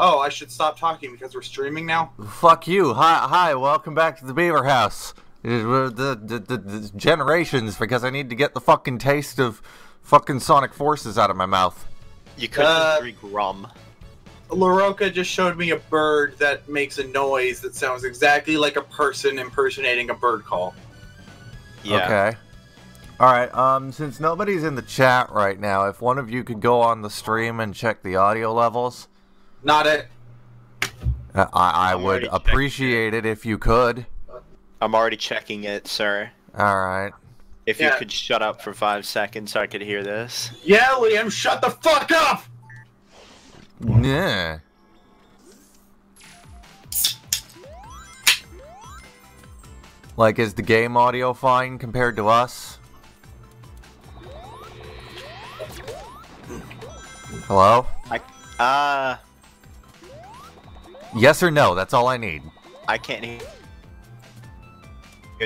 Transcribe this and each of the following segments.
Oh, I should stop talking because we're streaming now? Fuck you. Hi, welcome back to the Beaver House. The generations, because I need to get the fucking taste of fucking Sonic Forces out of my mouth. You couldn't drink rum. LaRocca just showed me a bird that makes a noise that sounds exactly like a person impersonating a bird call. Yeah. Okay. Alright, since nobody's in the chat right now, if one of you could go on the stream and check the audio levels. Not it. I would appreciate it if you could. I'm already checking it, sir. Alright. If you could shut up for 5 seconds so I could hear this. Yeah, Liam, shut the fuck up! Yeah. Like, is the game audio fine compared to us? Hello? Yes or no, that's all I need. I can't hear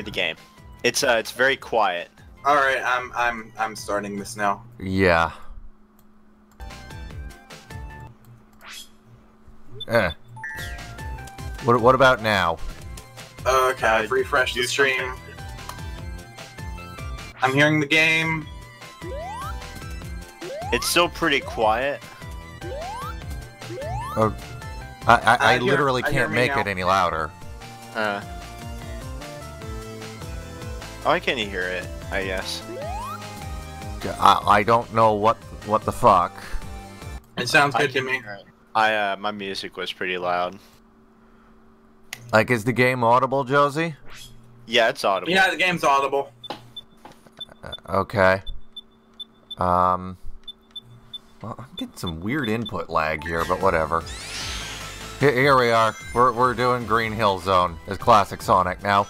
the game. It's very quiet. Alright, I'm starting this now. Yeah. What about now? Okay, I've refreshed the stream. I'm hearing the game. It's still pretty quiet. Oh, I literally can't make now. it any louder. Oh, I can hear it, I guess. I don't know what the fuck. It sounds good to me. My music was pretty loud. Like, is the game audible, Josie? Yeah, it's audible. Yeah, the game's audible. Okay. Well, I'm getting some weird input lag here, but whatever. Here we are. We're doing Green Hill Zone as classic Sonic now.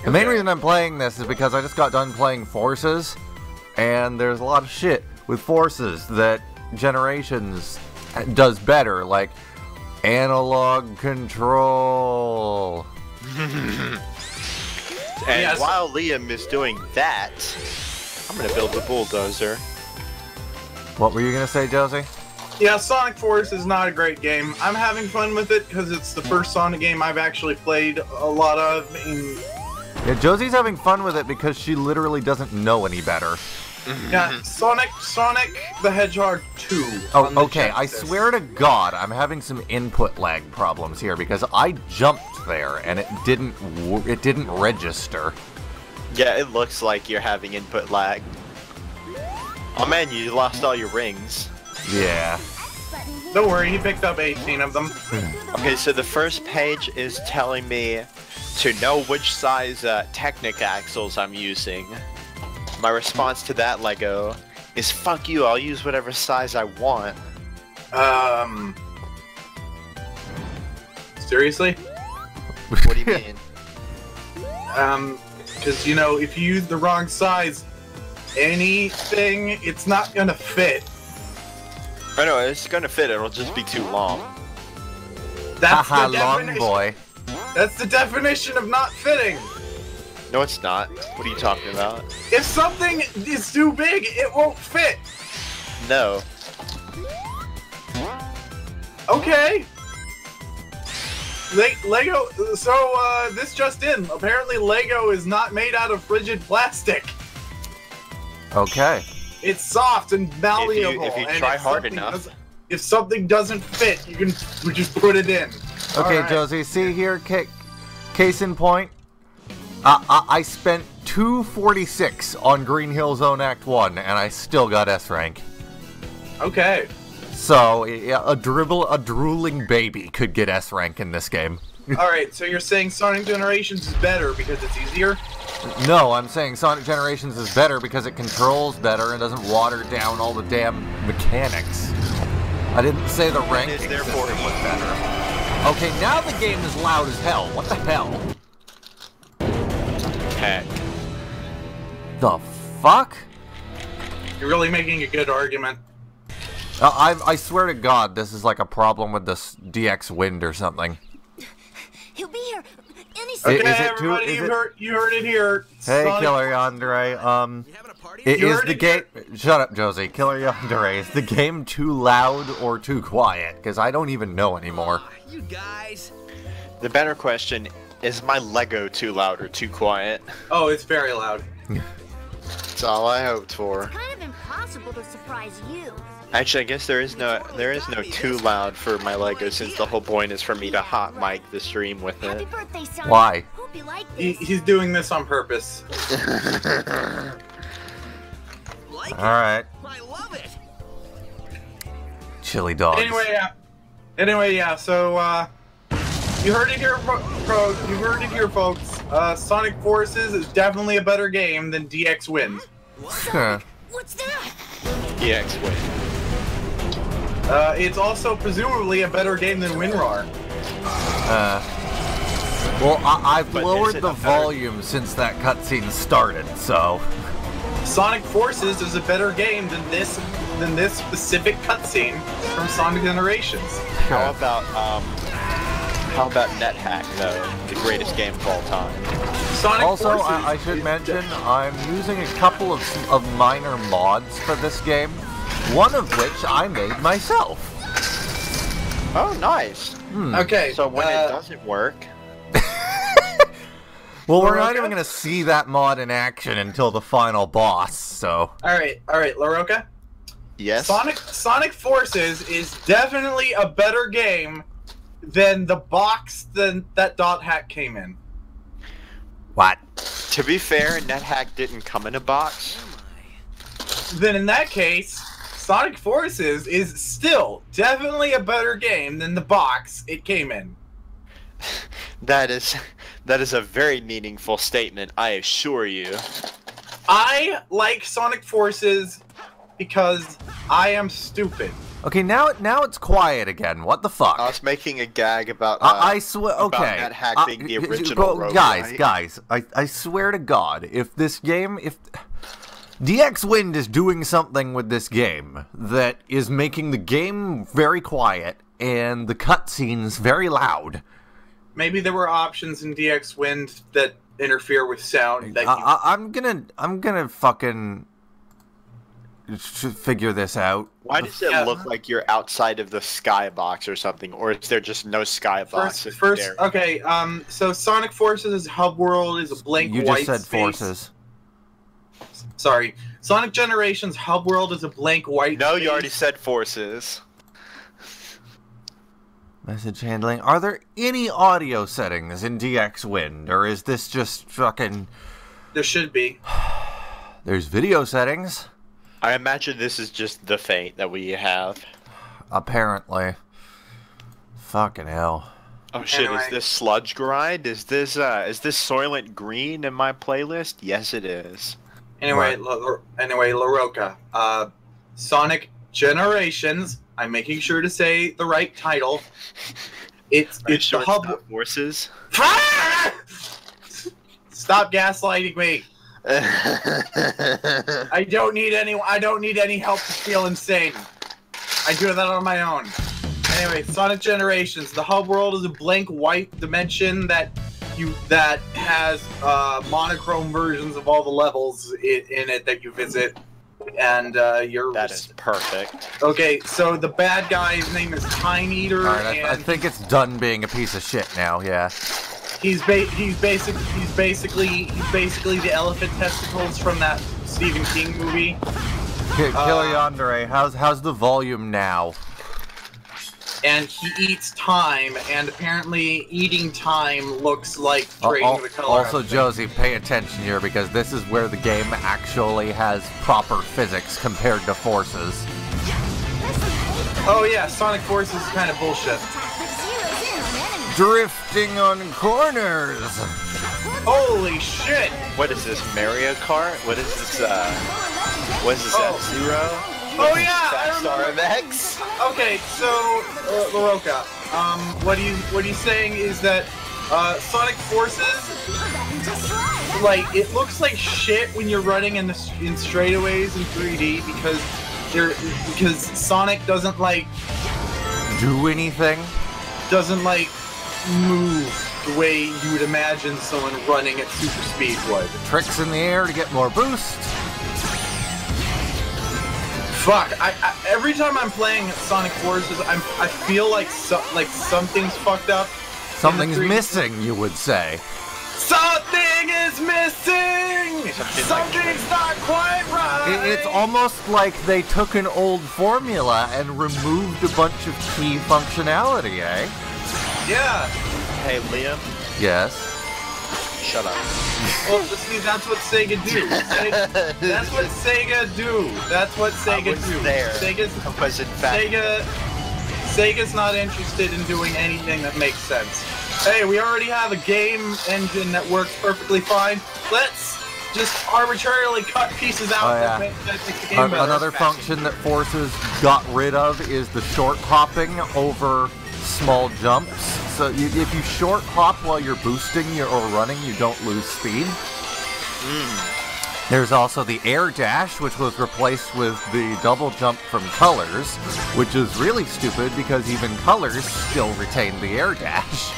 The main reason I'm playing this is because I just got done playing Forces, and there's a lot of shit with Forces that Generations does better, like analog control. And while Liam is doing that, I'm gonna build the bulldozer. What were you gonna say, Josie? Yeah, Sonic Force is not a great game. I'm having fun with it because it's the first Sonic game I've actually played a lot of. Yeah, Josie's having fun with it because she literally doesn't know any better. Yeah, Sonic the Hedgehog 2. Oh, okay, I swear to God, I'm having some input lag problems here because I jumped there and it didn't register. Yeah, it looks like you're having input lag. Oh man, you lost all your rings. Yeah. Don't worry, he picked up 18 of them. Okay, so the first page is telling me to know which size Technic axles I'm using. My response to that Lego is fuck you, I'll use whatever size I want. Seriously? What do you mean? Because, you know, if you use the wrong size, anything, it's not gonna fit. I know, it's gonna fit, it'll just be too long. That's the long definition. boy. That's the definition of not fitting. No, it's not. What are you talking about? If something is too big, it won't fit. No. Okay. Lego. So this just in. Apparently, Lego is not made out of rigid plastic. Okay. It's soft and malleable. If you and try hard enough. If something doesn't fit, you can just put it in. Okay, right. Josie, see here, case in point. I spent $246 on Green Hill Zone Act 1, and I still got S rank. Okay. So, yeah, a drooling baby could get S rank in this game. Alright, so you're saying Sonic Generations is better because it's easier? No, I'm saying Sonic Generations is better because it controls better and doesn't water down all the damn mechanics. I didn't say the rank is system therefore was better. Okay, now the game is loud as hell. What the hell? Heck. The fuck? You're really making a good argument. I swear to God, this is like a problem with this DX Wind or something. He'll be here any Okay, second. everybody, you heard it here. Hey, Sonic... Killer Yandere, Is the game... Shut up, Josie. Killer Yandere. Is the game too loud or too quiet? Because I don't even know anymore. You guys. The better question, is my Lego too loud or too quiet? Oh, it's very loud. That's all I hoped for. It's kind of impossible to surprise you. Actually, I guess there is no too loud for my Lego, since the whole point is for me to hot mic the stream with Happy it. birthday, Sonic. Why? Hope you like this. He's doing this on purpose. Like it? Alright. I love it. Chili dogs. Anyway, yeah. So you heard it here, you heard it here, folks. Sonic Forces is definitely a better game than DX Wind. Sonic, what's that? EX win. It's also presumably a better game than WinRAR. Well, I've But lowered is it the a better- volume since that cutscene started, so... Sonic Forces is a better game than this specific cutscene from Sonic Generations. How about NetHack though? The greatest game of all time. Sonic Also, Forces I should is- mention, I'm using a couple of minor mods for this game, one of which I made myself. Oh, nice. Okay, So when it doesn't work, Well, we're not LaRocca? even going to see that mod in action until the final boss, so... all right, LaRocca. yes. Sonic Forces is definitely a better game than the box that Dot Hack came in. What? To be fair, NetHack didn't come in a box. Then in that case, Sonic Forces is still definitely a better game than the box it came in. That is a very meaningful statement, I assure you. I like Sonic Forces because I am stupid. Okay, now it's quiet again. What the fuck? I was making a gag about I swear. about Okay, NetHack being the original roguelike. guys, I swear to God, if DX Wind is doing something with this game that is making the game very quiet and the cutscenes very loud, Maybe there were options in DX Wind that interfere with sound. That I'm gonna fucking figure this out. Why does it look like you're outside of the skybox or something, or is there just no skybox? Okay. So Sonic Forces' hub world is a blank You white just said space. forces. Sorry, Sonic Generations hub world is a blank white. No, space. you already said forces. Message handling. Are there any audio settings in DX Wind, or is this just fucking... There should be. There's video settings, I imagine this is just the fate that we have. apparently. Fucking hell. Oh shit, Anyway. is this Sludge Grind? Is this Soylent Green in my playlist? Yes, it is. Anyway, Right. LaRocca. Sonic Generations. I'm making sure to say the right title. It's Are you the sure hub. not forces? Stop gaslighting me. I don't need any help to feel insane. I do that on my own. Anyway, Sonic Generations. The hub world is a blank white dimension that has monochrome versions of all the levels in it that you visit, and you're. That is perfect. Okay, so the bad guy's name is Time Eater, Alright, I and think it's done being a piece of shit now, yeah. he's basically the elephant testicles from that Stephen King movie. Killer Yandere, how's the volume now? And he eats time, and apparently eating time looks like trading the color. Also, of things. Josie, pay attention here, because this is where the game actually has proper physics compared to forces. Oh yeah, Sonic Forces is kind of bullshit. Drifting on corners! Holy shit! What is this, Mario Kart? What is this, F-Zero? Oh yeah, I Fast remember. RMX? Okay, so LaRocca, what he's saying is that Sonic Forces, like, it looks like shit when you're running in straightaways in 3D because Sonic doesn't Do anything? move the way you would imagine someone running at super speed would. Tricks in the air to get more boost. Fuck! Every time I'm playing Sonic Forces, I feel like something's fucked up. Something's missing, you would say. Something is missing! Something's not quite right! It's almost like they took an old formula and removed a bunch of key functionality, eh? Yeah. Hey, Liam. Yes. Shut up. Well, see, that's what Sega do. That's what Sega do. That's what Sega I was do. there. Sega's, I was in fact. Sega's not interested in doing anything that makes sense. Hey, we already have a game engine that works perfectly fine. Let's just arbitrarily cut pieces out that make the game better. Another function that Forces got rid of is the short hopping over small jumps. So if you short hop while you're boosting or running, you don't lose speed. There's also the air dash, which was replaced with the double jump from Colors, which is really stupid because even Colors still retain the air dash.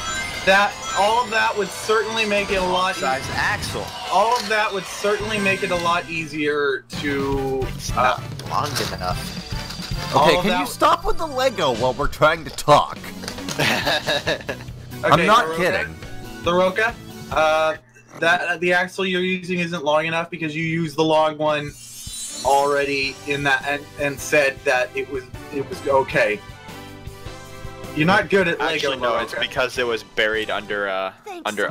All of that would certainly make it a lot easier. Size axle. All of that would certainly make it a lot easier to. It's not long enough. Okay, can you stop with the Lego while we're trying to talk? Okay, I'm not kidding. Laroka, the axle you're using isn't long enough because you used the long one already in that and said that it was okay. You're not good at Lego. Actually, no, Laroka. it's because it was buried under other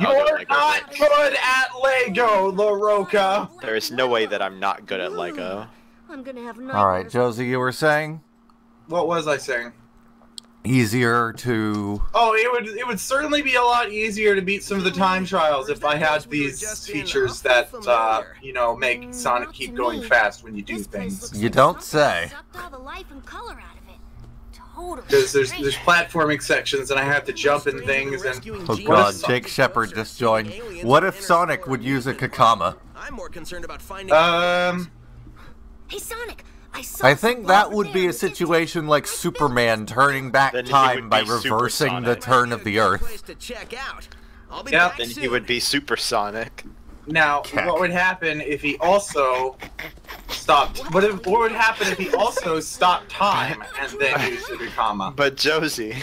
You're Lego not bricks. good at Lego, Laroka. There is no way that I'm not good at Lego. I'm gonna have All right, Josie, you were saying? What was I saying? Easier to... Oh, it would certainly be a lot easier to beat some of the time trials if I had these features that make Sonic keep going fast when you do things. You don't say. Because there's platforming sections and I have to jump in things and... Oh god, Jake Shepard just joined. What if Sonic would use a Kakama? I'm more concerned about finding Hey Sonic, I think that would be a situation like Superman turning back Then he time would by be reversing the supersonic. turn of the Earth. place to check out. I'll be Yeah. back Then soon. he would be supersonic. Now, what would happen if he also stopped... What would happen if he also stopped time and then used the Kakama? But Josie,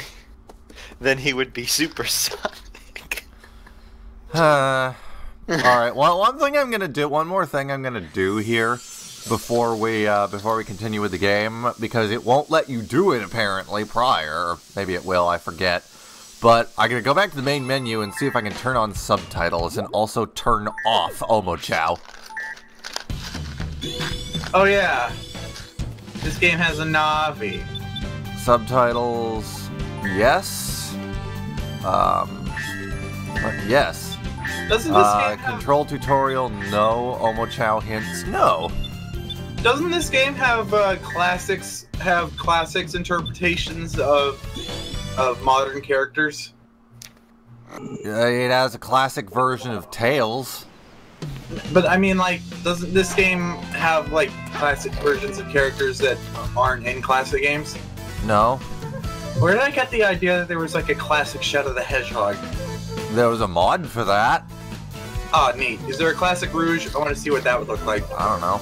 then he would be supersonic. Alright, well, one more thing I'm gonna do here before we continue with the game, because it won't let you do it apparently prior, or maybe it will, I forget. But I'm gonna go back to the main menu and see if I can turn on subtitles and also turn off Omochao. Oh yeah, this game has a Navi. Subtitles, yes. Yes. Doesn't this game have... Control tutorial, no. Omochao hints, no. Doesn't this game have classics interpretations of modern characters? It has a classic version of Tails. But I mean, like, doesn't this game have like classic versions of characters that aren't in classic games? No. Where did I get the idea that there was like a classic Shadow the Hedgehog? There was a mod for that. Ah, neat. Is there a classic Rouge? I want to see what that would look like. I don't know.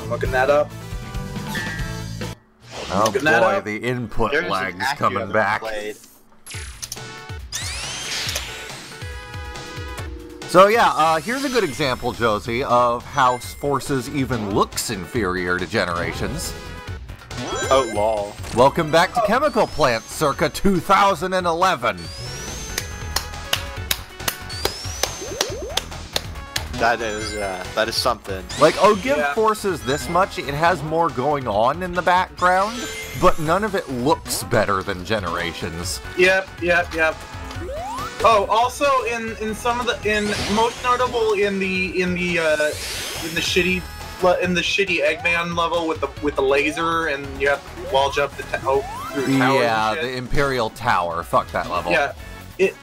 I'm looking that up. Oh Looking that boy, up. the input There's an lag's act you coming haven't back. played. So yeah, here's a good example, Josie, of how Forces even looks inferior to Generations. Oh, lol. Welcome back to Chemical Plant, circa 2011. That is something. Like, I'll give Yeah. Forces this much, it has more going on in the background, but none of it looks better than Generations. Yep. Oh, also in some of the most notable in the shitty Eggman level with the laser and you have to wall jump through towers. Yeah, and shit. the Imperial Tower. Fuck that level. Yeah.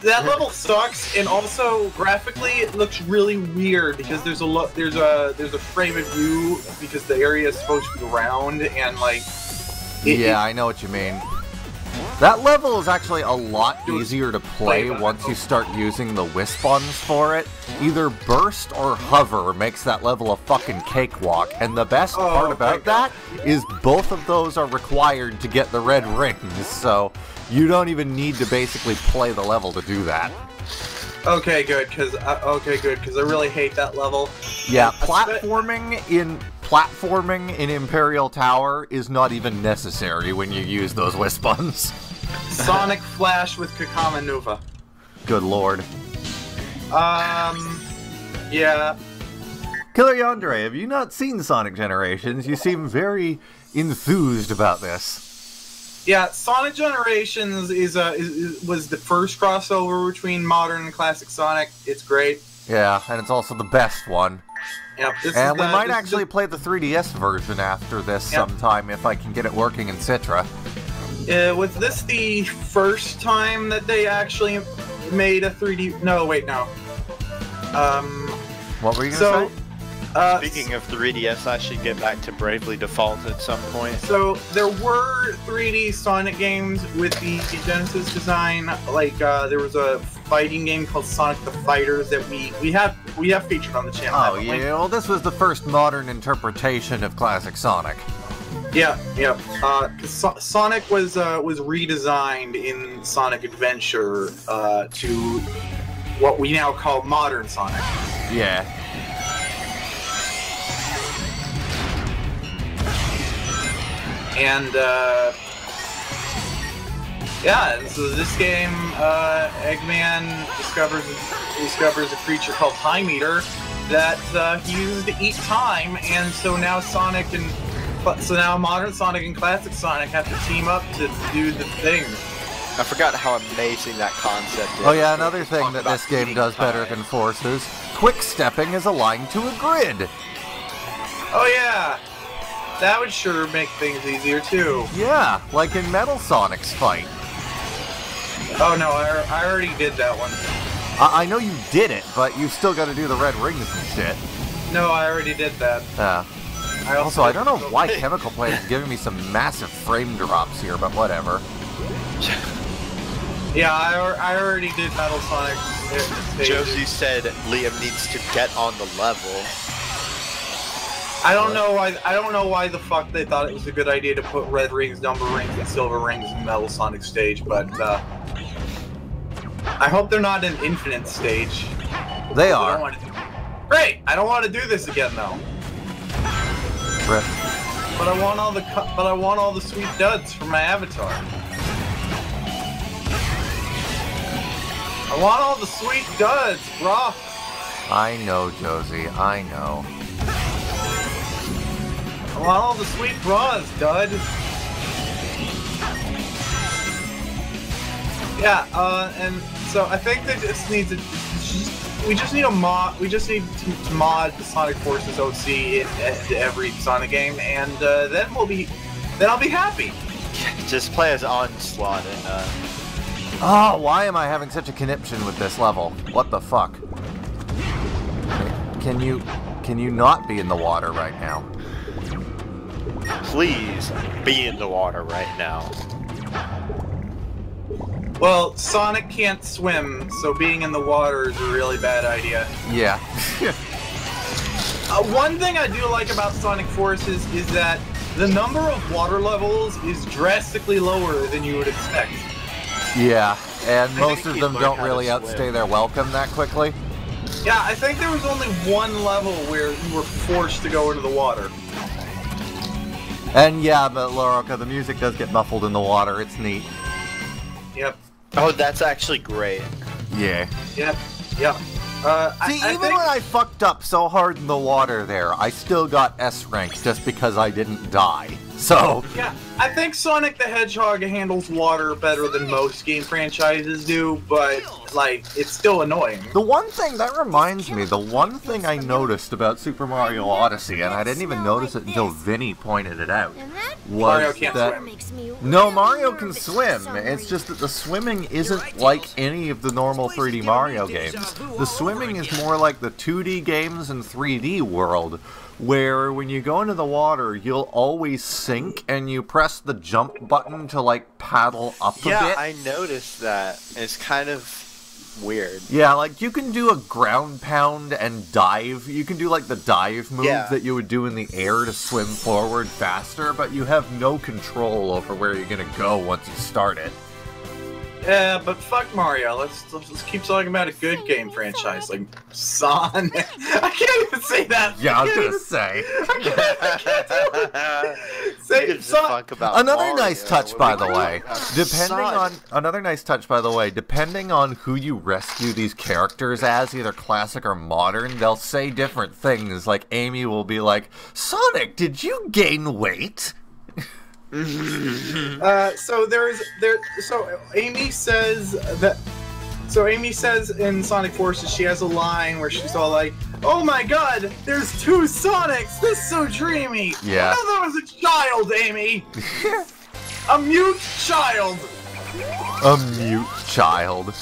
That level sucks, and also graphically it looks really weird because there's a frame of view because the area is supposed to be round and like. Yeah, I know what you mean. That level is actually a lot easier to play once you start using the Wispons for it. Either burst or hover makes that level a fucking cakewalk, and the best part about that is both of those are required to get the red rings, so you don't even need to basically play the level to do that. Okay, good, because I really hate that level. Yeah, platforming in Imperial Tower is not even necessary when you use those Wispons. Sonic Flash with Kakama Nuva. Good lord. Yeah. Killer Yandere, have you not seen Sonic Generations? You seem very enthused about this. Yeah, Sonic Generations was the first crossover between modern and classic Sonic. It's great. Yeah, and it's also the best one. Yep, and we might actually play the 3DS version after this sometime if I can get it working in Citra. Was this the first time that they actually made a 3D... No, wait, no. What were you going to say? Speaking of 3DS, I should get back to Bravely Default at some point. So, there were 3D Sonic games with the Genesis design. Like, there was a fighting game called Sonic the Fighters that we have featured on the channel. Oh, yeah, well, this was the first modern interpretation of classic Sonic. Yeah. Sonic was redesigned in Sonic Adventure to what we now call modern Sonic. Yeah. And so this game, Eggman discovers a creature called Time Eater that he uses to eat time, and so now modern Sonic and classic Sonic have to team up to do the thing. I forgot how amazing that concept is. Oh yeah, another thing that this game does better than Forces, quick stepping is aligned to a grid. Oh yeah, that would sure make things easier too. Yeah, like in Metal Sonic's fight. Oh no, I already did that one. I know you did it, but you still got to do the red rings and shit. No, I already did that. Also, I don't know why Chemical Plant is giving me some massive frame drops here, but whatever. Yeah, I already did Metal Sonic. Josie said Liam needs to get on the level. I don't know why the fuck they thought it was a good idea to put red rings, number rings, and silver rings in Metal Sonic stage, but I hope they're not an infinite stage. They are. Great! I don't want to do this again though. Rip. But I want all the sweet duds for my avatar. I want all the sweet duds, bro. I know, Josie. I know. I want all the sweet bras, dud. Yeah, and so I think they just need to. We just need to mod the Sonic Forces OC into every Sonic game, and then I'll be happy. Just play as Onslaught and Oh, why am I having such a conniption with this level? What the fuck? Can you not be in the water right now? Please be in the water right now. Well, Sonic can't swim, so being in the water is a really bad idea. Yeah. One thing I do like about Sonic Forces is that the number of water levels is drastically lower than you would expect. Yeah, and most of them don't really outstay their welcome that quickly. Yeah, I think there was only one level where you were forced to go into the water. And yeah, but Loroka, the music does get muffled in the water. It's neat. Yep. Oh, that's actually great. Yeah. Yep. See, even when I fucked up so hard in the water there, I still got S rank just because I didn't die. So... Yeah, I think Sonic the Hedgehog handles water better than most game franchises do, but like, it's still annoying. The one thing that reminds me, the one thing I noticed about Super Mario Odyssey, and I didn't even notice it until Vinny pointed it out, Mario was can't that swim. no, Mario can swim. It's just that the swimming isn't like any of the normal 3D Mario games. The swimming is more like the 2D games and 3D world, where when you go into the water, you'll always sink, and you press the jump button to, like, paddle up a bit. Yeah, I noticed that. It's kind of weird. Yeah, like, you can do a ground pound and dive. You can do, like, the dive move that you would do in the air to swim forward faster, but you have no control over where you're gonna go once you start it. Yeah, but fuck Mario. Let's keep talking about a good game franchise like Sonic. I can't even say that. Yeah, I was gonna say. Another nice touch, by the way. Depending on who you rescue these characters as, either classic or modern, they'll say different things. Like Amy will be like, "Sonic, did you gain weight?" So Amy says that. So Amy says in Sonic Forces she has a line where she's all like, "Oh my God, there's 2 Sonics. This is so dreamy." Yeah. I thought that was a child, Amy. A mute child. A mute child.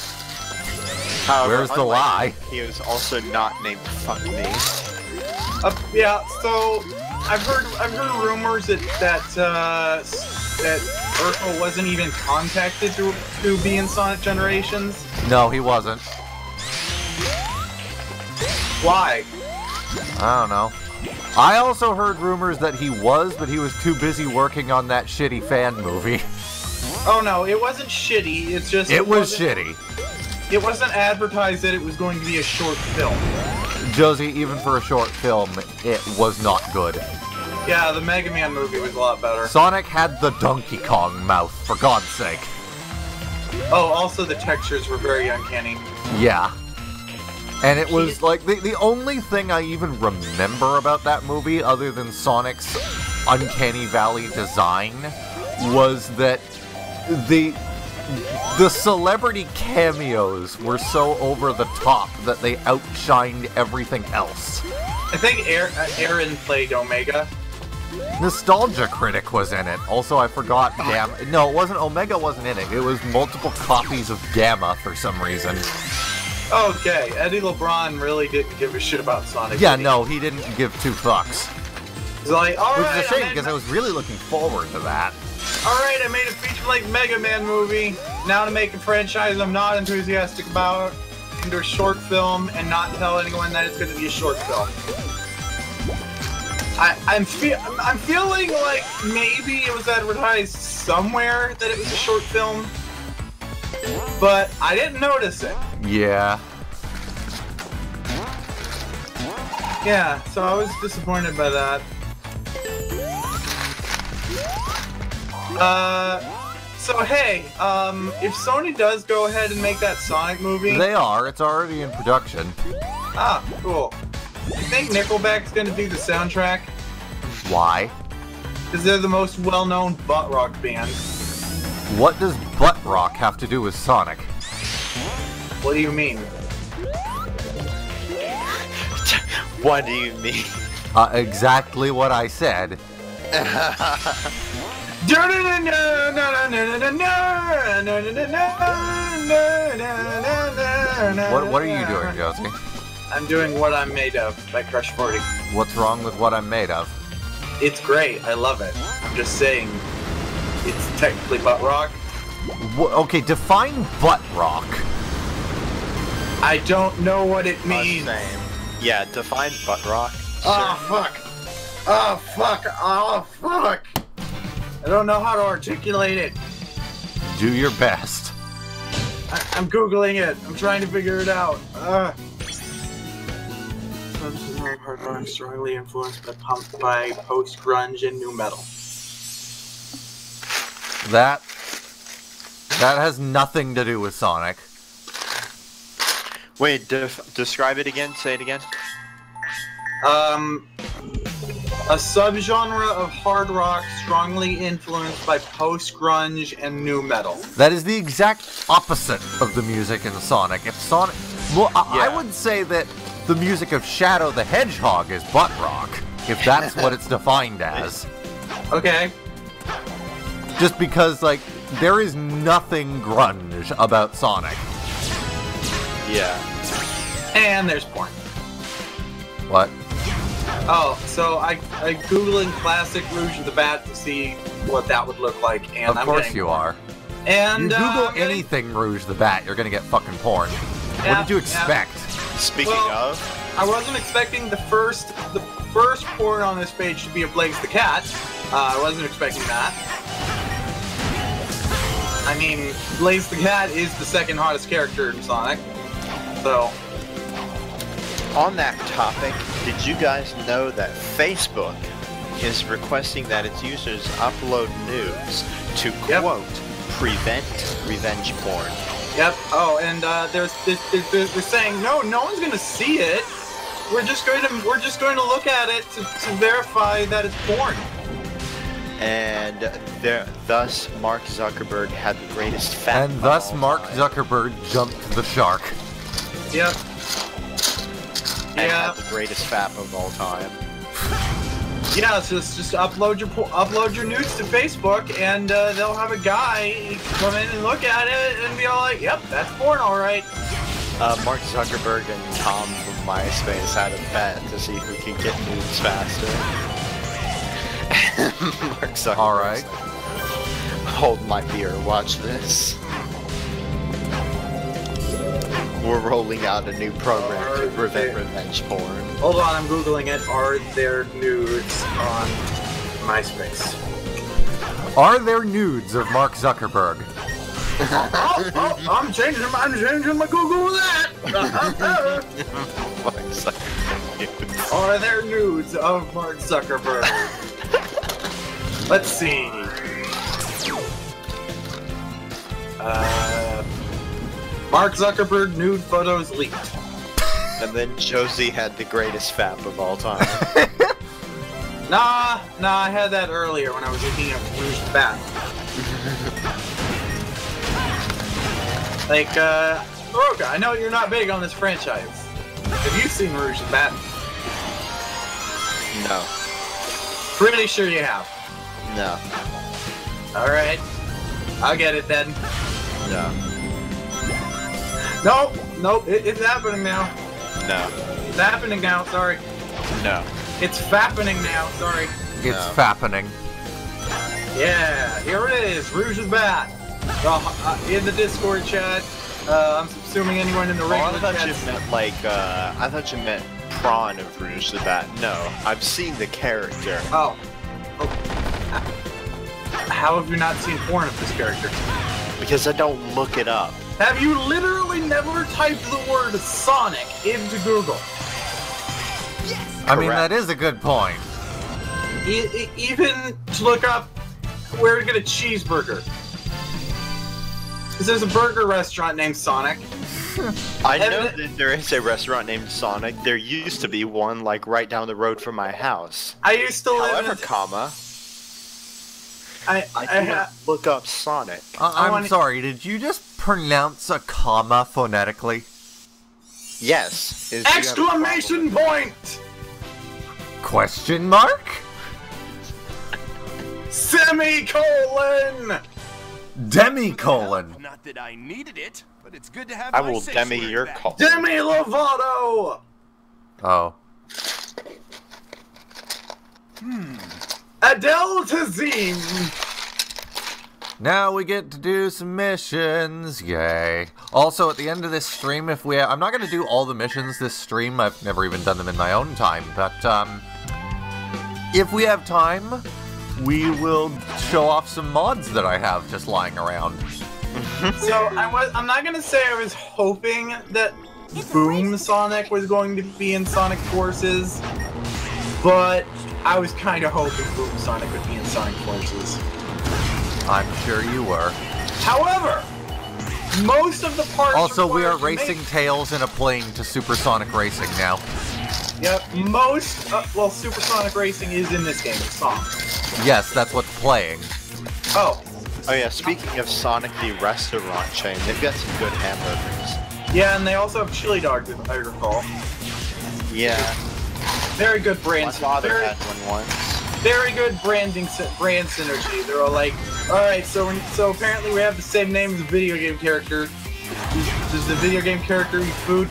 However, Where's the lie? He was also not named Fuck Me. Yeah. So I've heard rumors that Urkel wasn't even contacted to be in Sonic Generations. No, he wasn't. Why? I don't know. I also heard rumors that he was, but he was too busy working on that shitty fan movie. Oh no, it wasn't shitty. It's just it was shitty. It wasn't advertised that it was going to be a short film. Josie, even for a short film, it was not good. Yeah, the Mega Man movie was a lot better. Sonic had the Donkey Kong mouth, for God's sake. Oh, also the textures were very uncanny. Yeah. And it was, like, the only thing I even remember about that movie, other than Sonic's Uncanny Valley design, was that the celebrity cameos were so over the top that they outshined everything else. I think Aaron played Omega. Nostalgia Critic was in it. Also, I forgot Gamma. No, it wasn't. Omega wasn't in it. It was multiple copies of Gamma for some reason. Okay, Eddie LeBron really didn't give a shit about Sonic. Yeah, no, he didn't give 2 fucks. He's like, alright. Which is a shame, because I was really looking forward to that. Alright, I made a feature-length Mega Man movie. Now to make a franchise I'm not enthusiastic about into a short film and not tell anyone that it's going to be a short film. I'm feeling like maybe it was advertised somewhere that it was a short film, but I didn't notice it. Yeah. Yeah, so I was disappointed by that. So hey, if Sony does go ahead and make that Sonic movie... They are. It's already in production. Ah, cool. You think Nickelback's gonna do the soundtrack? Why? Because they're the most well-known butt rock band. What does butt rock have to do with Sonic? What do you mean? What do you mean? Exactly what I said. What are you doing, Josie? I'm doing What I'm Made Of by Crush 40. What's wrong with What I'm Made Of? It's great. I love it. I'm just saying, it's technically butt rock. Okay, define butt rock. I don't know what it means. Same. Yeah, define butt rock. Oh, fuck. Oh, fuck. Oh, fuck. I don't know how to articulate it. Do your best. I'm Googling it. I'm trying to figure it out. Hard rock, strongly influenced by post-grunge and nu metal. That has nothing to do with Sonic. Wait, describe it again. Say it again. A subgenre of hard rock strongly influenced by post-grunge and nu metal. That is the exact opposite of the music in Sonic. If Sonic... Well, I would say that the music of Shadow the Hedgehog is butt rock, if that's what it's defined as. Okay. Just because, like, there is nothing grunge about Sonic. Yeah. And there's porn. What? Oh, so I googling classic Rouge of the Bat to see what that would look like, and Of course you are. And You Google I'm getting- anything Rouge the Bat, you're gonna get fucking porn. Yeah, What did you expect? Speaking Well, of, I wasn't expecting the first porn on this page to be of Blaze the Cat. I wasn't expecting that. I mean, Blaze the Cat is the second hottest character in Sonic, so. on that topic, did you guys know that Facebook is requesting that its users upload nudes to, quote, prevent revenge porn? Yep. Oh, and they're saying no one's gonna see it. We're just going to look at it to verify that it's porn. And thus Mark Zuckerberg had the greatest fat. And of thus all Mark time. Zuckerberg jumped the shark. Yep. And Yeah. had the greatest fap of all time. Yeah. So just upload your nudes to Facebook, and they'll have a guy come in and look at it and be all like, "Yep, that's porn, all right." Mark Zuckerberg and Tom from MySpace had a bet to see who could get nudes faster. Mark Zuckerberg. All right. Hold my beer. Watch this. We're rolling out a new program to prevent revenge porn. Hold on, I'm googling it. Are there nudes on MySpace? Are there nudes of Mark Zuckerberg? I'm changing my Google with that. Mark Zuckerberg. Are there nudes of Mark Zuckerberg? Let's see. Mark Zuckerberg nude photos leaked. And then Josie had the greatest fap of all time. Nah, I had that earlier when I was looking at Rouge the Bat. Like, Roka, I know you're not big on this franchise. Have you seen Rouge the Bat? No. Pretty sure you have. No. Alright. I'll get it then. No. Nope, it's happening now. No. It's happening now, sorry. No. It's fappening now, sorry. It's No. fappening. Yeah, here it is, Rouge the Bat. In the Discord chat, I'm assuming anyone in the Oh, I regular thought you chat. meant like, I thought you meant Prawn of Rouge the Bat. No, I've seen the character. Oh. How have you not seen porn of this character? Because I don't look it up. Have you literally never typed the word Sonic into Google? I mean, Correct. that is a good point. Even to look up where to get a cheeseburger. Because there's a burger restaurant named Sonic. I know that there is a restaurant named Sonic. There used to be one, like, right down the road from my house. I used to live However, in... comma, I I look up Sonic. I'm wanna- sorry, did you just pronounce a comma phonetically? Yes. Exclamation point! Question mark? Semicolon! Demicolon. Not that I needed it, but it's good to have I my will demi sanctuary your back. call. Demi Lovato! Oh. Adeltazine! Now we get to do some missions, yay. Also, at the end of this stream, if we I'm not going to do all the missions this stream, I've never even done them in my own time, but, if we have time, we will show off some mods that I have just lying around. So, I'm not gonna say I was hoping that Boom Sonic was going to be in Sonic Forces, but I was kind of hoping Boom Sonic would be in Sonic Forces. I'm sure you were. However, most of the parts Also, we are required to racing make- Tails in a plane to supersonic racing now. Yep, most, well, Supersonic Racing is in this game, the song. Yes, that's what's playing. Oh. Oh yeah, speaking of Sonic the restaurant chain, they've got some good hamburgers. Yeah, and they also have chili dogs, if I recall. Yeah. Very good My brand. father had one once. Very good brand synergy. They're all like, alright, so apparently we have the same name as the video game character. Does the video game character eat food?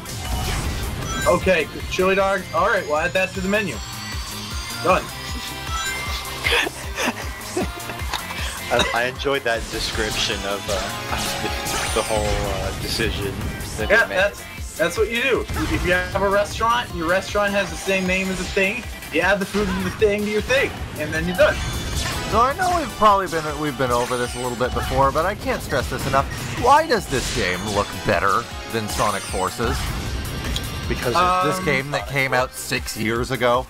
Okay, chili dog. Alright, we'll add that to the menu. Done. I enjoyed that description of the whole decision that Yeah, they made. that's what you do. If you have a restaurant, your restaurant has the same name as the thing, you add the food to the thing to your thing, and then you're done. So I know we've been over this a little bit before, but I can't stress this enough. Why does this game look better than Sonic Forces? Because This game that came out 6 years ago?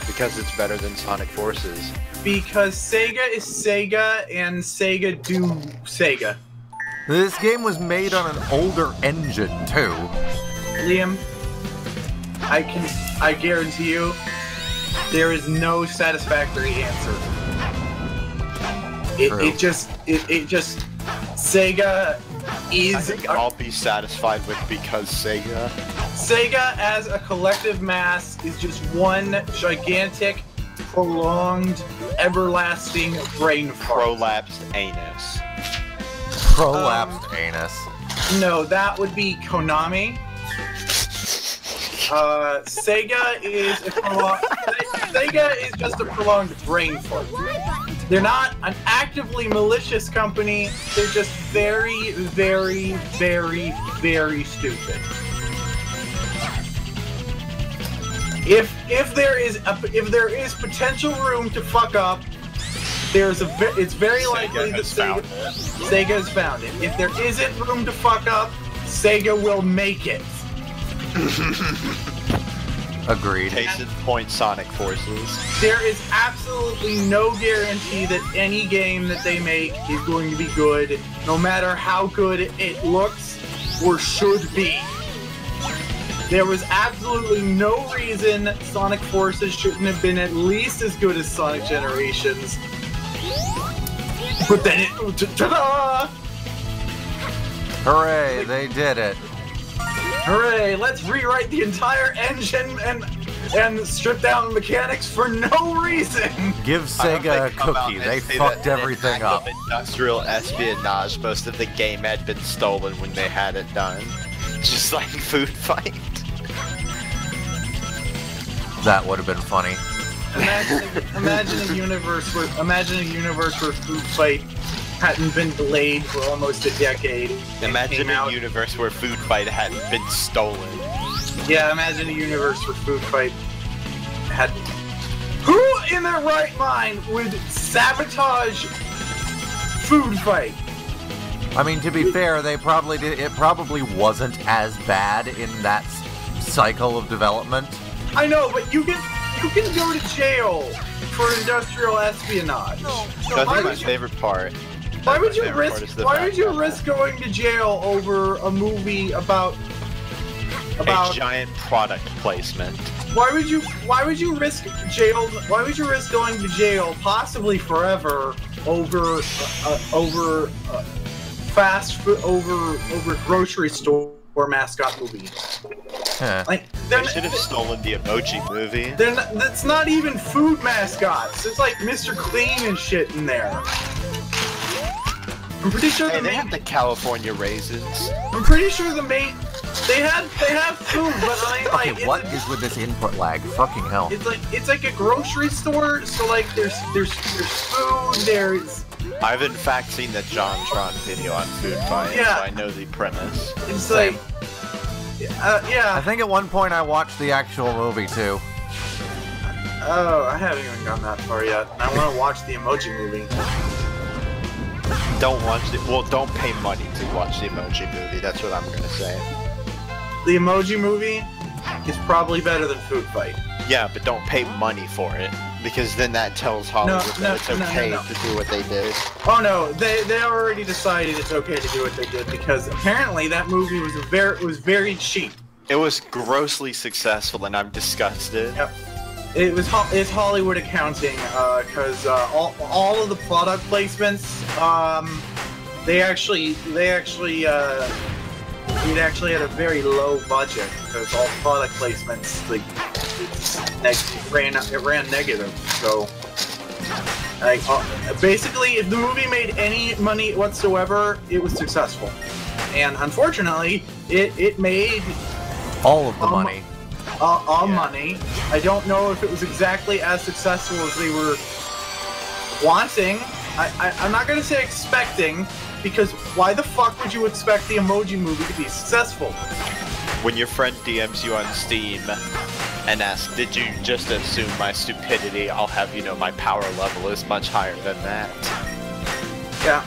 because it's better than Sonic Forces. Because Sega is Sega, and Sega do Sega. This game was made on an older engine, too. Liam, I guarantee you, there is no satisfactory answer. It just, Sega I is, think I'll be satisfied with because Sega. Sega as a collective mass is just one gigantic, prolonged, everlasting brain fart. Prolapsed anus. Prolapsed anus. No, that would be Konami. Sega is Sega is just a prolonged brain fart. They're not an actively malicious company. They're just very, very, very, very stupid. If there is potential room to fuck up, it's very likely that Sega has found it. If there isn't room to fuck up, Sega will make it. Agreed. Case in point, Sonic Forces. There is absolutely no guarantee that any game that they make is going to be good, no matter how good it looks or should be. There was absolutely no reason Sonic Forces shouldn't have been at least as good as Sonic Generations. But then it... Ta-da! Hooray, they did it. Hooray, let's rewrite the entire engine and strip down the mechanics for no reason! Give Sega a cookie, they fucked everything up. Industrial espionage, most of the game had been stolen when they had it done. Just like Food Fight. That would have been funny. Imagine a universe where Food Fight hadn't been delayed for almost a decade. Imagine a universe where Food Fight hadn't been stolen. Yeah, imagine a universe where Food Fight hadn't. Who in their right mind would sabotage Food Fight? I mean, to be fair, they probably did. It probably wasn't as bad in that cycle of development. I know, but you can go to jail for industrial espionage. That's my favorite part. Why would you risk going to jail over a movie about a giant product placement? Why would you risk jail? Why would you risk going to jail, possibly forever, over fast food, over grocery store mascot movie? Like, they should have stolen the Emoji Movie. That's not even food mascots. It's like Mr. Clean and shit in there. I'm pretty sure they have the California raisins. I'm pretty sure they have food, but I mean, like, okay, what is with this input lag? Fucking hell! It's like a grocery store. So like, there's food. There's. I've in fact seen the JonTron video on Food Fight, Yeah. so I know the premise. It's Same. like. Yeah. I think at one point I watched the actual movie too. Oh, I haven't even gone that far yet. I want to watch the Emoji Movie. Don't watch it. Well, don't pay money to watch the Emoji Movie. That's what I'm gonna say. The Emoji Movie is probably better than Food Fight. Yeah, but don't pay money for it, because then that tells Hollywood that it's okay to do what they did. Oh no, they already decided it's okay to do what they did, because apparently that movie was very cheap. It was grossly successful, and I'm disgusted. Yep. It's Hollywood accounting, because all of the product placements, it actually had a very low budget because all the product placements it ran negative. So, like, basically, if the movie made any money whatsoever, it was successful. And unfortunately, it made All of the money. money. I don't know if it was exactly as successful as they were wanting. I'm not gonna say expecting, because why the fuck would you expect the Emoji Movie to be successful? When your friend DMs you on Steam and asks, "Did you just assume my stupidity? I'll have you know my power level is much higher than that." Yeah.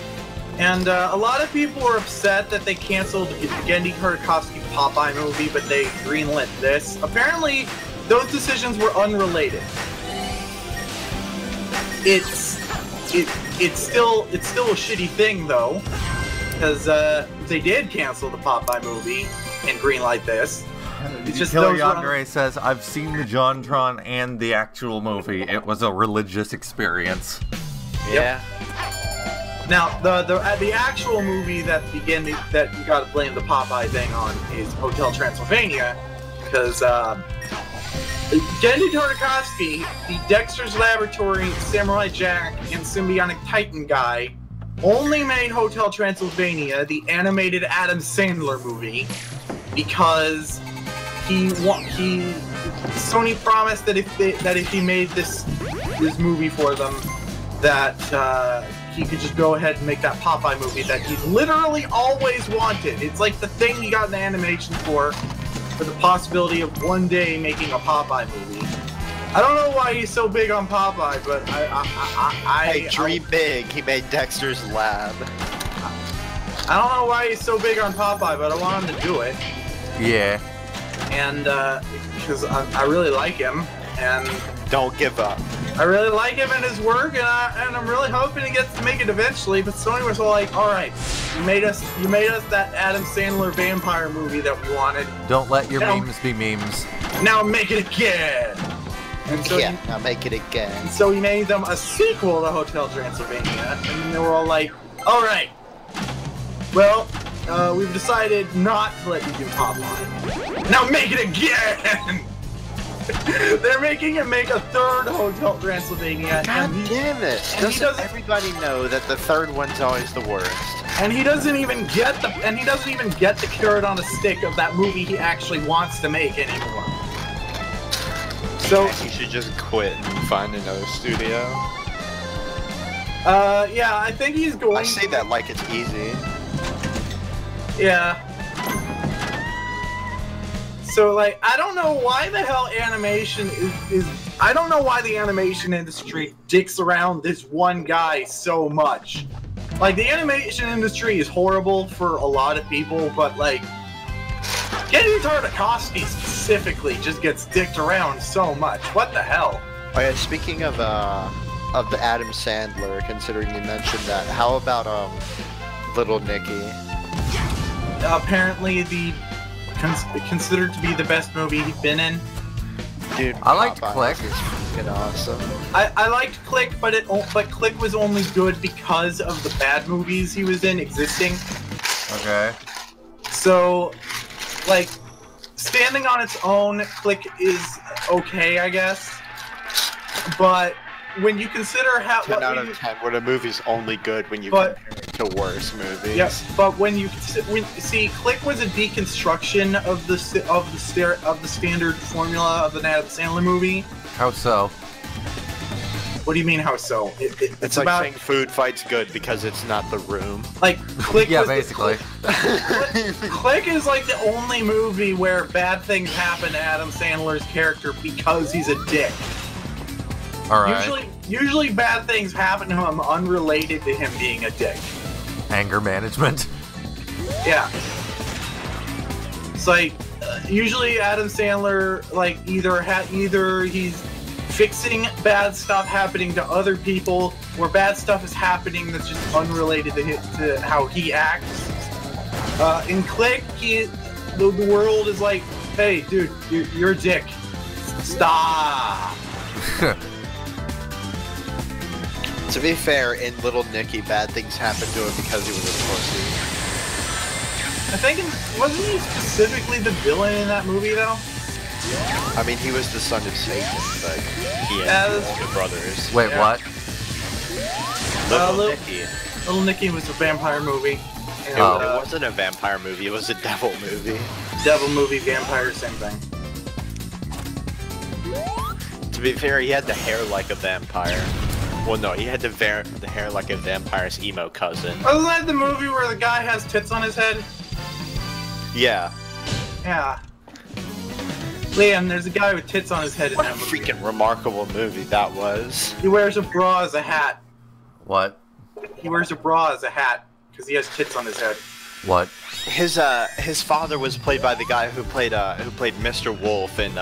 And a lot of people were upset that they canceled the Genndy Tartakovsky Popeye movie, but they greenlit this. Apparently, those decisions were unrelated. It's still a shitty thing though, because they did cancel the Popeye movie and greenlight this. It's just Killer Yandere says, "I've seen the JonTron and the actual movie. It was a religious experience." Yeah. Now, the actual movie that you gotta blame the Popeye thing on is Hotel Transylvania, because Genndy Tartakovsky, the Dexter's Laboratory, Samurai Jack, and Symbiotic Titan guy, only made Hotel Transylvania, the animated Adam Sandler movie, because Sony promised that if he made this movie for them, that he could just go ahead and make that Popeye movie that he's literally always wanted. It's like the thing he got an animation for the possibility of one day making a Popeye movie. I don't know why he's so big on Popeye, but Hey, dream big. He made Dexter's Lab. I don't know why he's so big on Popeye, but I want him to do it. Yeah. And because I really like him, and Don't give up. I really like him and his work, and I'm really hoping he gets to make it eventually. But Sony was all like, "All right, you made us that Adam Sandler vampire movie that we wanted. Don't let your memes be memes. Now make it again." And so Now make it again. So he made them a sequel to Hotel Transylvania, and they were all like, "All right, well, we've decided not to let you do Popeye. Now make it again." They're making him make a third Hotel Transylvania. God damn it! Doesn't everybody know that the third one's always the worst? And he doesn't even get the carrot on a stick of that movie he actually wants to make anymore. So he should just quit and find another studio. Yeah, I think he's going. I say that like it's easy. Yeah. So, like, I don't know why the hell animation I don't know why the animation industry dicks around this one guy so much. Like, the animation industry is horrible for a lot of people, but, like, Genndy Tartakovsky specifically just gets dicked around so much. What the hell? Oh yeah, speaking of the Adam Sandler, considering you mentioned that, how about Little Nicky? Apparently considered to be the best movie he's been in. Dude, I liked Click. It's freaking awesome. I liked Click, but Click was only good because of the bad movies he was in existing. Okay. So, like, standing on its own, Click is okay, I guess. But when you consider how 10 out of 10, when a movie's only good when you compare it to worse movies. Yes, but when see, Click was a deconstruction of the standard formula of an Adam Sandler movie. How so? What do you mean? How so? It's like saying Food Fight's good because it's not The Room. Like Click. Yeah, basically. Click is like the only movie where bad things happen to Adam Sandler's character because he's a dick. All right. Usually bad things happen to him unrelated to him being a dick. Anger management. Yeah. It's like usually Adam Sandler like either he's fixing bad stuff happening to other people, or bad stuff is happening that's just unrelated to how he acts. In Click, the world is like hey, dude, you're a dick. Stop. To be fair, in Little Nicky, bad things happened to him because he was a pussy. I think wasn't he specifically the villain in that movie though? I mean, he was the son of Satan, but he had older brothers. Wait, Yeah. what? Little Nicky. Little Nicky was a vampire movie. And, It wasn't a vampire movie, it was a devil movie. devil movie, vampire, same thing. To be fair, he had the hair like a vampire. Well, no, he had the hair like a vampire's emo cousin. Wasn't that the movie where the guy has tits on his head? Yeah. Yeah. Liam, there's a guy with tits on his head in What a that movie. freaking remarkable movie that was. He wears a bra as a hat. What? He wears a bra as a hat because he has tits on his head. What? His father was played by the guy who played Mr. Wolf in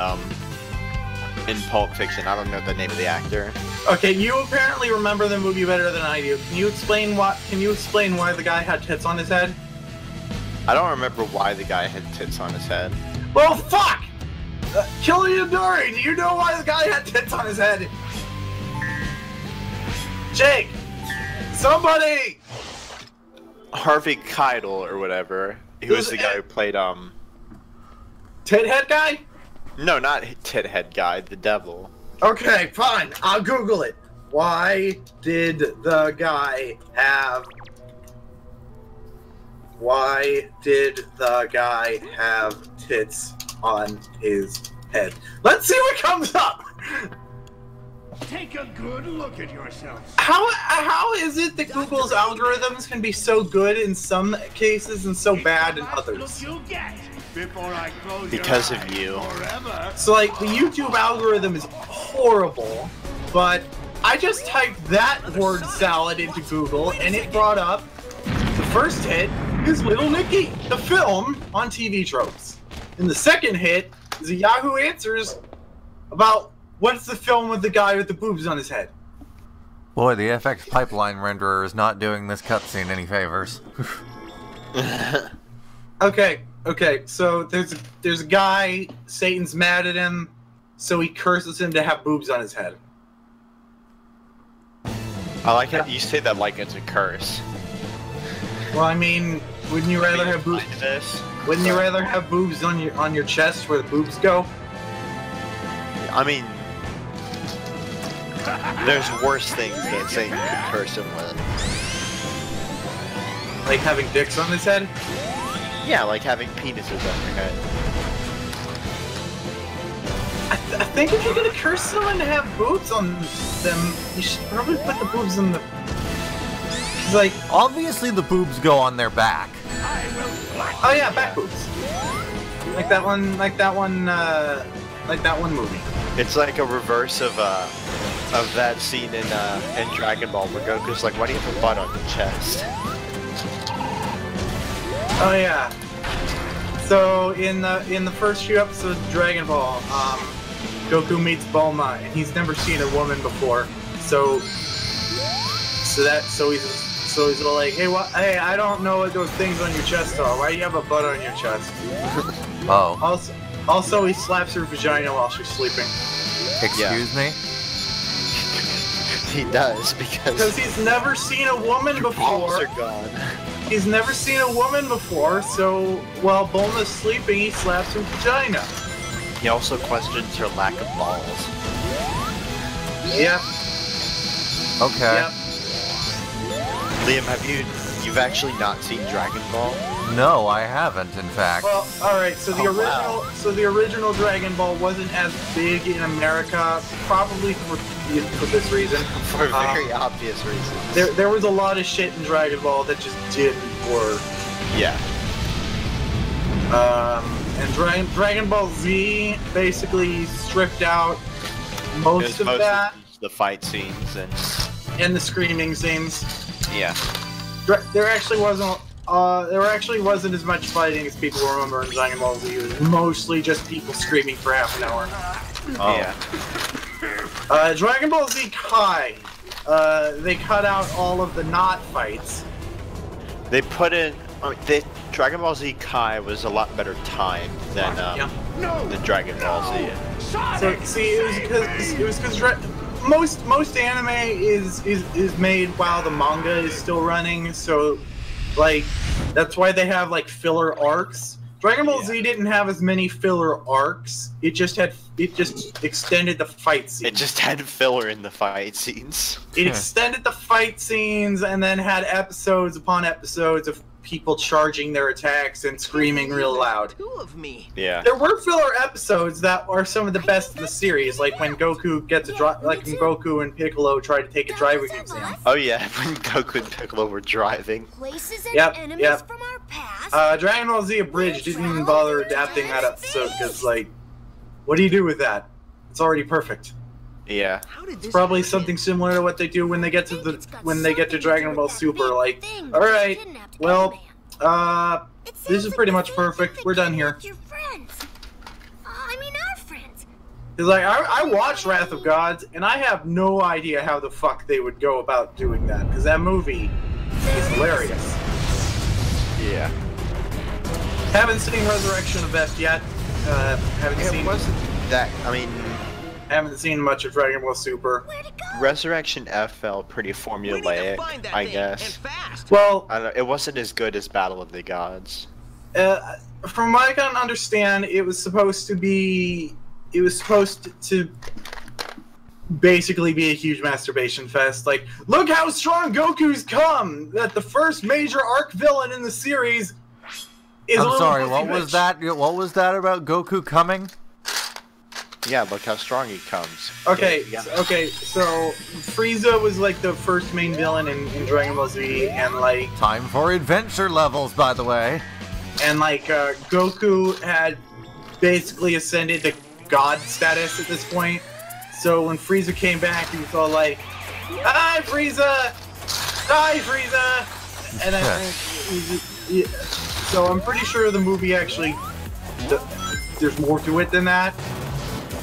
Pulp Fiction. I don't know the name of the actor. Okay, you apparently remember the movie better than I do. Can you explain why the guy had tits on his head? I don't remember why the guy had tits on his head. Well, fuck! Killer Yadori, do you know why the guy had tits on his head? Jake! Somebody! Harvey Keitel or whatever. He was the guy who played Tit head guy? No, not Tit Head Guy, the devil. Okay, fine. I'll Google it. Why did the guy have tits on his head? Let's see what comes up. Take a good look at yourself. How is it that Google's algorithms can be so good in some cases and so bad in others? Look you'll get before I close Because your of eyes you. Forever. So like the YouTube algorithm is horrible, but I just typed that word salad into Google and it brought up the first hit is Little Nicky, the film on TV tropes. And the second hit is a Yahoo Answers about what's the film with the guy with the boobs on his head. Boy, the FX pipeline renderer is not doing this cutscene any favors. Okay, so there's a guy, Satan's mad at him, so he curses him to have boobs on his head. I like how you say that like it's a curse. Well, I mean, wouldn't you rather have boobs? Like this. Wouldn't you rather have boobs on your chest where the boobs go? I mean, there's worse things that Satan could curse him with. Like having dicks on his head? Yeah, like having penises on your head. I think if you're gonna curse someone to have boobs on them, you should probably put the boobs on the. It's like, Obviously the boobs go on their back. oh yeah, back boobs. Like that one movie. It's like a reverse of that scene in Dragon Ball where Goku's like, why do you have a butt on your chest? Oh yeah. So in the first few episodes of Dragon Ball, Goku meets Bulma, and he's never seen a woman before. So he's like, hey, I don't know what those things on your chest are. Why do you have a butt on your chest? Oh. Also, he slaps her vagina while she's sleeping. Excuse me? He does, because he's never seen a woman balls before. are gone. He's never seen a woman before, so while Bulma's sleeping, he slaps her vagina. He also questions her lack of balls. Yep. Okay. Yep. Liam, you've actually not seen Dragon Ball? No, I haven't, in fact. Well, all right. So Oh, wow. the original Dragon Ball wasn't as big in America, probably for this reason. For very obvious reasons. There was a lot of shit in Dragon Ball that just didn't work. Yeah. And Dragon Ball Z basically stripped out most of that The fight scenes and the screaming scenes. yeah. There actually wasn't as much fighting as people remember in Dragon Ball Z. It was mostly just people screaming for half an hour. Oh. Yeah. Dragon Ball Z Kai. They cut out all of the not fights. They put in Dragon Ball Z Kai was a lot better timed than No! The Dragon Ball Z. So Sonic! see, it was because most anime is made while the manga is still running. So, like, that's why they have like filler arcs. Dragon Ball Z didn't have as many filler arcs. It just extended the fight scenes. It just had filler in the fight scenes. It extended the fight scenes and then had episodes upon episodes of people charging their attacks and screaming real loud. Two of me. Yeah. There were filler episodes that are some of the best in the series, like when Goku gets a when Goku and Piccolo try to take a driving exam. Oh yeah, when Goku and Piccolo were driving. Places and Yep, enemies yep. from our past. Dragon Ball Z Abridged didn't even bother adapting that episode because, like, what do you do with that? It's already perfect. Yeah. How did It's this probably happen? something similar to what they do when they get to Dragon Ball Super. Like, all right, well, this is pretty much perfect. We're done here. Your friends. I mean, our friends. Cause like I watched Wrath of Gods and I have no idea how the fuck they would go about doing that because that movie is hilarious. Yeah. Haven't seen Resurrection of F yet. It wasn't that. I mean, Haven't seen much of Dragon Ball Super. Where'd it go? Resurrection F felt pretty We need to formulaic, find that I thing, guess. and fast. Well, I don't know, it wasn't as good as Battle of the Gods. from what I can understand, it was supposed to basically be a huge masturbation fest. Like, look how strong Goku's come! That the first major arc villain in the series is a I'm little sorry, pussy what was bitch. that? What was that about Goku coming? Yeah, look how strong he comes. Okay, Yeah. okay, so Frieza was like the first main villain in Dragon Ball Z, and like Time for adventure levels, by the way. Goku had basically ascended to god status at this point. So when Frieza came back, he was all like, "Hi, Frieza! Hi, Frieza!" And then, so I'm pretty sure the movie actually, there's more to it than that.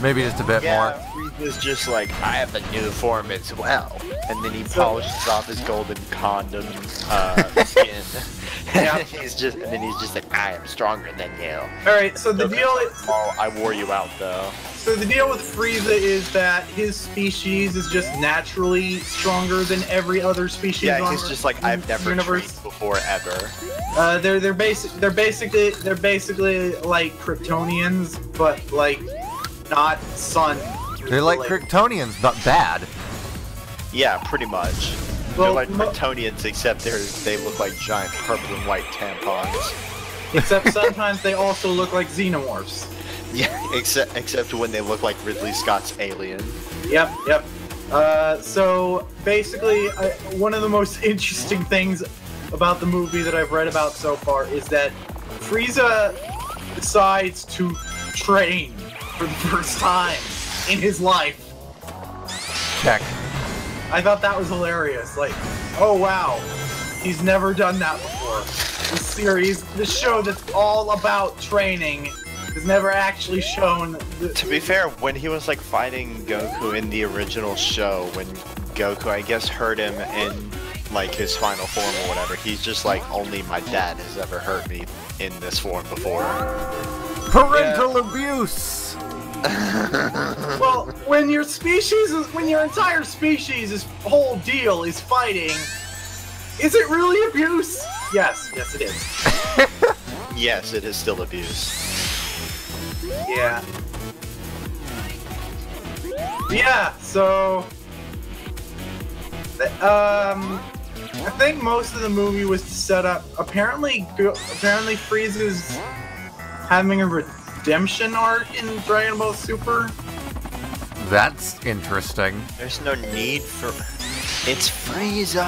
Maybe just a bit Yeah, Frieza's just like, I have a new form as well. And then he polishes off his golden condom skin. Yeah. And then he's just like, I am stronger than you. All right, so the deal is. Oh, I wore you out though. So the deal with Frieza is that his species is just naturally stronger than every other species. Yeah, on he's just like, in I've never the universe. trained before ever. They're basically like Kryptonians, but like not sun. They're like Kryptonians, but bad. Yeah, pretty much. Well, They're like Kryptonians, except they look like giant purple and white tampons. except sometimes they also look like xenomorphs. Yeah, except when they look like Ridley Scott's Alien. Yep. So basically, one of the most interesting things about the movie that I've read about so far is that Frieza decides to train for the first time in his life. Check. I thought that was hilarious. Like, oh wow, he's never done that before. The series, the show that's all about training, has never actually shown. To be fair, when he was like fighting Goku in the original show, when Goku, I guess, hurt him in like his final form or whatever, he's just like, only my dad has ever hurt me in this form before. Parental abuse! Well, when your entire species' whole deal is fighting, is it really abuse? Yes, it is. Yes, it is still abuse. Yeah. Yeah, so I think most of the movie was to set up. Apparently Frieza's having a redemption arc in Dragon Ball Super. That's interesting. There's no need for. It's Frieza.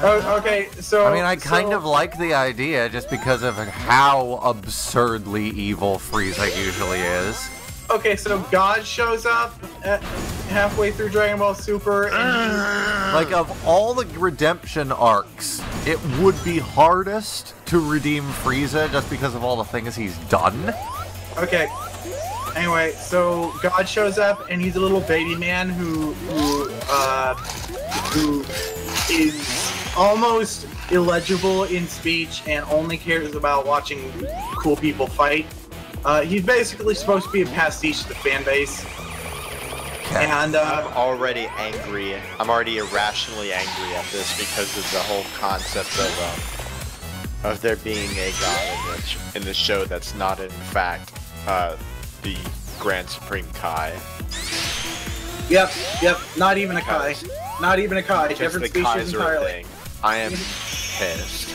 Oh, okay, so I mean, I kind of like the idea just because of how absurdly evil Frieza usually is. Okay, so God shows up halfway through Dragon Ball Super, and Like, of all the redemption arcs, it would be hardest to redeem Frieza just because of all the things he's done. okay. Anyway, so God shows up, and he's a little baby man who is almost illegible in speech and only cares about watching cool people fight. He's basically supposed to be a pastiche of the fan base. And I'm already angry. I'm already irrationally angry at this because of the whole concept of there being a god in the show that's not in fact the Grand Supreme Kai. Yep, not even a Kai. Not even a Kai, different species entirely. Thing. I am pissed.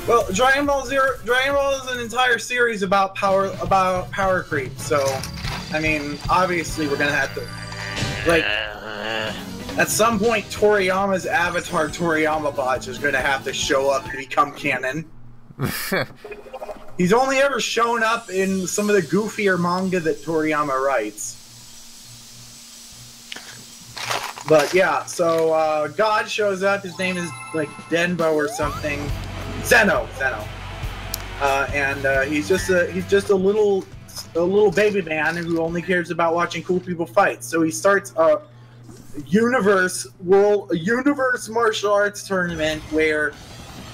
Well, Dragon Ball is an entire series about power creep, so I mean, obviously we're gonna have to, like, at some point Toriyama's avatar Toriyama Bot is gonna have to show up and become canon. He's only ever shown up in some of the goofier manga that Toriyama writes. But yeah, so God shows up. His name is like Denbo or something. Zeno. And he's just a little baby man who only cares about watching cool people fight. So he starts a universe martial arts tournament where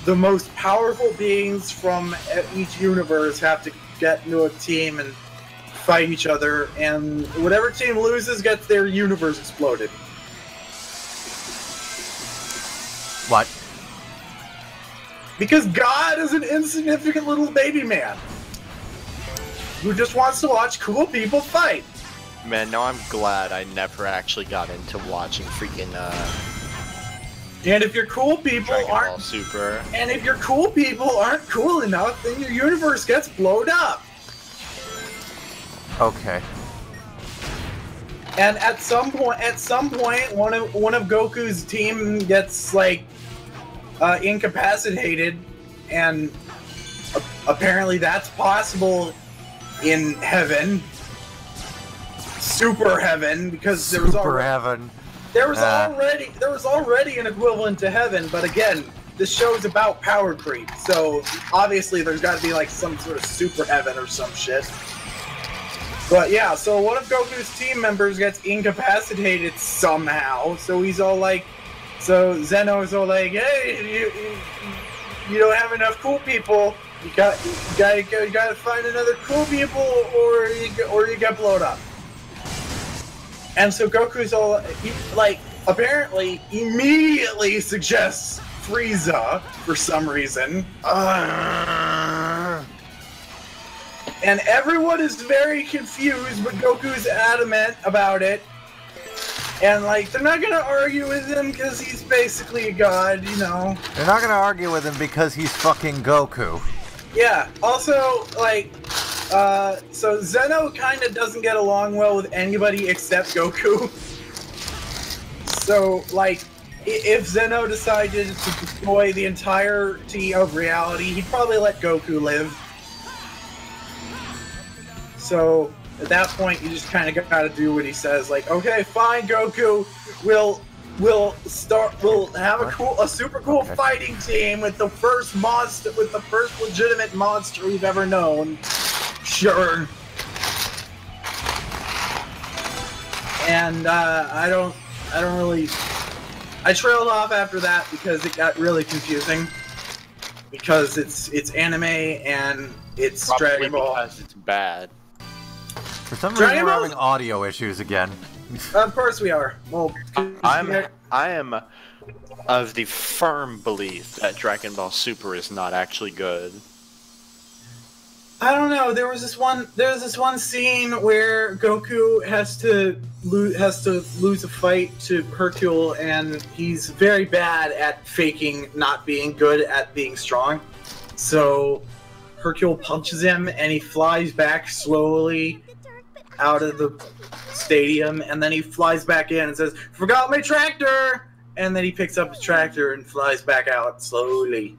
the most powerful beings from each universe have to get into a team and fight each other, and whatever team loses gets their universe exploded. What? Because God is an insignificant little baby man who just wants to watch cool people fight. Man, no, I'm glad I never actually got into watching freaking And if your cool people Dragon Ball aren't Super. And if your cool people aren't cool enough, then your universe gets blown up. Okay. And at some point, one of Goku's team gets like incapacitated, and apparently that's possible in heaven, super heaven, because there was already an equivalent to heaven. But again, this show's about power creep, so obviously there's got to be like some sort of super heaven or some shit. But yeah, so one of Goku's team members gets incapacitated somehow, so he's all like, so Zeno's all like, hey, you don't have enough cool people. You gotta find another cool people, or you get blown up. And so Goku's all like, apparently immediately suggests Frieza for some reason. And everyone is very confused, but Goku's adamant about it. And, like, they're not gonna argue with him because he's basically a god, you know. They're not gonna argue with him because he's fucking Goku. Yeah, also, like, so Zeno kind of doesn't get along well with anybody except Goku. So, like, if Zeno decided to destroy the entirety of reality, he'd probably let Goku live. So at that point, you just kind of gotta do what he says. Like, okay, fine, Goku, we'll have a super cool fighting team with the first legitimate monster we've ever known. Sure. And I trailed off after that because it got really confusing. Because it's anime and it's Probably Dragon Ball. because it's bad. For some reason, we're having audio issues again. Of course we are. Well, I am of the firm belief that Dragon Ball Super is not actually good. I don't know. There was this one scene where Goku has to lose a fight to Hercule, and he's very bad at faking not being good at being strong. So Hercule punches him, and he flies back slowly out of the stadium, and then he flies back in and says, "Forgot my tractor!" And then he picks up his tractor and flies back out slowly.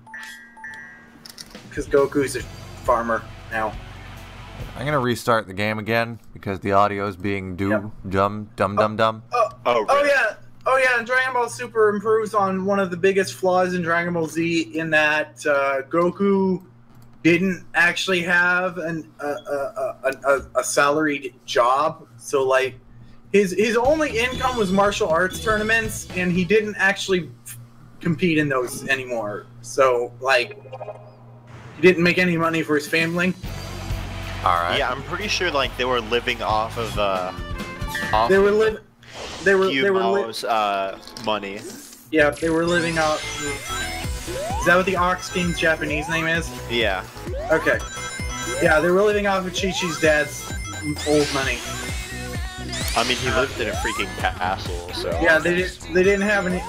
Because Goku's a farmer now. I'm gonna restart the game again because the audio is being dumb. Oh yeah, and Dragon Ball Super improves on one of the biggest flaws in Dragon Ball Z in that Goku didn't actually have a salaried job. So like his only income was martial arts tournaments, and he didn't actually compete in those anymore. So like he didn't make any money for his family. All right. Yeah, I'm pretty sure like they were living off of They were living Humo's money. Yeah, they were living out. Is that what the Ox King's Japanese name is? Yeah. Okay. Yeah, they were living off of Chi-Chi's dad's old money. I mean, he lived in a freaking castle, so. Yeah, they didn't have any.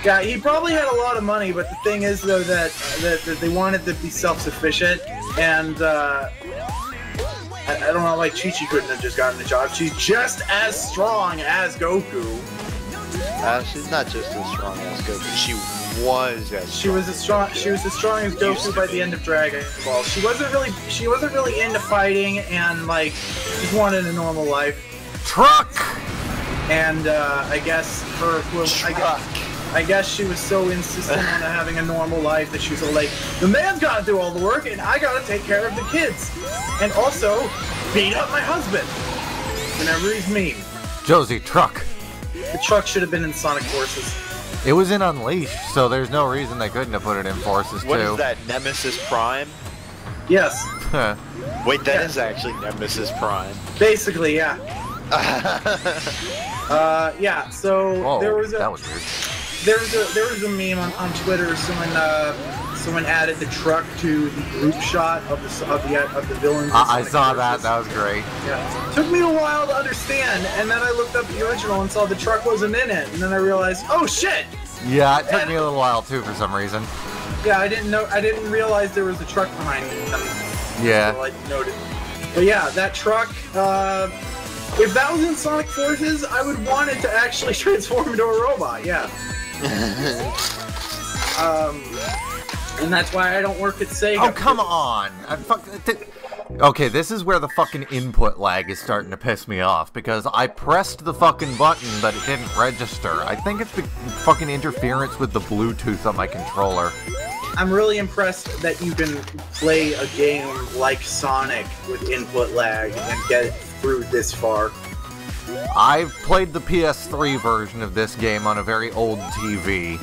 Yeah, he probably had a lot of money, but the thing is though that they wanted to be self-sufficient, and I don't know why Chi-Chi couldn't have just gotten the job. She's just as strong as Goku. She's not just as strong as Goku. She was as strong. She was as strong as Goku by the end of Dragon Ball. She wasn't really into fighting, and like just wanted a normal life. Truck. And I guess I guess she was so insistent on having a normal life that she was like, the man's got to do all the work, and I got to take care of the kids, and also beat up my husband whenever he's mean. Josie, truck. The truck should have been in Sonic Forces. It was in Unleashed, so there's no reason they couldn't have put it in Forces too. What is that, Nemesis Prime? Yes. Wait, that is actually Nemesis Prime. Basically, yeah. Yeah. So there was a that was weird. There was a meme on Twitter. Someone added the truck to the group shot of the villains. I saw that. That was great. Yeah. Took me a while to understand, and then I looked up the original and saw the truck wasn't in it, and then I realized, oh shit! Yeah, it took me a little while too for some reason. Yeah, I didn't realize there was a truck behind them. Yeah. So I noted. But yeah, that truck. If that was in Sonic Forces, I would want it to actually transform into a robot. Yeah. And that's why I don't work at Sega. Oh, come on! Okay, this is where the fucking input lag is starting to piss me off, because I pressed the fucking button, but it didn't register. I think it's the fucking interference with the Bluetooth on my controller. I'm really impressed that you can play a game like Sonic with input lag and get it through this far. I've played the PS3 version of this game on a very old TV.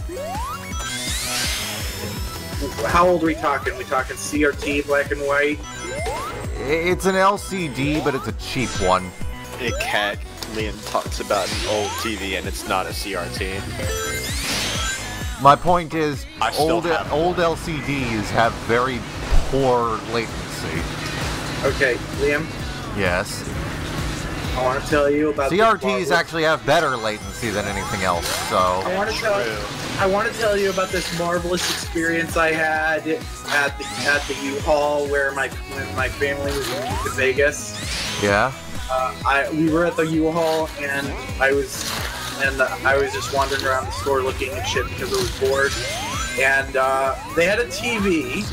How old are we talking? We talking CRT, black and white? It's an LCD, but it's a cheap one. Cat Liam talks about an old TV and it's not a CRT. My point is, old have LCDs have very poor latency. Okay, Liam? Yes. I want to tell you about CRTs actually have better latency than anything else, so... I want to tell you about this marvelous experience I had at the U-Haul when my family was moving to Vegas. Yeah? We were at the U-Haul, and I was just wandering around the store looking at shit because I was bored. And they had a TV.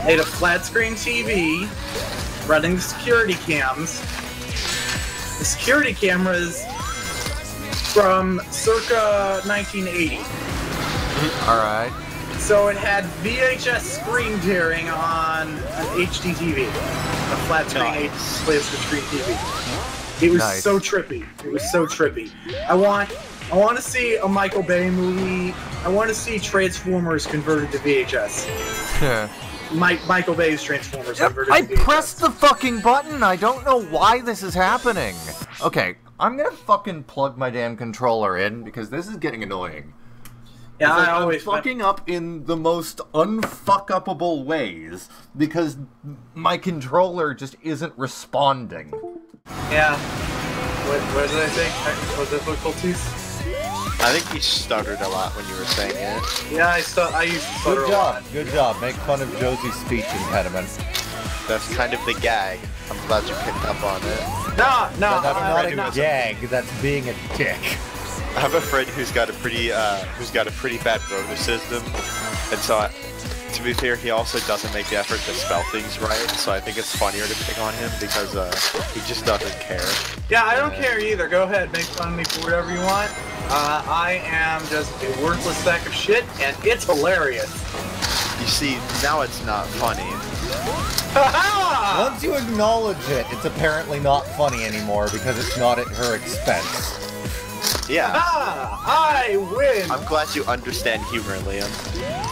They had a flat screen TV running the security cams. The security cameras from circa 1980. Alright. So it had VHS screen tearing on an HD TV. A flat screen plastic screen TV. It was so trippy. It was so trippy. I want to see a Michael Bay movie. I want to see Transformers converted to VHS. Michael Bay's Transformers converted to VHS. I pressed the fucking button. I don't know why this is happening. Okay, I'm gonna fucking plug my damn controller in because this is getting annoying. Yeah, I'm fucking up in the most unfuck-upable ways because my controller just isn't responding. Yeah. What did I say? Was difficulties? I think you stuttered a lot when you were saying it. Yeah, I used to stutter a lot. Good job. Make fun of Josie's speech impediment. That's kind of the gag. I'm glad you picked up on it. No, that's not a gag. That's being a dick. I have a friend who's got a pretty bad rotor system, and so to be fair, he also doesn't make the effort to spell things right. So I think it's funnier to pick on him because he just doesn't care. Yeah, I don't care either. Go ahead, make fun of me for whatever you want. I am just a worthless sack of shit, and it's hilarious. You see, now it's not funny. Once you acknowledge it, it's apparently not funny anymore because it's not at her expense. Yeah. I win! I'm glad you understand humor, Liam.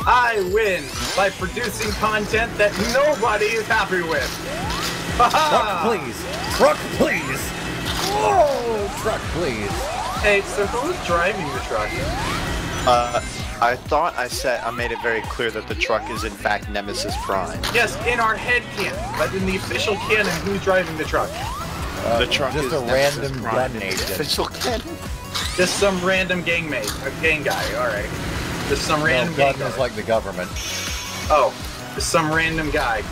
I win by producing content that nobody is happy with. Truck, please! Truck, please! Oh, truck, please! Hey, so who's driving the truck? I thought I made it very clear that the truck is in fact Nemesis Prime. Yes, in our head canon, but in the official canon, who's driving the truck? The truck just is a Nemesis random Prime gun in the agent. official canon. Just some random gang mate, a gang guy. All right. Just some random gun gang guy. is like the government. Oh, just some random guy.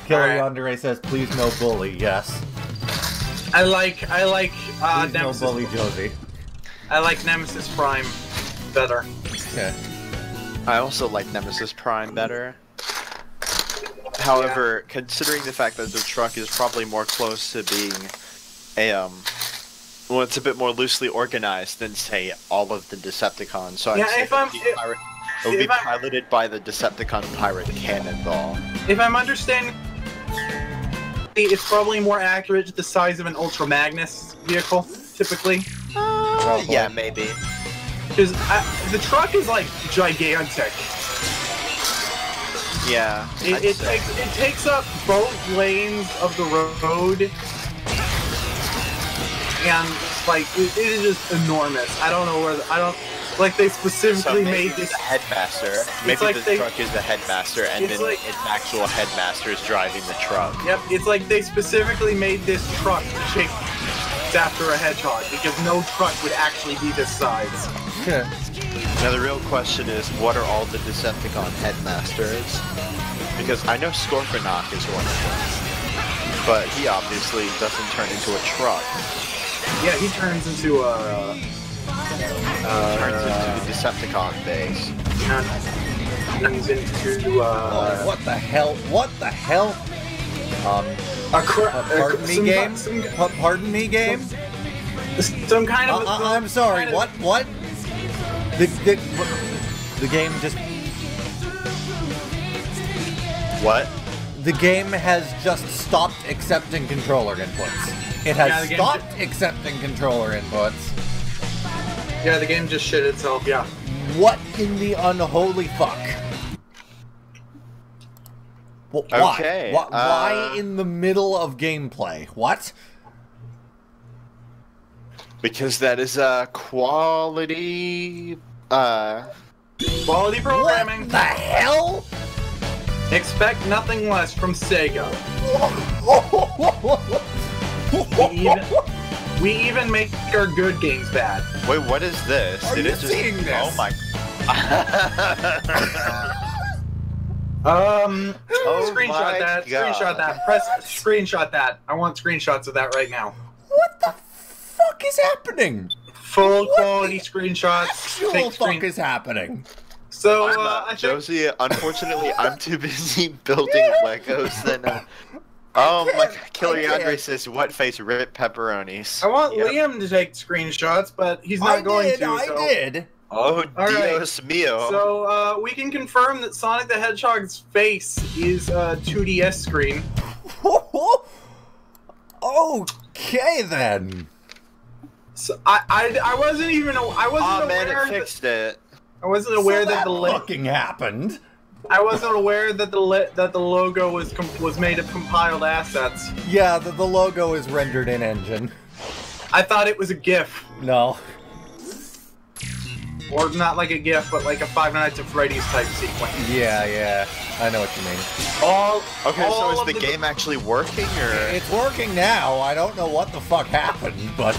Killer Alright. Yandere says, please no bully, yes. I like Please no Nemesis. bully Josie. I like Nemesis Prime better. Yeah. I also like Nemesis Prime better. However, considering the fact that the truck is probably more close to being a well, it's a bit more loosely organized than say all of the Decepticons. So Yeah, I'd say if I'm- it would be if I'm- piloted by the Decepticon pirate Cannonball. If I'm understanding, it's probably more accurate to the size of an Ultra Magnus vehicle, typically. Yeah, maybe. Because the truck is like gigantic. Yeah. It takes up both lanes of the road, and like it is just enormous. I don't know where like they specifically made this. the headmaster. Maybe like the truck is the headmaster, and it's then like- its actual headmaster is driving the truck. Yep, it's like they specifically made this truck shaped after a hedgehog because no truck would actually be this size. Yeah. Now the real question is, what are all the Decepticon headmasters? Because I know Scorponok is one of them, but he obviously doesn't turn into a truck. Yeah, he turns into a. Turns into the Decepticon base. Turns into What the hell? What the hell? Pardon me, game? Pardon me, game? Some kind of. I'm sorry, kind of- what? The game just... What? The game has just stopped accepting controller inputs. It has Yeah, the game stopped accepting controller inputs. Yeah, the game just shit itself. Yeah. What in the unholy fuck? Why? Okay, Why in the middle of gameplay? What? Because that is quality. Quality programming. What the hell? Expect nothing less from Sega. We even make our good games bad. Wait, what is this? Are Did you it just? seeing this? Oh my. Screenshot my that. God. Screenshot that. Press screenshot that. I want screenshots of that right now. What the fuck is happening? Full quality screenshots. Actual Take fuck screen- is happening? So, I'm I think Josie, unfortunately, I'm too busy building Legos than. Oh my! Killer Yandere says, "What face rip pepperonis?" I want Yep. Liam to take screenshots, but he's not going to. I so. did. Oh, All right. Dios mío! So, we can confirm that Sonic the Hedgehog's face is a 2DS screen. Okay then. So I wasn't even I wasn't Aw, man, aware it fixed it. I wasn't aware So that the fucking happened. I wasn't aware that the logo was made of compiled assets. Yeah, the logo is rendered in engine. I thought it was a GIF, No. or not like a GIF, but like a Five Nights at Freddy's type sequence. Yeah, I know what you mean. Okay, so all is of the game actually working, or It's working now. I don't know what the fuck happened, but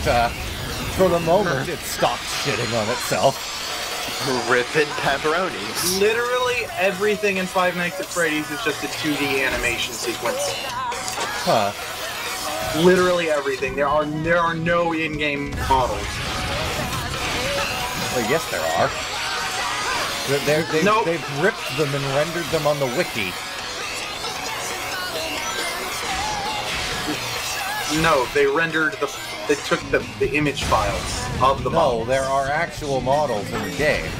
for the moment it stopped shitting on itself. ripping pepperonis? Literally everything in Five Nights at Freddy's is just a 2D animation sequence. Huh. Literally everything. There are no in-game models. Well, yes, there are. Nope. They've ripped them and rendered them on the wiki. No, they took the image files of the No, models. there are actual models in the game.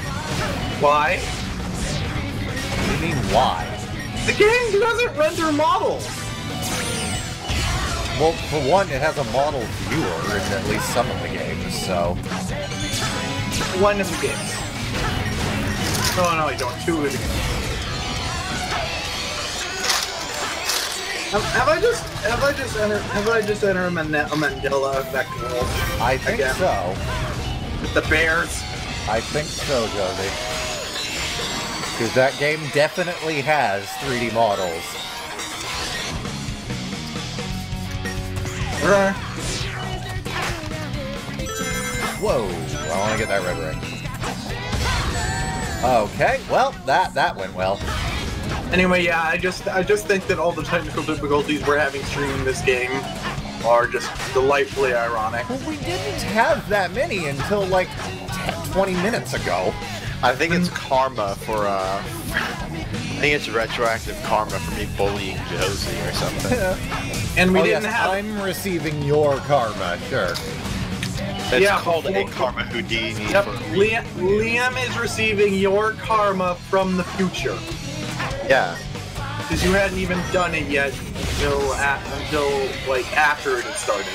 Why? What do you mean, why? The game doesn't render models. Well, for one, it has a model viewer in at least some of the games, so... One of the games. No, you don't. Two of the games. Have I just entered a Mandela effect world? I think again? so. With the bears. I think so, Josie. Because that game definitely has 3D models. Whoa! I want to get that red ring. Okay, well, that went well. Anyway, yeah, I just think that all the technical difficulties we're having streaming this game are just delightfully ironic. Well, we didn't have that many until like 20 minutes ago. I think it's karma for, I think it's retroactive karma for me bullying Josie or something. And we Oh, didn't yes, have. I'm receiving your karma, sure. It's Yeah, called a before- karma Houdini. Yep, For, Liam is receiving your karma from the future. yeah. Because you hadn't even done it yet until like after it had started.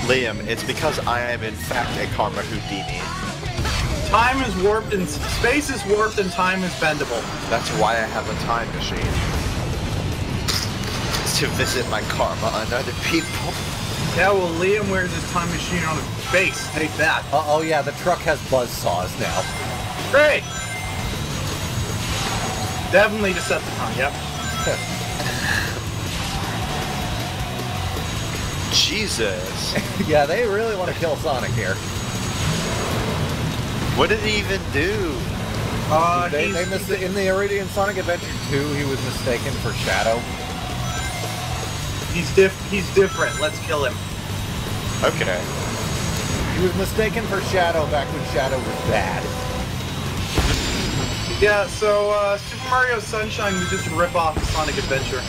Liam, it's because I am in fact a karma Houdini. Time is warped and space is warped and time is bendable. That's why I have a time machine. It's to visit my karma on other people. Yeah, well, Liam wears his time machine on his face. Take that. Oh yeah, the truck has buzzsaws now. Great. Definitely Decepticon. Yep. Jesus. Yeah, they really want to kill Sonic here. What did he even do? In the original Sonic Adventure 2, he was mistaken for Shadow. He's different. Let's kill him. Okay. He was mistaken for Shadow back when Shadow was bad. Yeah. So Super Mario Sunshine was just a rip-off of Sonic Adventure.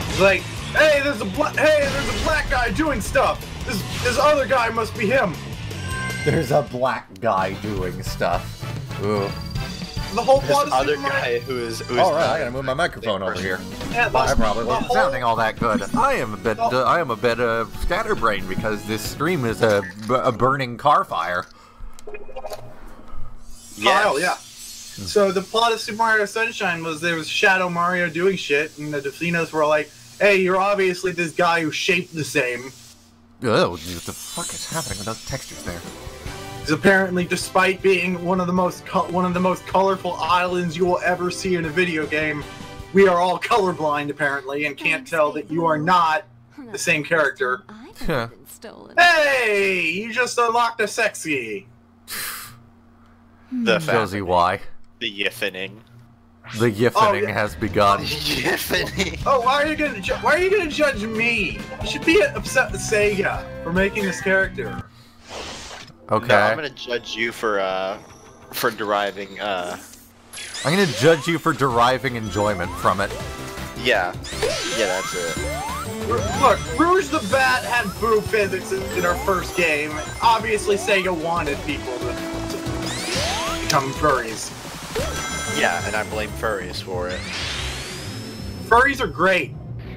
It's like, hey, there's a black guy doing stuff. This other guy must be him. There's a black guy doing stuff. Ooh. The whole plot This of other Super Mario. guy who is All right, I gotta move my microphone over here. Yeah, I probably wasn't whole- sounding all that good. I am a bit scatterbrained because this stream is a burning car fire. Kyle, yeah. So the plot of Super Mario Sunshine was there was Shadow Mario doing shit, and the Delfinos were like, "Hey, you're obviously this guy who's shaped the same." Oh, what the fuck is happening with those textures there? Because apparently, despite being one of the most colorful islands you will ever see in a video game, we are all colorblind apparently and can't tell that you are not the same character. I have been stolen. Hey, you just unlocked a sexy. the Josie, why? The yiffening. The yiffening Oh, yeah. has begun. Yiffening. Oh, why are you gonna judge me? You should be upset with Sega for making this character. Okay. No, I'm gonna judge you for deriving, I'm gonna judge you for deriving enjoyment from it. yeah. Yeah, that's it. Look, Rouge the Bat had boob physics in our first game. Obviously, Sega wanted people to become furries. Yeah, and I blame furries for it. Furries are great.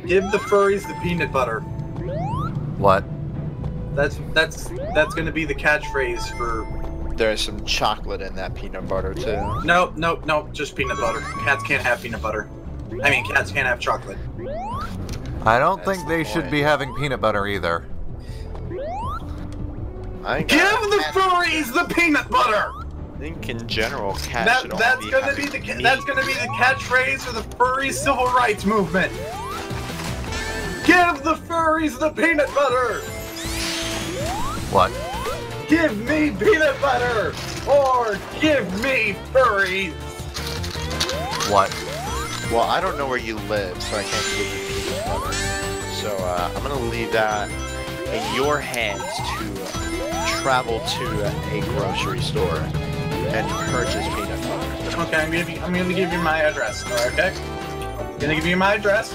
Give the furries the peanut butter. What? That's gonna be the catchphrase for. There's some chocolate in that peanut butter too. Nope, just peanut butter. Cats can't have peanut butter. I mean, cats can't have chocolate. I don't That's think the they should point. be having peanut butter either. I think Give the furries the peanut butter. I think in general, cats should all That's be gonna be the catchphrase for the furry civil rights movement. Give the furries the peanut butter. What? Give me peanut butter, or give me furries. What? Well, I don't know where you live, so I can't give you peanut butter. So I'm gonna leave that in your hands to travel to a grocery store and purchase peanut butter. Okay, I'm gonna give you my address. Okay, I'm gonna give you my address.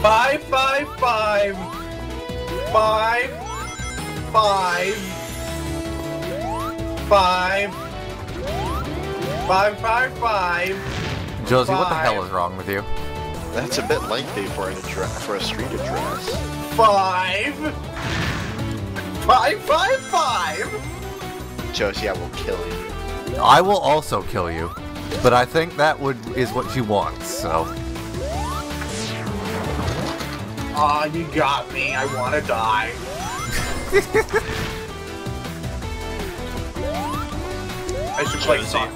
555 555. Josie, what the hell is wrong with you? That's a bit lengthy for an address, for a street address. 555. Josie, I will kill you. I will also kill you, but I think that is what she wants. So Aw, you got me. I want to die. I should play Josie, Sonic.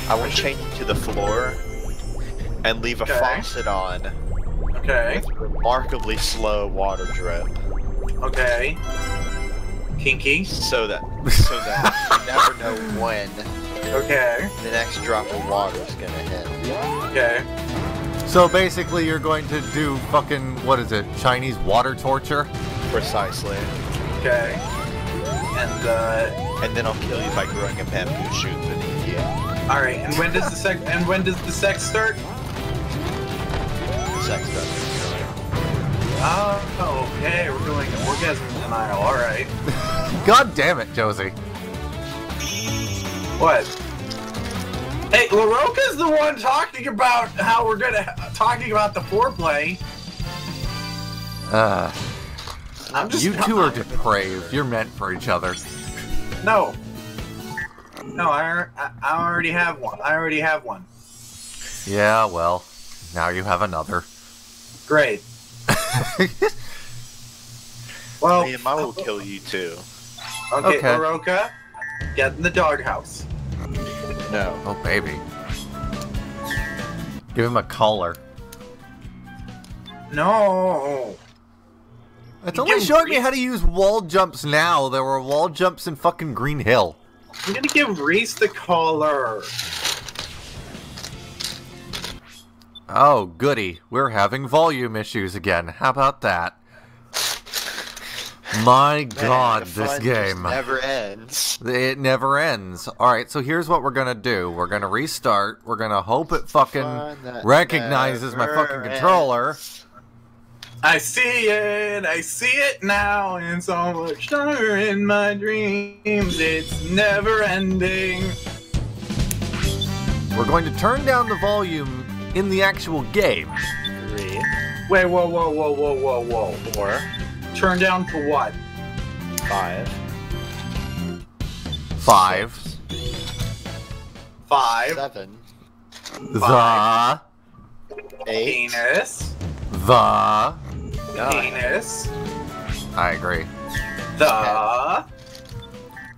I will chain you to the floor and leave a Okay. faucet on Okay. with remarkably slow water drip, Okay. Kinky. so that you never know when Okay. the next drop of water is gonna hit. Okay. So basically, you're going to do fucking, what is it, Chinese water torture? Precisely. Okay. And And then I'll kill you by growing a bamboo shoot beneath you. all right. And when does the sex start? Sex doesn't kill you. Oh, okay. We're doing orgasm denial. All right. God damn it, Josie. What? Hey, LaRocca's the one talking about how we're talking about the foreplay. I'm just You two are depraved. You're meant for each other. No. No, I already have one. I already have one. Yeah, well, now you have another. Great. Well, Liam, I will kill you too. okay, Okay. LaRocca, get in the doghouse. No. Oh, baby. Give him a collar. No. It's You only give showing me Reese- how to use wall jumps now. There were wall jumps in fucking Green Hill. I'm gonna give Reese the collar. Oh, goody. We're having volume issues again. How about that? My God, Man, the this fun game. just never ends. It never ends. Alright, so here's what we're gonna do. We're gonna restart. We're gonna hope it fucking Fun that recognizes my never fucking controller. ends. I see it now, and so much stronger in my dreams. It's never ending. We're going to turn down the volume in the actual game. 3, Wait, whoa. 4, Turn down to what? 5, 5. 5. 7, The. 8, Penis. The. 9. Penis. I agree. The.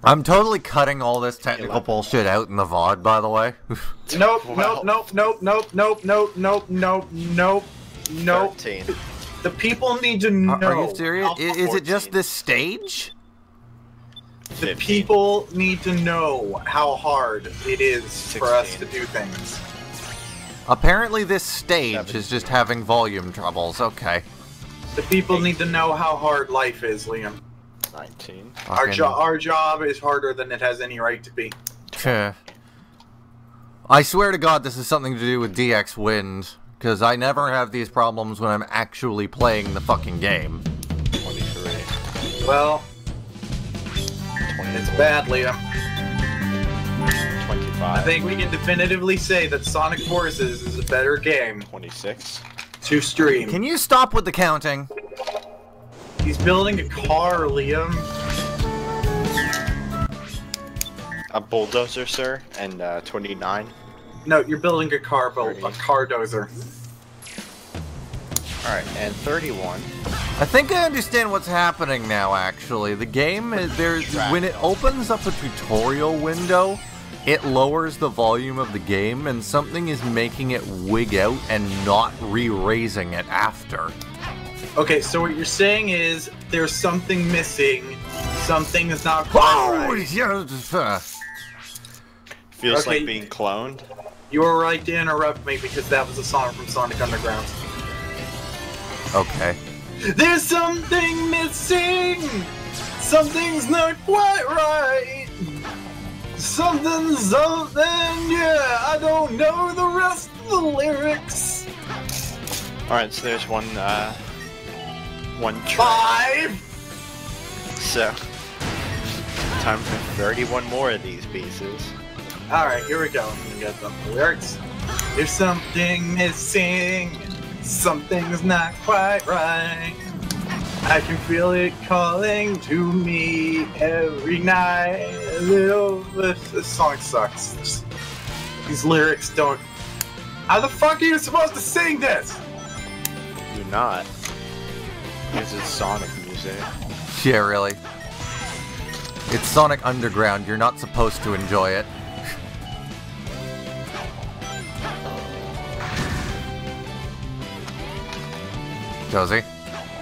I'm totally cutting all this technical bullshit out in the VOD, by the way. Nope. 13. The people need to know. Are you serious? how- Is it just 14. this stage? The 15. people need to know how hard it is for us to 16. do things. Apparently this stage 17. is just having volume troubles. Okay. The people need to know how hard life is, Liam. 19. Fucking- Our job is harder than it has any right to be. I swear to God this is something to do with DX Wind, because I never have these problems when I'm actually playing the fucking game. 23. Well, 24. it's bad, Liam. 25. I think we can definitively say that Sonic Forces is a better game 26. to stream. Can you stop with the counting? He's building a car, Liam. A bulldozer, sir, and 29. No, you're building a car, but a 30. car dozer. Alright, and 31. I think I understand what's happening now, actually. The game, when it opens up a tutorial window, it lowers the volume of the game, and something is making it wig out and not re-raising it after. Okay, so what you're saying is there's something missing. Something is not quite right. Feels Okay. like being cloned. You were right to interrupt me because that was a song from Sonic Underground. Okay. There's something missing. Something's not quite right. Something, yeah. I don't know the rest of the lyrics. Alright, so there's one track. 5. So, time for 31 more of these pieces. Alright, here we go. I'm gonna get the lyrics. There's something missing. Something's not quite right. I can feel it calling to me every night. This song sucks. These lyrics don't. How the fuck are you supposed to sing this? do not. Because it's Sonic music. Yeah, really. It's Sonic Underground. You're not supposed to enjoy it. Josie?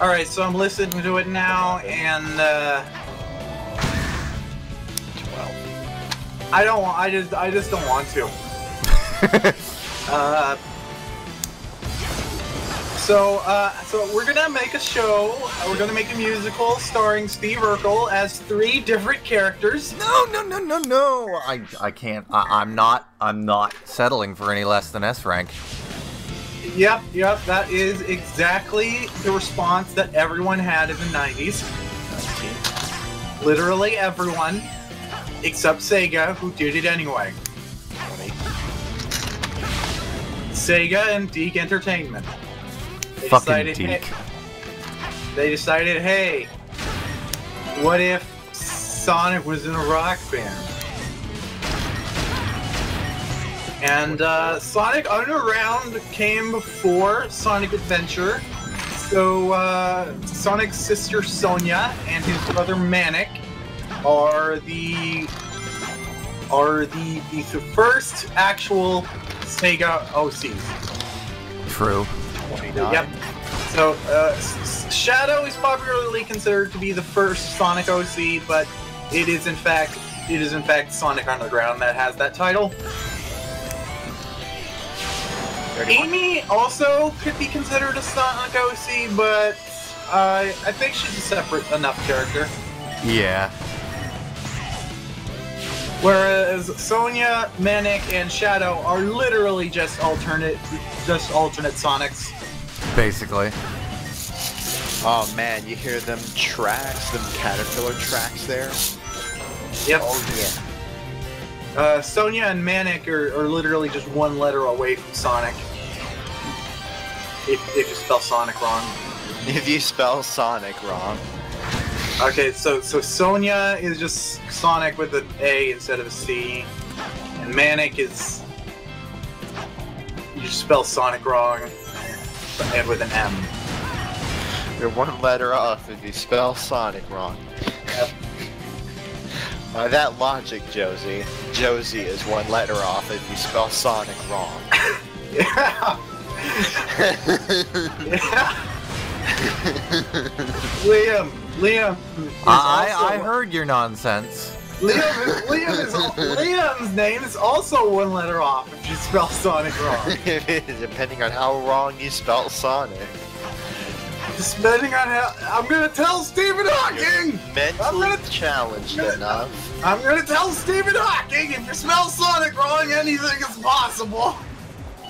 Alright, so I'm listening to it now, and, 12. I just don't want to. So we're gonna make a show, we're gonna make a musical starring Steve Urkel as 3 different characters. No! I can't. I'm not settling for any less than S rank. Yep, that is exactly the response that everyone had in the 90s. Literally everyone, except Sega, who did it anyway. Sega and Deke Entertainment. They decided, hey, what if Sonic was in a rock band? And Sonic Underground came before Sonic Adventure, so Sonic's sister Sonia and his brother Manic are the first actual Sega OCs. True. 29. Yep. So Shadow is popularly considered to be the first Sonic OC, but it is in fact Sonic Underground that has that title. 31. Amy also could be considered a Sonic OC, but I think she's a separate enough character. Yeah. Whereas Sonia, Manic, and Shadow are literally just alternate Sonics. Basically. Oh man, you hear them tracks, them caterpillar tracks there? Yep. Oh yeah. Sonia and Manic are literally just one letter away from Sonic. If you spell Sonic wrong. If you spell Sonic wrong. Okay, so Sonia is just Sonic with an A instead of a C, and Manic is you just spell Sonic wrong and with an M. You're one letter off if you spell Sonic wrong. Yep. By that logic, Josie is one letter off if you spell Sonic wrong. Yeah. Yeah. Liam. I heard your nonsense. Liam's name is also one letter off if you spell Sonic wrong. Depending on how wrong you spell Sonic. Depending on how, I'm gonna tell Stephen Hawking. Mentally challenged enough. I'm gonna tell Stephen Hawking if you spell Sonic wrong, anything is possible.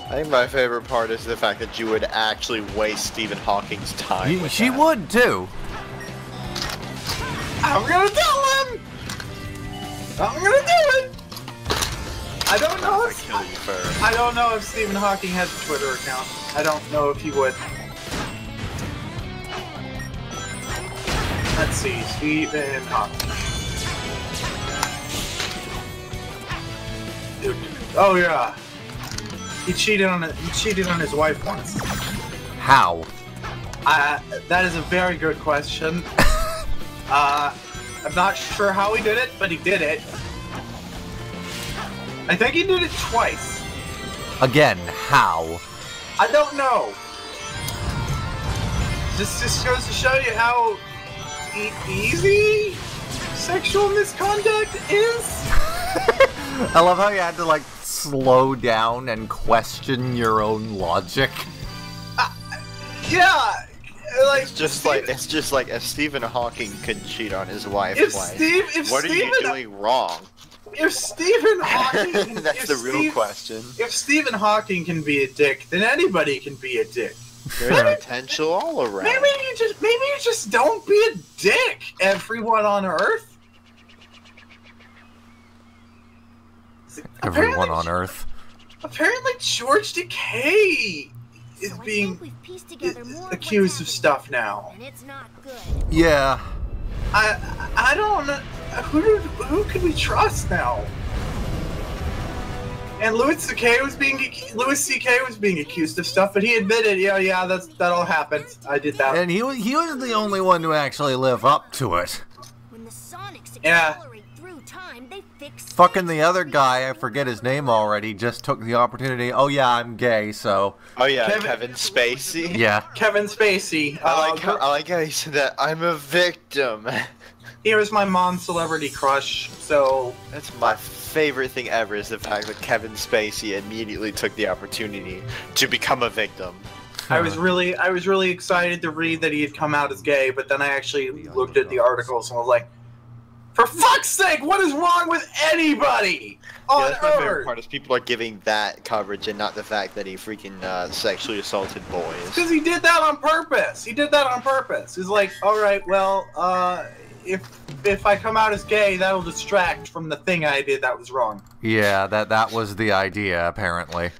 I think my favorite part is the fact that you would actually waste Stephen Hawking's time. She would too. I'm gonna tell him. I'm gonna do it. I don't know if kill you first. I don't know if Stephen Hawking has a Twitter account. I don't know if he would. Let's see, Stephen Hawking. Dude. Oh yeah. He cheated on his wife once. How? That is a very good question. I'm not sure how he did it, but he did it. I think he did it twice. Again, how? I don't know. This just goes to show you how easy sexual misconduct is. I love how you had to like slow down and question your own logic. Yeah, like It's just like if Stephen Hawking could cheat on his wife twice. What are you doing wrong? If Stephen Hawking, That's the real question. If Stephen Hawking can be a dick, then anybody can be a dick. There's potential all around. Maybe you just don't be a dick, everyone on Earth. Everyone on Earth. Apparently, George Takei is being accused of stuff now. And it's not good. Yeah. I don't know. Who can we trust now? And Louis C.K. was being accused of stuff, but he admitted, yeah, that all happened. I did that. And he was the only one to actually live up to it. When the Sonics Yeah. accelerate through time, they fix Fucking the other guy, I forget his name already, just took the opportunity. Oh yeah, I'm gay, so Oh yeah, Kevin Spacey. yeah. Kevin Spacey. I like how he said that. I'm a victim. He was my mom's celebrity crush, so That's my favorite thing ever is the fact that Kevin Spacey immediately took the opportunity to become a victim. I was really excited to read that he had come out as gay, but then I actually looked at the articles and was like, for fuck's sake, what is wrong with anybody Yeah, on that's my favorite Earth? part is people are giving that coverage and not the fact that he freaking sexually assaulted boys. Because he did that on purpose. He's like, all right, well, if I come out as gay, that'll distract from the thing I did that was wrong. Yeah, that was the idea, apparently.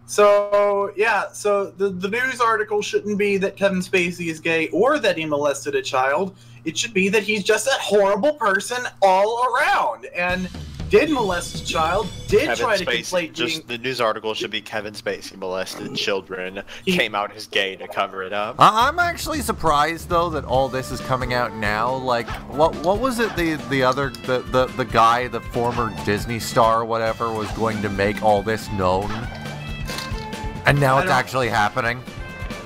So, yeah, so the news article shouldn't be that Kevin Spacey is gay or that he molested a child. It should be that he's just a horrible person all around and did molest a child, did try to conflate being... The news article should be Kevin Spacey molested children, came out as gay to cover it up. I'm actually surprised though that all this is coming out now. Like, what was it? The guy, the former Disney star, or whatever, was going to make all this known, and now it's actually happening.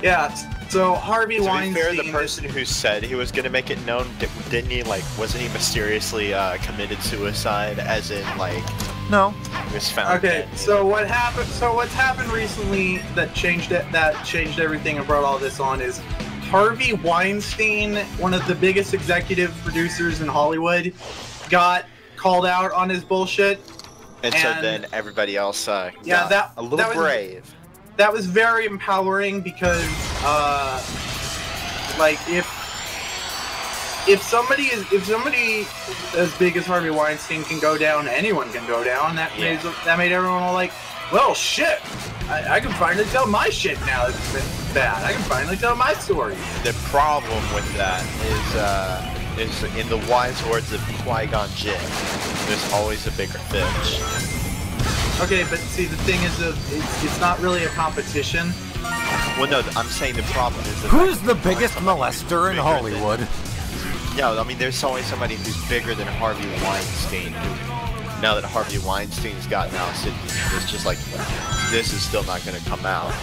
Yeah. So Harvey Weinstein. To be fair, the person who said he was gonna make it known, didn't he? Like, wasn't he mysteriously committed suicide? As in, like, No. he was found Okay, dead. so what happened? So what's happened recently that changed it? That changed everything and brought all this on is Harvey Weinstein, one of the biggest executive producers in Hollywood, got called out on his bullshit. And so then everybody else got a little brave. That was very empowering because, like, if somebody as big as Harvey Weinstein can go down, anyone can go down. That made everyone all like, well, shit, I can finally tell my shit now. It's been bad. I can finally tell my story. The problem with that is in the wise words of Qui-Gon Jinn, there's always a bigger fish. Okay, but see, the thing is, it's not really a competition. Well, no, I'm saying the problem is Who's the biggest molester in Hollywood? Yeah, I mean, there's always somebody who's bigger than Harvey Weinstein. Who, now that Harvey Weinstein's gotten ousted, it's just like, this is still not going to come out.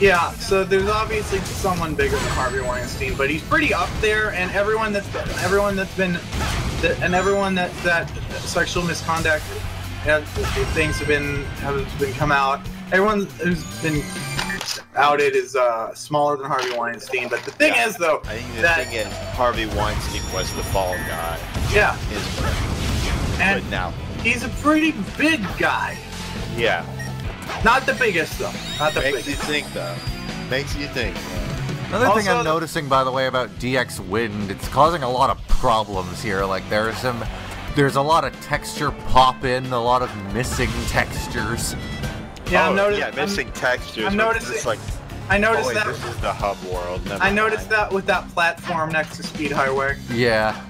Yeah, so there's obviously someone bigger than Harvey Weinstein, but he's pretty up there, and everyone that sexual misconduct things have been come out. Everyone who's been outed is smaller than Harvey Weinstein. But the thing is, though, I think the thing is, Harvey Weinstein was the fall guy. Yeah. But now he's a pretty big guy. Yeah. Not the biggest though. Not the Makes biggest. you think though. Makes you think. Another thing I'm noticing, by the way, about DX Wind, it's causing a lot of problems here. Like, there's a lot of texture pop-in, a lot of missing textures. Yeah, missing textures. I'm noticing. It's like, I noticed wait, that. This is the hub world. Never I noticed mind. that with that platform next to Speed Highway. Yeah,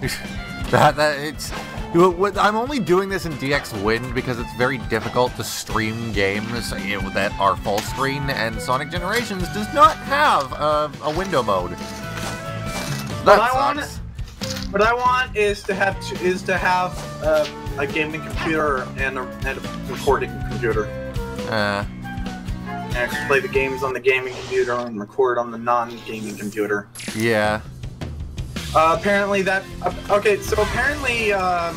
I'm only doing this in DX Wind because it's very difficult to stream games that are full screen, and Sonic Generations does not have a window mode. That sucks. What I want is to have a gaming computer and a recording computer. And I can play the games on the gaming computer and record on the non-gaming computer. Yeah. Apparently that. Okay, so apparently, I'm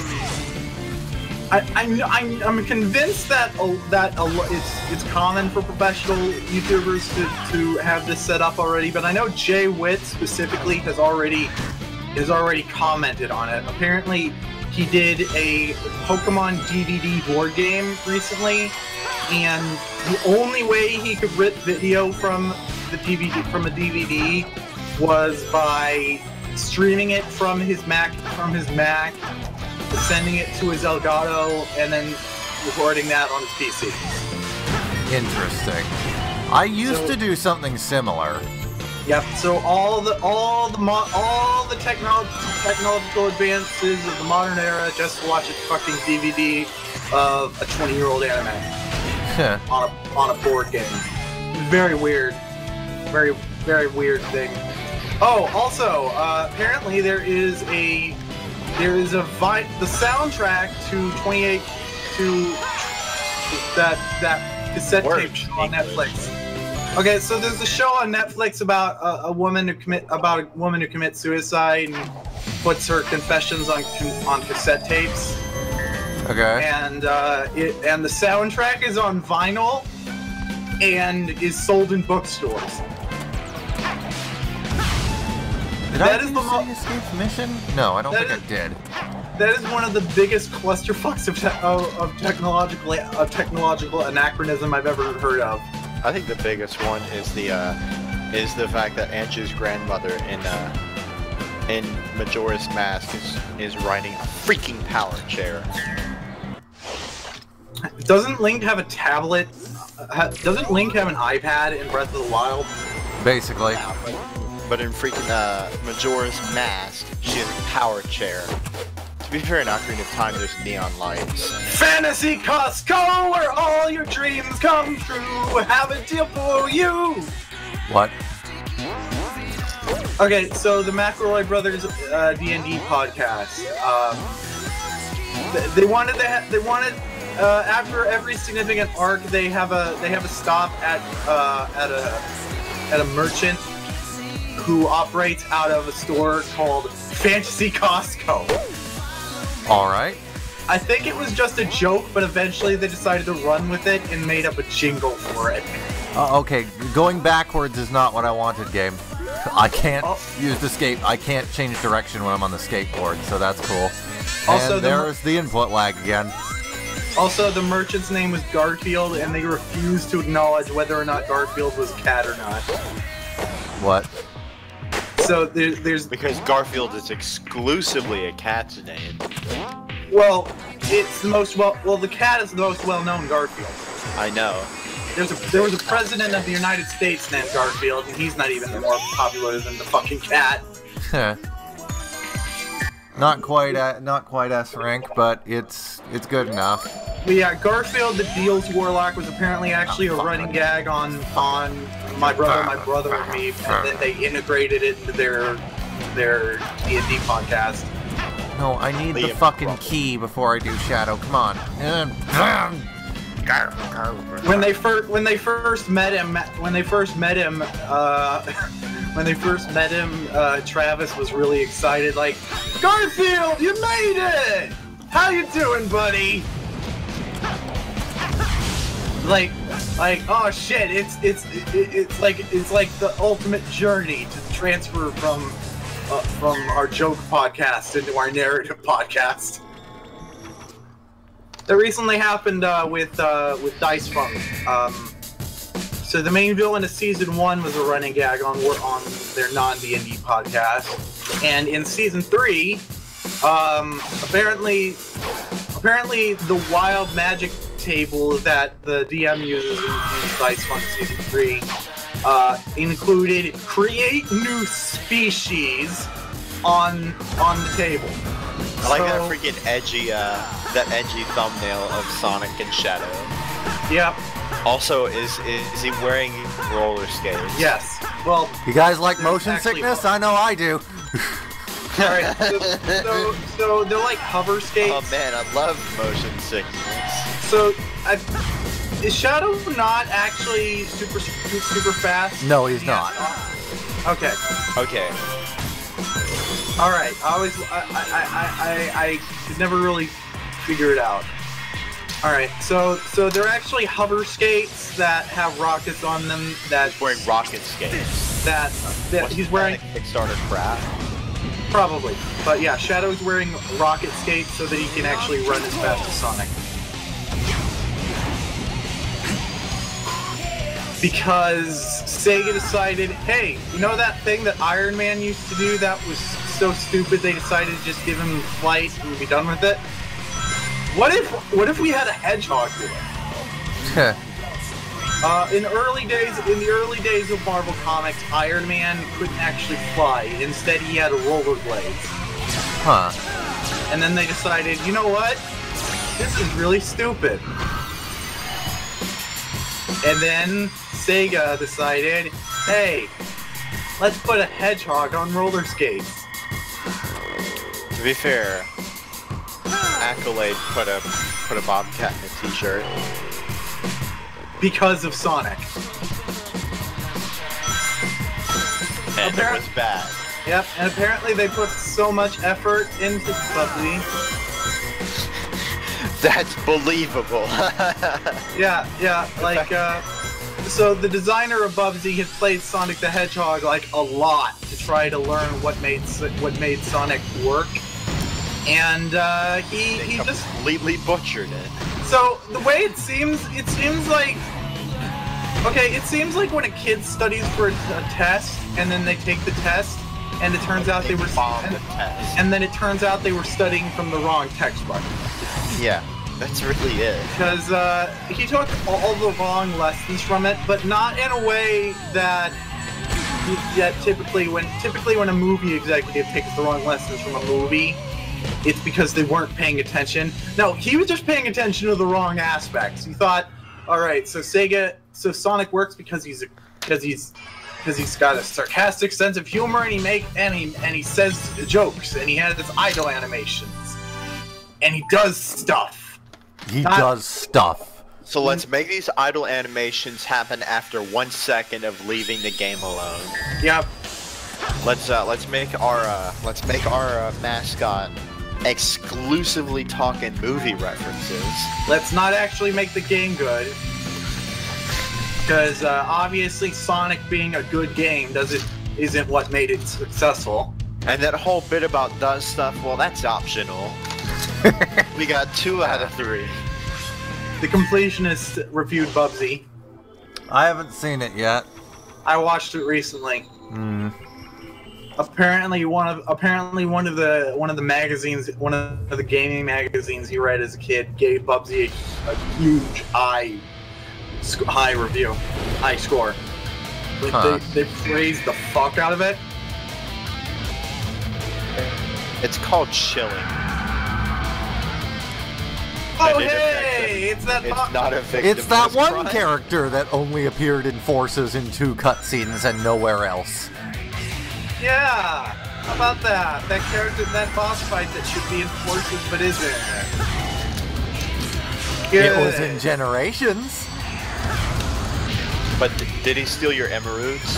convinced that it's common for professional YouTubers to have this set up already, but I know Jay Witt specifically has already commented on it. Apparently, he did a Pokemon DVD board game recently, and the only way he could rip video from a DVD was by streaming it from his Mac, sending it to his Elgato, and then recording that on his PC. Interesting. I used to do something similar. Yep. So all the technological advances of the modern era just to watch a fucking DVD of a 20-year-old anime on a board game. Very weird. Very very weird thing. Oh, also, apparently the soundtrack to 28 to that cassette tape show on Netflix. Okay, so there's a show on Netflix about a woman who commits suicide and puts her confessions on cassette tapes. Okay. And the soundtrack is on vinyl and is sold in bookstores. Did I do City Escape's mission? No, I don't think I did. That is one of the biggest clusterfucks of technological anachronism I've ever heard of. I think the biggest one is the fact that Angie's grandmother in Majora's Mask is riding a freaking power chair. Doesn't Link have a tablet? Doesn't Link have an iPad in Breath of the Wild? Basically. Yeah, but in freaking Majora's Mask, she has a power chair. To be fair, in Ocarina of Time, there's neon lights. Fantasy Costco, where all your dreams come true. Have a deal for you. What? Okay, so the McElroy Brothers D&D podcast. They wanted after every significant arc, they have a stop at a merchant who operates out of a store called Fantasy Costco. All right. I think it was just a joke, but eventually they decided to run with it and made up a jingle for it. Okay, going backwards is not what I wanted, game. I can't use the skate. I can't change direction when I'm on the skateboard, so that's cool. Also, and there's the input lag again. Also, the merchant's name was Garfield, and they refused to acknowledge whether or not Garfield was a cat or not. What? So there's because Garfield is exclusively a cat's name. Well, it's the most the cat is the most well-known Garfield. I know. There was a president of the United States named Garfield, and he's not even more popular than the fucking cat. Not quite S rank, but it's good enough. But yeah, Garfield the Deals Warlock was apparently actually a running gag on My Brother and Me, and then they integrated it into their D&D podcast. No, I need the fucking key before I do Shadow. Come on. When they first met him, Travis was really excited, like, Garfield, you made it! How you doing, buddy? Like, oh shit! It's like the ultimate journey to transfer from our joke podcast into our narrative podcast. That recently happened with Dice Funk. So the main villain of season 1 was a running gag on their non-D&D podcast, and in season 3, apparently the wild magic table that the DM uses in Dice Funk season 3 included create new species on the table. I like that freaking edgy thumbnail of Sonic and Shadow. Yep. Also, is he wearing roller skates? Yes. Well, you guys like motion sickness? I know I do. Alright, so they're like hover skates. Oh man, I love motion sickness. So, is Shadow not actually super fast? No, he's not. Okay. Okay. All right. I could never really figure it out. All right. So they're actually hover skates that have rockets on them. That wearing rocket skates. That he's wearing. Kickstarter crap. Probably, but yeah, Shadow's wearing rocket skates so that he can actually run as fast as Sonic. Because Sega decided, hey, you know that thing that Iron Man used to do that was so stupid they decided to just give him flight and be done with it? What if we had a hedgehog do it? In the early days of Marvel Comics, Iron Man couldn't actually fly. Instead, he had rollerblades. Huh. And then they decided, you know what? This is really stupid. And then Sega decided, hey, let's put a hedgehog on roller skates. To be fair, Accolade put a Bobcat in a t-shirt. Because of Sonic. And it was bad. Yep, and apparently they put so much effort into Bubsy. That's believable. Yeah, like, so the designer of Bubsy had played Sonic the Hedgehog, like, a lot to try to learn what made Sonic work. And, he just... completely butchered it. So, the way it seems like... Okay, it seems like when a kid studies for a test, and then they take the test, and it turns out they were... And then it turns out they were studying from the wrong textbook. Yeah, that's really it. Because he took all the wrong lessons from it, but not in a way that typically when a movie executive takes the wrong lessons from a movie, it's because they weren't paying attention. No, he was just paying attention to the wrong aspects. He thought, all right, so Sonic works because he's got a sarcastic sense of humor, and he says jokes, and he has his idle animations, and he does stuff. Does stuff. So let's make these idle animations happen after 1 second of leaving the game alone. Yep. Let's make our mascot exclusively talking movie references. Let's not actually make the game good. Because obviously Sonic being a good game isn't what made it successful. And that whole bit about does stuff, well, that's optional. We got 2 out of 3. The completionist reviewed Bubsy. I haven't seen it yet. I watched it recently. Apparently one of the magazines, one of the gaming magazines he read as a kid, gave Bubsy a huge high score. Like they praised the fuck out of it. It's called chilling. Oh hey, it's that. It's not a victim. It's that one character that only appeared in Forces in 2 cutscenes and nowhere else. Yeah, how about that? That character, that boss fight that should be in Forces but isn't. Good. It was in Generations. But did he steal your emeralds?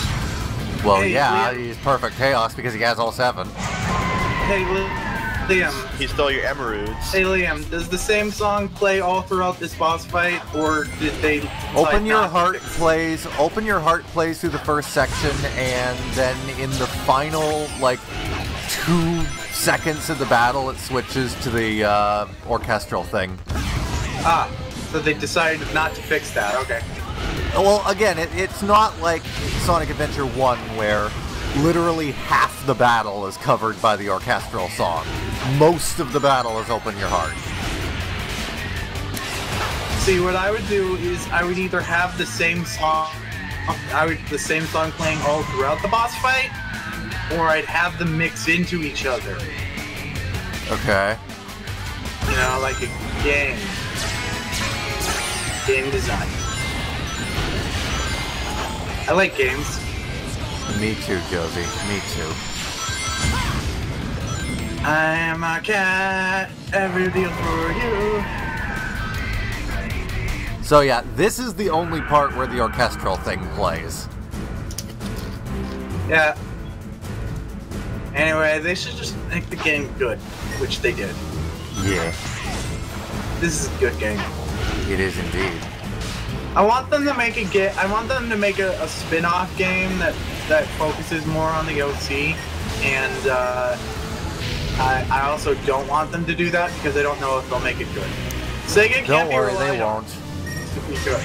Well, Hey, yeah, Liam. he's perfect chaos because he has all 7. Hey, Liam. He stole your emeralds. Hey, Liam. Does the same song play all throughout this boss fight, or did they decide Open Your not to Heart fix it? plays through the first section, and then in the final, like, 2 seconds of the battle, it switches to the orchestral thing. Ah, so they decided not to fix that. Okay. Well, again, it's not like Sonic Adventure 1 where literally half the battle is covered by the orchestral song. Most of the battle is Open Your Heart. See, what I would do is I would either have the same song playing all throughout the boss fight, or I'd have them mix into each other. Okay. You know, like a game. Game design. I like games. Me too, Josie. Me too. I am a cat, every deal for you. So yeah, this is the only part where the orchestral thing plays. Yeah. Anyway, they should just make the game good, which they did. Yeah, This is a good game. it is indeed. I want them to make a spin-off game that focuses more on the OC, and I also don't want them to do that because I don't know if they'll make it good. Sega can't Don't be worry, relied they on won't. to be good.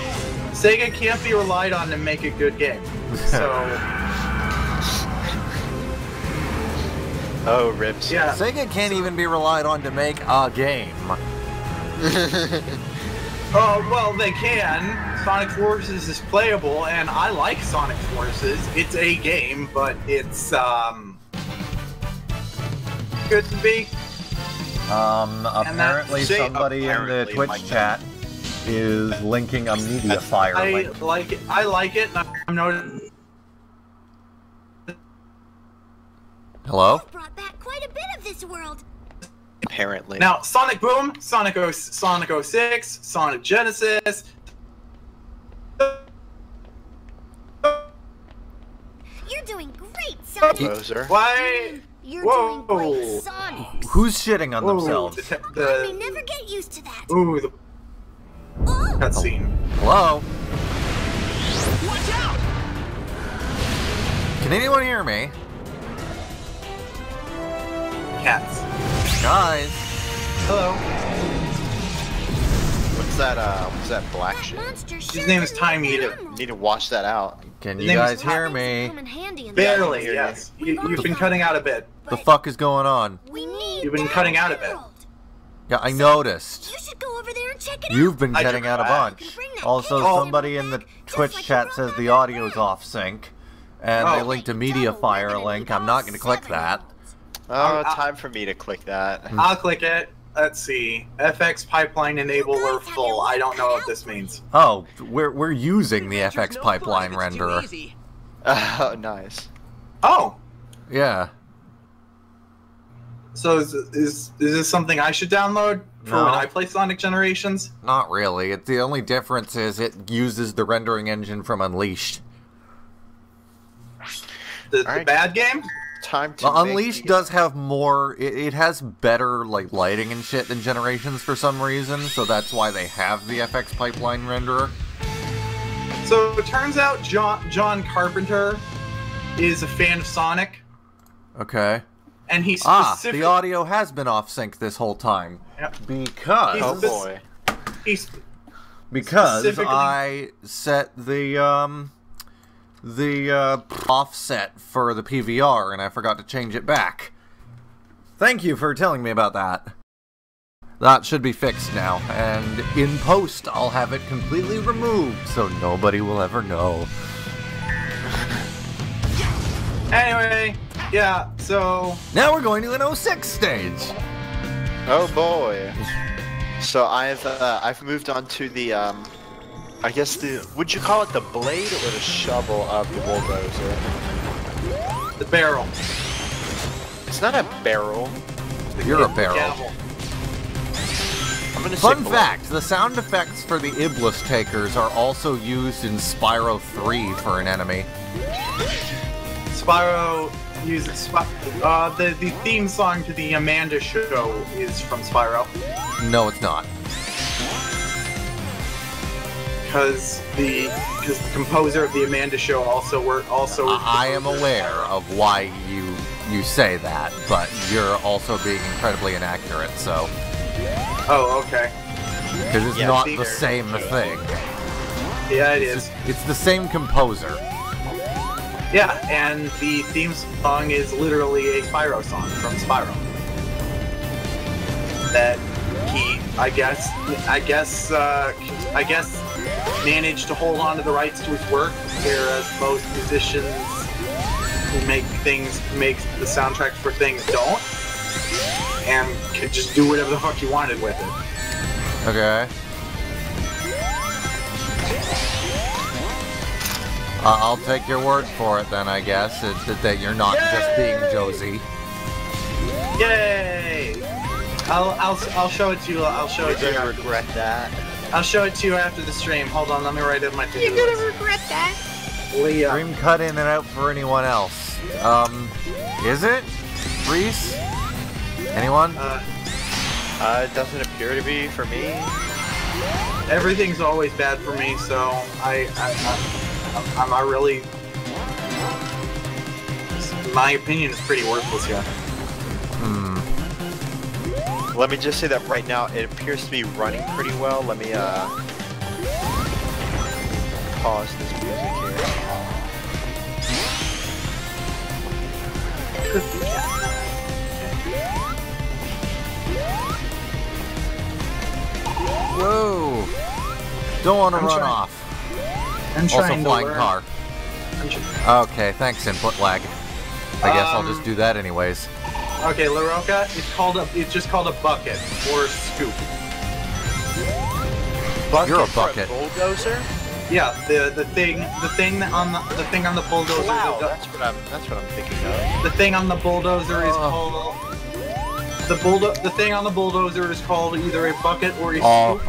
Sega can't be relied on to make a good game. So Oh, rips. yeah, Sega can't even be relied on to make a game. Oh, well, they can. Sonic Forces is playable, and I like Sonic Forces. It's a game, but it's, good to be. Apparently somebody in the Twitch chat is linking a MediaFire link. I like it, and I'm noticing. Hello? Brought back quite a bit of this world. Apparently. Now, Sonic Boom, Sonic 06, Sonic Genesis. You're doing great, Sonic. Poser. Why? You're Whoa. doing great, Sonic. Who's shitting on themselves? I may never get used to that. Ooh, the Oh, cutscene. Hello? Watch out! Can anyone hear me? Cats. Guys? Hello. What's that black that shit? monster sure His name is didn't Time like Eater. animals. Need to wash that out. Can His you name is guys hear Things me? come in handy in Barely, hear you. yes. You've been cutting out a bit. The fuck is going on? We need You've been that cutting out a bit. emerald. Yeah, I noticed. You should go over there and check it You've out. been I getting out a tried. bunch. Bring that Also, pig somebody in the back, just Twitch like chat you says brought the back audio's emerald. off sync, and they Oh. linked a Hey, Joe, we're MediaFire gonna link. need I'm all not going to click 7 that. emeralds. Oh, I- time for me to click that. I'll click it. Let's see. FX pipeline enabler full. I don't know what this means. Oh, we're using the FX pipeline renderer. Oh, nice. Oh, Yeah. so is this something I should download for No. when I play Sonic Generations? Not really. The only difference is it uses the rendering engine from Unleashed. The Alright. bad game? Time to Well, make Unleashed the- does have more. It has better like lighting and shit than Generations for some reason, so that's why they have the FX pipeline renderer. So it turns out John Carpenter is a fan of Sonic, Okay. and he The specifically audio has been off sync this whole time because Oh He's- boy. because specifically- I set the offset for the PVR and I forgot to change it back. Thank you for telling me about that. That should be fixed now, and in post I'll have it completely removed so nobody will ever know. Anyway, yeah. So Now we're going to an 06 stage. Oh boy. So I've moved on to the I guess would you call it the blade or the shovel of the bulldozer? the barrel. It's not a barrel. You're a barrel. Gavel. I'm gonna say Fun blade. fact, the sound effects for the Iblis Takers are also used in Spyro 3 for an enemy. Spyro uses the theme song to the Amanda Show is from Spyro No, it's not. because the composer of the Amanda Show also I am aware of why you say that, but you're also being incredibly inaccurate, so... Oh, okay. Because it's Yeah, not see, the there- same thing. Yeah, it is. It's the same composer. Yeah, and the theme song is literally a Spyro song from Spyro. That he, I guess, managed to hold on to the rights to his work, whereas most musicians who make the soundtracks for things don't, and could just do whatever the fuck he wanted with it. Okay. I'll take your word for it then, I guess, that you're not just being Josie. Yay! I'll show it to you. I'll show it to You're you. gonna regret that. I'll show it to you after the stream. Hold on, let me write it in my to-do list. regret that. Leah. Stream cut in and out for anyone else. Is it? Reese? Anyone? It doesn't appear to be for me. Everything's always bad for me, so I'm not really. My opinion is pretty worthless here. Let me just say that right now it appears to be running pretty well. Let me pause this music here. Whoa! Don't want to I'm run trying- off. I'm Also trying to flying learn. car. Okay, thanks input lag. I guess I'll just do that anyways. Okay, LaRocca, it's just called a bucket or a scoop. Bucket You're a for bucket. bulldozer? Yeah, the thing on the bulldozer. Plow, that's what I'm thinking of. The thing on the bulldozer is called the thing on the bulldozer is called either a bucket or a scoop.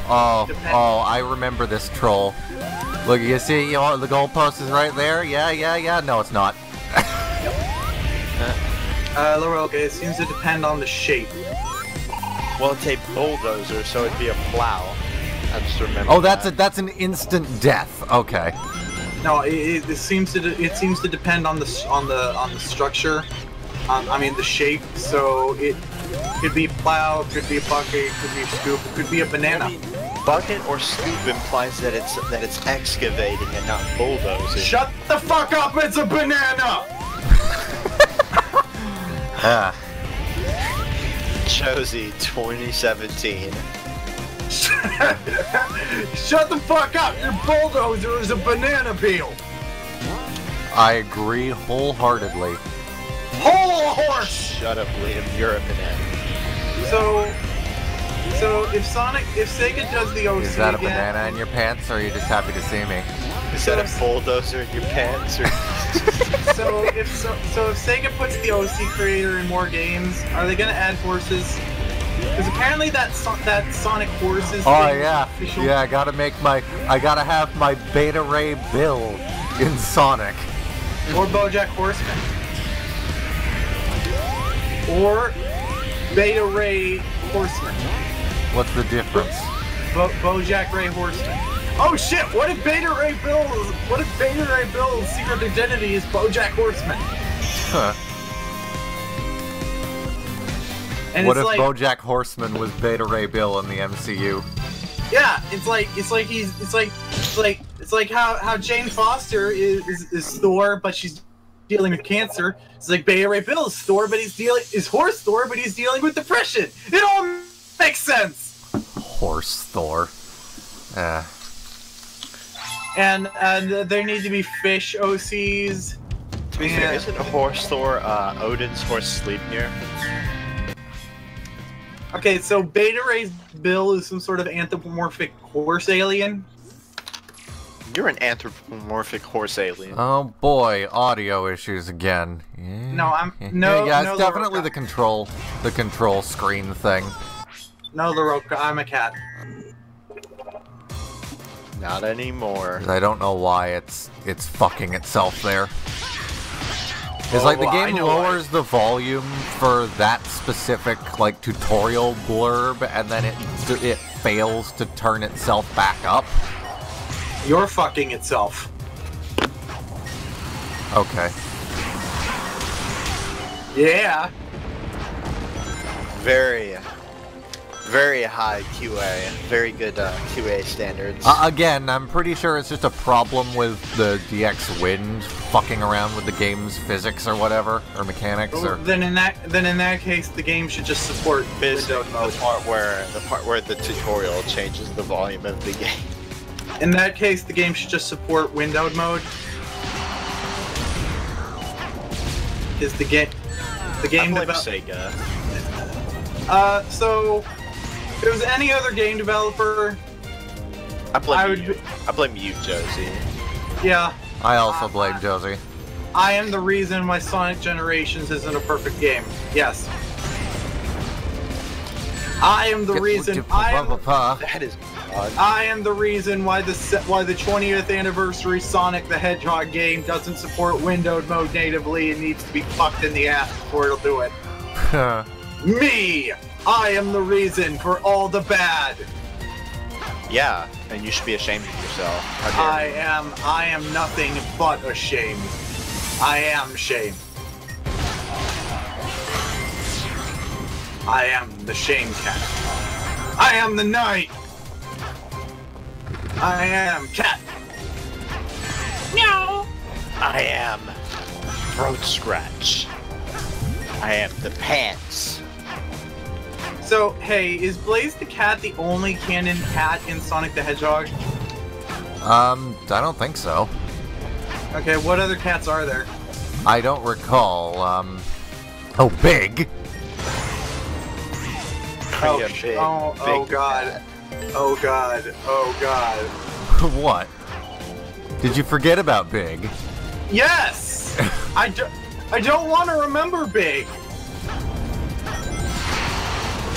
depending- I remember this troll. Look, you see, the goalpost is right there. Yeah. No, it's not. LaRocca, it seems to depend on the shape. Well, it's a bulldozer, so it'd be a plow. I just remember. Oh, that's an instant death. Okay. No, it seems to depend on the structure. I mean the shape. So it could be plow, could be a bucket, could be a scoop, it could be a banana. I mean, bucket or scoop implies that it's excavating and not bulldozing. Shut the fuck up! It's a banana. Yeah. Josie 2017. Shut the fuck up! Your bulldozer is a banana peel. I agree wholeheartedly. Whole horse. Shut up, Liam. You're a banana. So if Sega does the OC Is that a again, banana in your pants, or are you just happy to see me? Is that a bulldozer in your pants? Or... so if Sega puts the OC creator in more games, are they gonna add horses? Because apparently that Sonic horses. Oh thing is yeah, official. yeah. I gotta have my Beta Ray Bill in Sonic. Or BoJack Horseman. Or Beta Ray Horseman. What's the difference? BoJack Ray Horseman. Oh shit! What if Beta Ray Bill's secret identity is BoJack Horseman? Huh. And What it's if like, BoJack Horseman was Beta Ray Bill in the MCU? yeah, it's like how Jane Foster is Thor, but she's dealing with cancer. It's like Beta Ray Bill is Thor, but is Horse Thor, but he's dealing with depression. It all makes sense. Horse Thor. And there need to be fish OCs. To be fair, isn't Horse Thor Odin's horse Sleipnir? Okay, so Beta Ray Bill is some sort of anthropomorphic horse alien. You're an anthropomorphic horse alien. Oh boy, audio issues again. No, Yeah, no, it's definitely LaRocca. the control screen thing. No, LaRocca, I'm a cat. Not anymore. 'Cause I don't know why it's fucking itself there. It's like the I game know why. lowers the volume for that specific like tutorial blurb, and then it fails to turn itself back up. You're fucking itself. Okay. Yeah. Very high QA. Very good QA standards. Again, I'm pretty sure it's just a problem with the DX Wind fucking around with the game's physics or whatever, or mechanics, or... Then in that case, the game should just support Basically, windowed mode. the part where the tutorial changes the volume of the game. In that case, the game should just support windowed mode. Is the game I blame develop? Sega. So if it was any other game developer, I blame I would you. I blame you, Josie. yeah, I also blame Josie. I am the reason why Sonic Generations isn't a perfect game. Yes. I am the reason. That is odd. I am the reason why the 20th anniversary Sonic the Hedgehog game doesn't support windowed mode natively and needs to be fucked in the ass before it'll do it. Me! I am the reason for all the bad. Yeah, and you should be ashamed of yourself. How dare you. I am nothing but ashamed. I am shame. I am the shame cat. I am the knight. I am cat. Meow. I am throat scratch. I am the pants. So, hey, is Blaze the cat the only canon cat in Sonic the Hedgehog? I don't think so. Okay, what other cats are there? I don't recall. Oh, Big. Oh, Yeah, big, oh big god. cat. Oh god. Oh god. What? Did you forget about Big? Yes! I don't want to remember Big.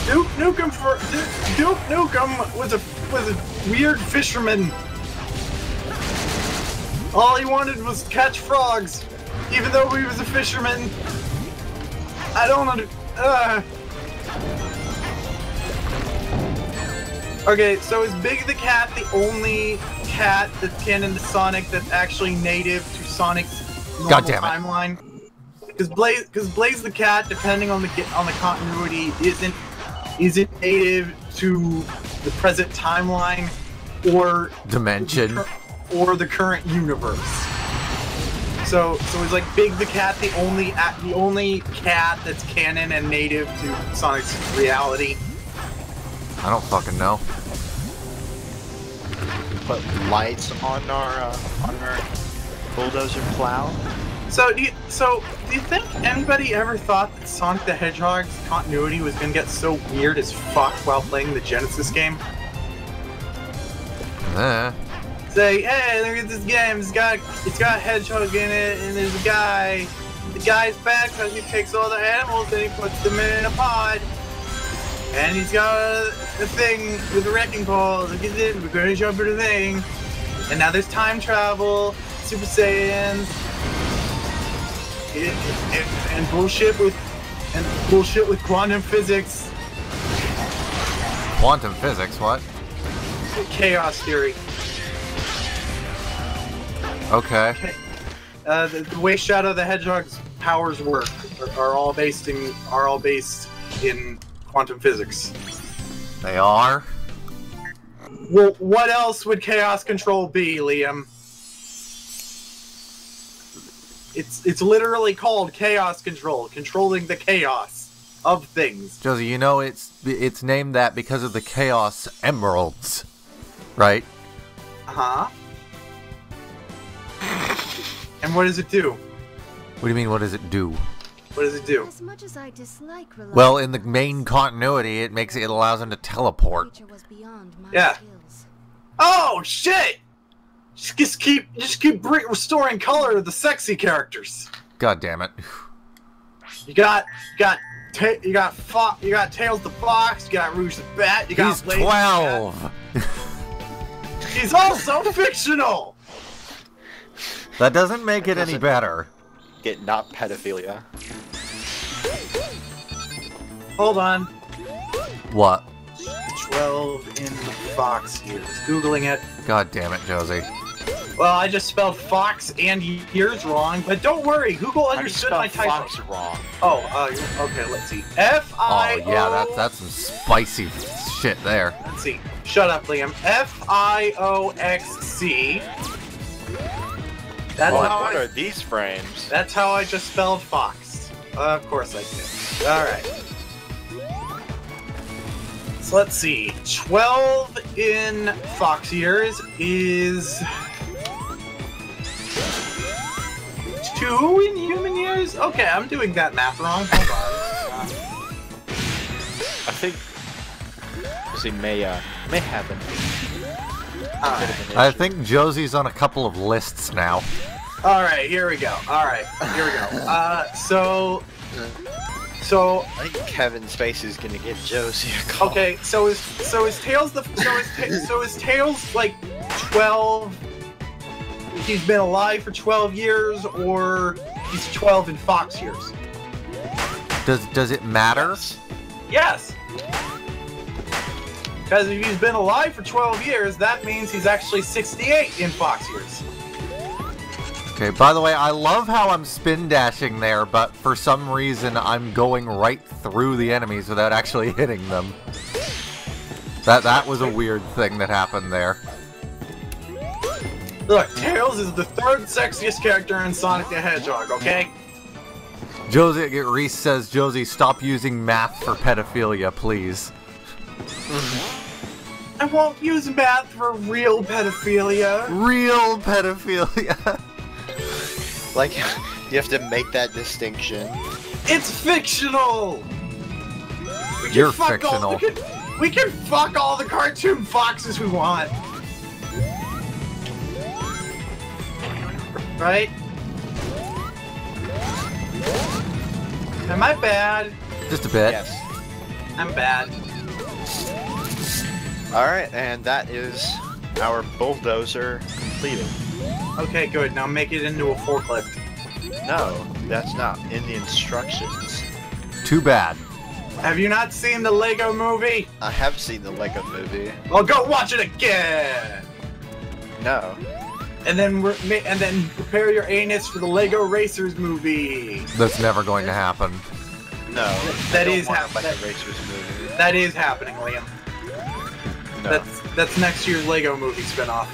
Duke Nukem was a weird fisherman. All he wanted was catch frogs, even though he was a fisherman. I don't Okay, so is Big the Cat the only cat that's canon to Sonic that's actually native to Sonic's normal timeline? Because Blaze the Cat, depending on the continuity, isn't native to the present timeline or Dimension or the current universe. So is like Big the Cat the only cat that's canon and native to Sonic's reality? I don't fucking know. Put lights on our bulldozer plow. So do you think anybody ever thought that Sonic the Hedgehog's continuity was gonna get so weird as fuck while playing the Genesis game? Say, hey, look at this game. It's got a hedgehog in it, and there's a guy. The guy's bad because he takes all the animals and he puts them in a pod. And he's got a thing with a wrecking ball. Look at this. We're gonna jump into the thing. And now there's time travel, Super Saiyans, and bullshit with quantum physics. Quantum physics? What? Chaos theory. Okay. The way Shadow the Hedgehog's powers work are all based in quantum physics. They are? Well, what else would chaos control be, Liam? It's literally called chaos control, controlling the chaos of things. Josie, you know it's named that because of the Chaos Emeralds, right? Uh-huh. And what does it do? What do you mean, what does it do? What does it do? As much as I dislike Well, in the main continuity, it allows him to teleport. was beyond my Yeah. skills. Oh shit! Just keep restoring color to the sexy characters. God damn it! You got Tails the Fox. You got Rouge the Bat. You got He's Blaze the 12. Cat. He's also fictional. That doesn't make it any better. Get not pedophilia. Hold on. What? 12 in the Fox years. Googling it. God damn it, Josie. Well, I just spelled Fox and years wrong, but don't worry. Google understood my typo. Fox wrong. Oh, okay. Let's see. F-I-O... Oh yeah, that's some spicy shit there. Let's see. Shut up, Liam. F-I-O-X-C. That's how What I... are these frames? That's how I just spelled Fox. Of course I did. Alright. So let's see. 12 in Fox years is... 2 in human years? Okay, I'm doing that math wrong. Hold on. I think Josie may have an Alright. I think Josie's on a couple of lists now. Alright, here we go. Alright, here we go. So I think Kevin Spacey is gonna give Josie a call. okay, so is Tails is Tails like 12? He's been alive for 12 years, or he's 12 in Fox years? Does it matter? Yes. Because if he's been alive for 12 years, that means he's actually 68 in Fox years. Okay, by the way, I love how I'm spin dashing there, but for some reason I'm going right through the enemies without actually hitting them. That was a weird thing that happened there. Look, Tails is the 3rd sexiest character in Sonic the Hedgehog, okay? Josie, Reese says, Josie, stop using math for pedophilia, please. I won't use math for real pedophilia. Real pedophilia. Like, you have to make that distinction. It's fictional. You're fictional. We can fuck all the cartoon foxes we want. Right? Am I bad? Just a bit. Yes. I'm bad. Alright, and that is our bulldozer completed. Okay, good. Now make it into a forklift. No, that's not in the instructions. Too bad. Have you not seen the Lego movie? I have seen the Lego movie. Well, go watch it again. No. And then prepare your anus for the Lego Racers movie. That's never going to happen. No. That I don't is want happening. a Lego Racers movie. That is happening, Liam. No. That's next year's Lego movie spinoff.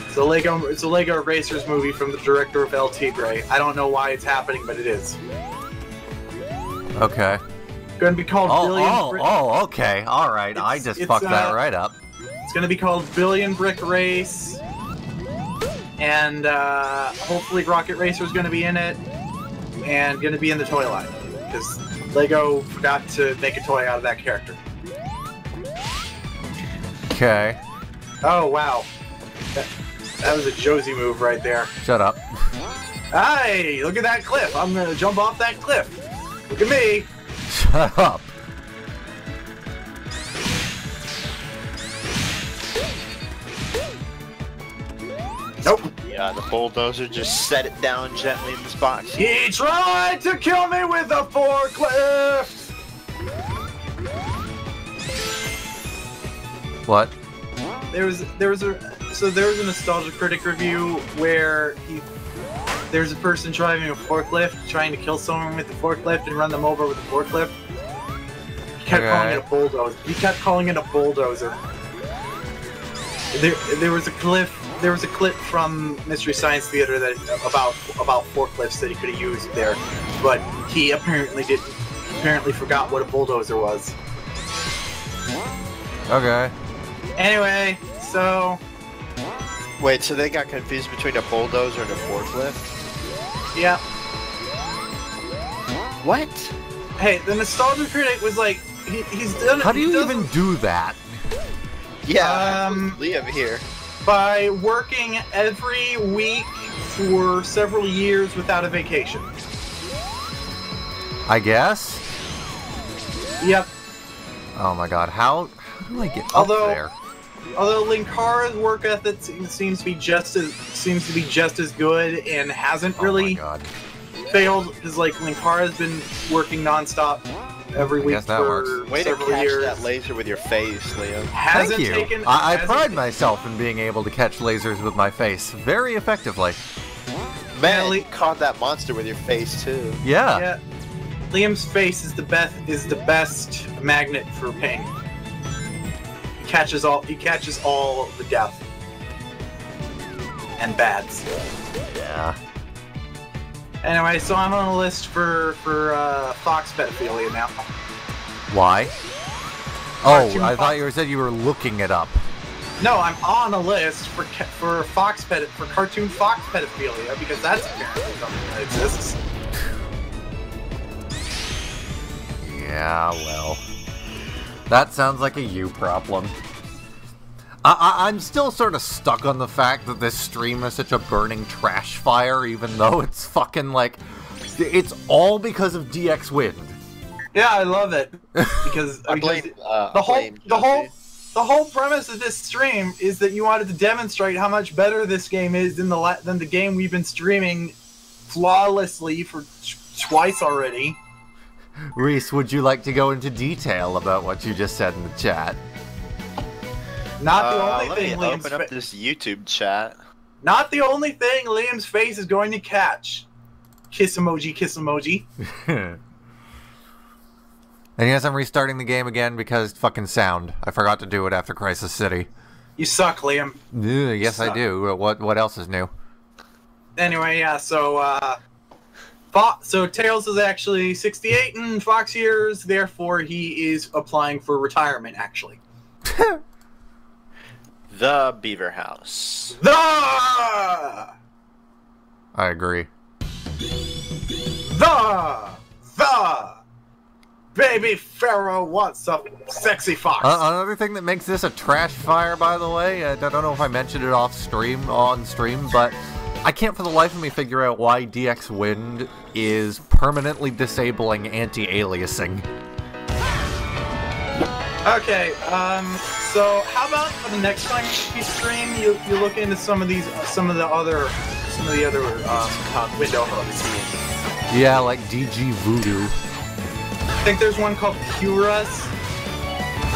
It's a Lego Racers movie from the director of El Tigre. I don't know why it's happening, but it is. Okay. Going to be called Okay. All right. I just it's, fucked that right up. It's going to be called Billion Brick Race, and hopefully Rocket Racer's going to be in it, and going to be in the toy line because Lego forgot to make a toy out of that character. Okay. Oh wow, that was a Josie move right there. Shut up. Hey, look at that cliff! I'm going to jump off that cliff. Look at me. Shut up. Nope. Yeah, the bulldozer just set it down gently in this box. He tried to kill me with a forklift! What? There was a Nostalgia Critic review where there's a person driving a forklift trying to kill someone with the forklift and run them over with the forklift. He kept calling it a bulldozer. He kept calling it a bulldozer. There was a clip from Mystery Science Theater that about forklifts that he could have used there, but he apparently forgot what a bulldozer was. Okay. Anyway, so Wait, so they got confused between a bulldozer and a forklift? yeah. What? Hey, the Nostalgia Critic was like, he's done. How do he you doesn't- even do that? Yeah, Liam here. By working every week for several years without a vacation. I guess? Yep. Oh my god, how do I get up Although- there? Although Linkara's work ethic seems to be just as good and hasn't really Oh my god. failed, because like Linkara's been working nonstop every week guess that for works. Way to several catch years. that laser with your face, Liam. Hasn't Thank you. taken. I hasn't- pride myself in being able to catch lasers with my face very effectively. Man, Li- you caught that monster with your face too. Yeah. Yeah. Liam's face is the best magnet for pain. He catches all the death and bads. Yeah. Anyway, so I'm on a list for fox pedophilia now. Why? Oh, Cartoon I thought Fox. you said you were looking it up. No, I'm on a list for cartoon fox pedophilia because that's apparently something that exists. Yeah, well. That sounds like a you problem. I'm still sort of stuck on the fact that this stream is such a burning trash fire, even though it's fucking like... It's all because of DX Wind. Yeah, I love it because I blame, the whole premise of this stream is that you wanted to demonstrate how much better this game is than the game we've been streaming flawlessly for twice already. Reese, would you like to go into detail about what you just said in the chat? Not the only let thing me Liam's open up this YouTube chat. not the only thing Liam's face is going to catch. Kiss emoji, kiss emoji. And yes, I'm restarting the game again because fucking sound. I forgot to do it after Crisis City. You suck, Liam. Yes, I do. What else is new? Anyway, yeah, so Tails is actually 68 in Fox years, therefore he is applying for retirement, actually. The Beaver House. The agree. The baby pharaoh wants a sexy fox. Another thing that makes this a trash fire, by the way, I don't know if I mentioned it on stream, but I can't for the life of me figure out why DX Wind is permanently disabling anti-aliasing. Okay, so how about for the next time you stream, you look into some of the other window hooks. Yeah, like DG Voodoo. I think there's one called Curas.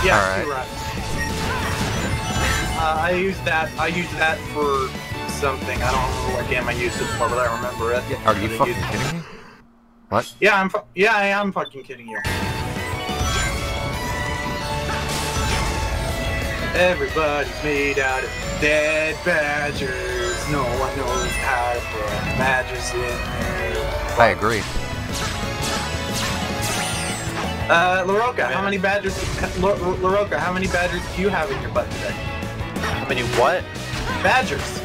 Yeah, Alright. Curas. I use that for something. I don't know what game I used it for, but I remember it. Yeah, are you fucking kidding me? What? Yeah, I am fucking kidding you. Everybody's made out of dead badgers. No one knows how to put badgers in there. I agree. LaRocca, how many badgers? LaRocca, how many badgers do you have in your butt today? How many what? Badgers.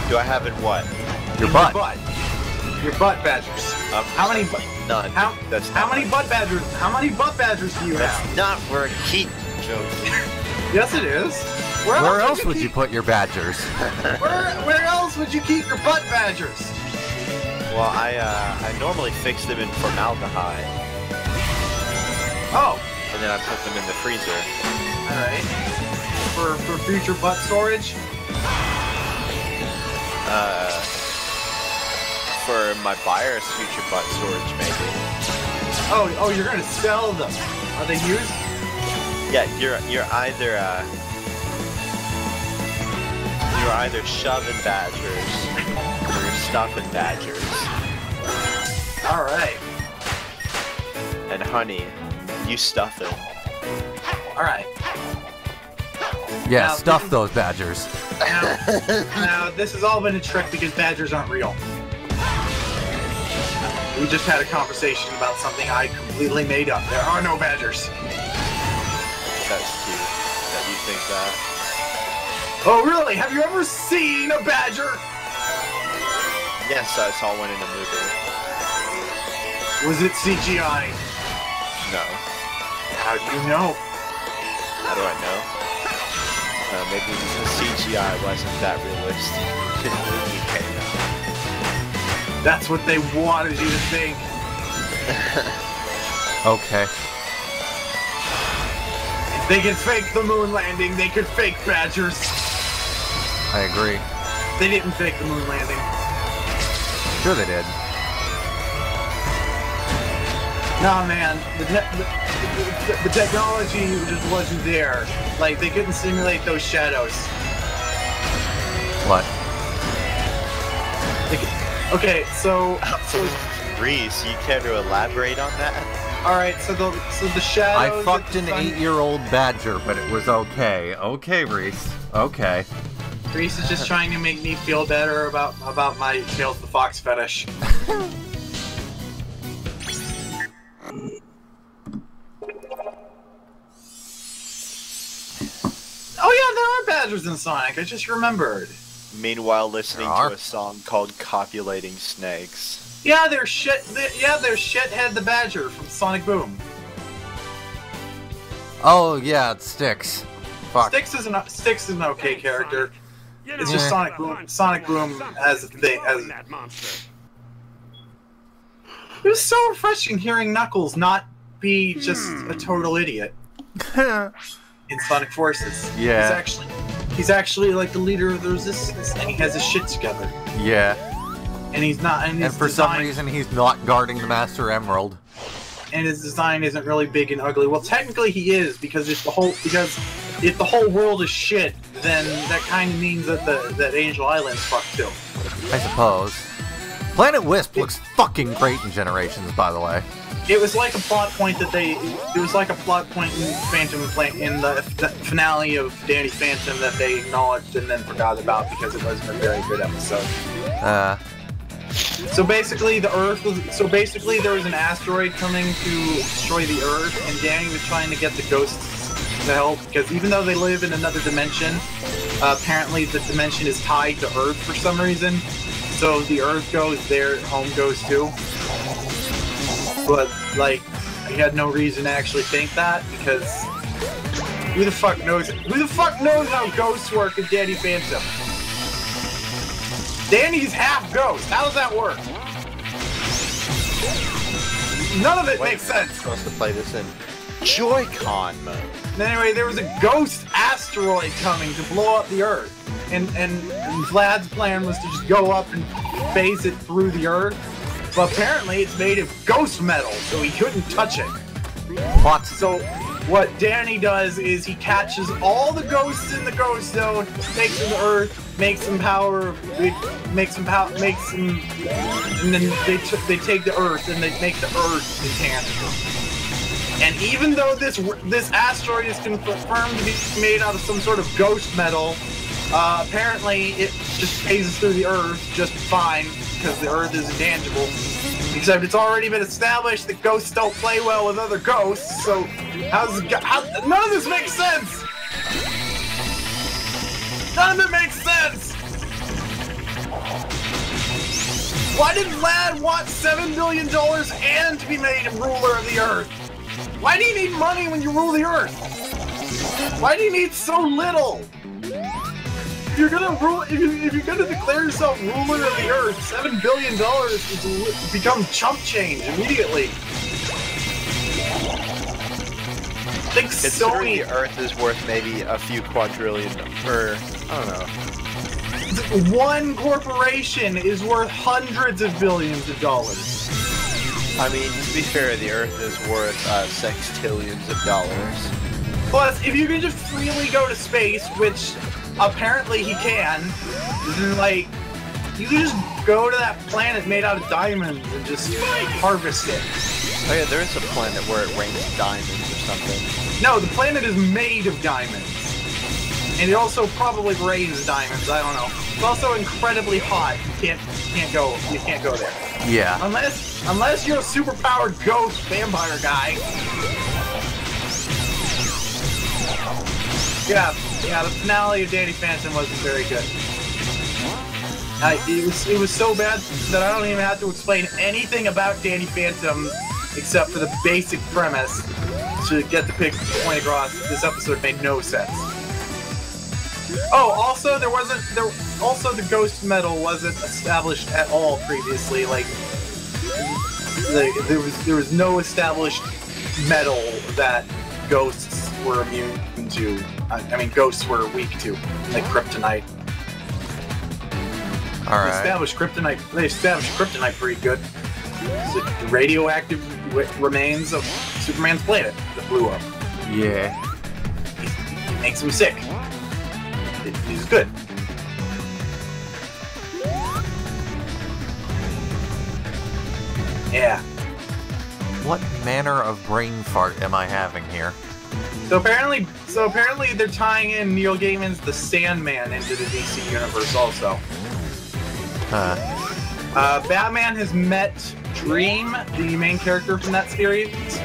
Do I have in what? Your In butt. Your butt badgers. How many? None. That's How not many butt badgers? How many butt badgers do you That's have? not where Keith joke. Yes, it is. Where else would you put your badgers? Where else would you keep your butt badgers? Well, I normally fix them in formaldehyde, Oh, and then I put them in the freezer. all right. For future butt storage. For my buyer's future butt storage, maybe. Oh, you're gonna sell them. Are they used? Yeah, you're either shoving badgers or you're stuffing badgers. All right. And honey, you stuff it. All right. Yeah, Now, stuff this is- those badgers. Now, this has all been a trick because badgers aren't real. We just had a conversation about something I completely made up. There are no badgers. That's cute that you think that. Oh, really? Have you ever seen a badger? Yes, I saw one in a movie. Was it CGI? No. How do you know? How do I know? Maybe the CGI wasn't that realistic. You can't know. That's what they wanted you to think. Okay. If they could fake the moon landing, they could fake badgers. I agree. They didn't fake the moon landing. Sure they did. No, man. The technology just wasn't there. Like, they couldn't simulate those shadows. What? Okay, so Reese, you care to elaborate on that? all right, so the I shadows. fucked that an the sun- 8-year-old badger, but it was okay. Okay, Reese. Okay. Reese is just trying to make me feel better about my Tails the Fox fetish. Oh yeah, there are badgers in Sonic. I just remembered. Meanwhile, listening There are. to a song called Copulating Snakes. Yeah, there's Shithead the Badger from Sonic Boom. Oh, yeah, it sticks. Fuck. Styx is an okay character. You It's know, just Yeah. Sonic Boom. hunt Sonic someone Boom something as a to thing. warn As that monster. it was so refreshing hearing Knuckles not be just a total idiot in Sonic Forces. Yeah. He's actually like the leader of the Resistance, and he has his shit together. Yeah. And he's not. And, And his for some design, reason, he's not guarding the Master Emerald. and his design isn't really big and ugly. Well, technically he is because if the whole world is shit, then that kind of means that Angel Island's fucked too. I suppose. Planet Wisp looks fucking great in Generations, by the way. It was like a plot point that it was like a plot point in in the finale of Danny Phantom that they acknowledged and then forgot about because it wasn't a very good episode. So basically there was an asteroid coming to destroy the Earth, and Danny was trying to get the ghosts help, because even though they live in another dimension, apparently the dimension is tied to Earth for some reason. So the Earth goes there, home goes too. But like, I had no reason to actually think that, because who the fuck knows? Who the fuck knows how ghosts work in Danny Phantom? Danny's half ghost. How does that work? None of it makes sense. I'm supposed to play this in Joy-Con mode. Anyway, there was a ghost asteroid coming to blow up the Earth, and Vlad's plan was to just go up and phase it through the Earth. But apparently, it's made of ghost metal, so he couldn't touch it. What? So what Danny does is he catches all the ghosts in the ghost zone, takes them to Earth, makes them power, and then they take the Earth and they make the Earth intangible. And even though this asteroid is confirmed to be made out of some sort of ghost metal, apparently it just phases through the Earth just fine because the Earth is intangible. Except it's already been established that ghosts don't play well with other ghosts, so none of this makes sense! None of it makes sense! Why did Vlad want $7 billion and to be made ruler of the Earth? Why do you need money when you rule the Earth? Why do you need so little? If you're gonna rule, if you're gonna declare yourself ruler of the Earth, $7 billion becomes chump change immediately. Think Considering Sony. the Earth is worth maybe a few quadrillion, or I don't know. One corporation is worth hundreds of billions of dollars. I mean, to be fair, the Earth is worth sextillions of dollars. Plus, if you can just freely go to space, which apparently he can, like, you can just go to that planet made out of diamonds and just harvest it. Oh yeah, there is a planet where it rains diamonds or something. No, the planet is made of diamonds. And it also probably rains diamonds, I don't know. It's also incredibly hot. You can't go there. Yeah. Unless you're a superpowered ghost vampire guy. Yeah, the finale of Danny Phantom wasn't very good. It was so bad that I don't even have to explain anything about Danny Phantom except for the basic premise to get the point across. This episode made no sense. Oh, also the ghost metal wasn't established at all previously. Like there was no established metal that ghosts were immune to. I mean, ghosts were weak to, like kryptonite. All right. They established kryptonite pretty good. It's the radioactive remains of Superman's planet that blew up. Yeah. It makes him sick. He's good. Yeah. What manner of brain fart am I having here? So apparently they're tying in Neil Gaiman's The Sandman into the DC universe also. Batman has met Dream, the main character from that series.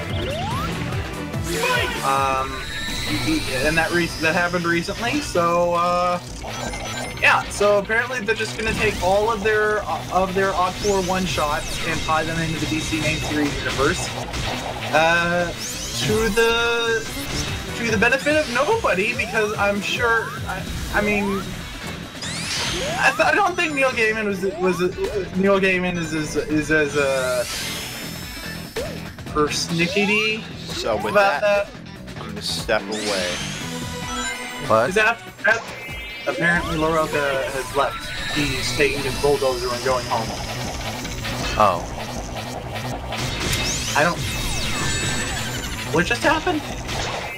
And that happened recently. So yeah. So apparently they're just gonna take all of their Odd one shots and tie them into the DC main series universe. To the benefit of nobody, because I'm sure. I mean, I don't think Neil Gaiman Neil Gaiman is as persnickety So with about that. I'm gonna step away. What? Because after that, apparently LaRocca has left. He's taking his bulldozer and going home. Oh. I don't. What just happened?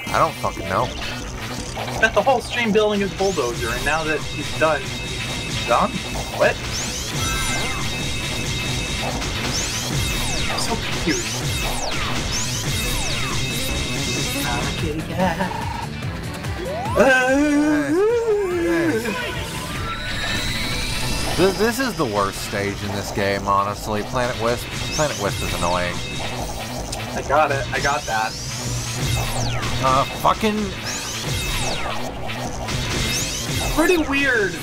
I don't fucking know. Spent the whole stream building his bulldozer, and now that he's done, he's gone? What? I'm so confused. I'm a kitty cat. This is the worst stage in this game, honestly. Planet Wisp is annoying. I got it. I got that. Fucking Pretty weird.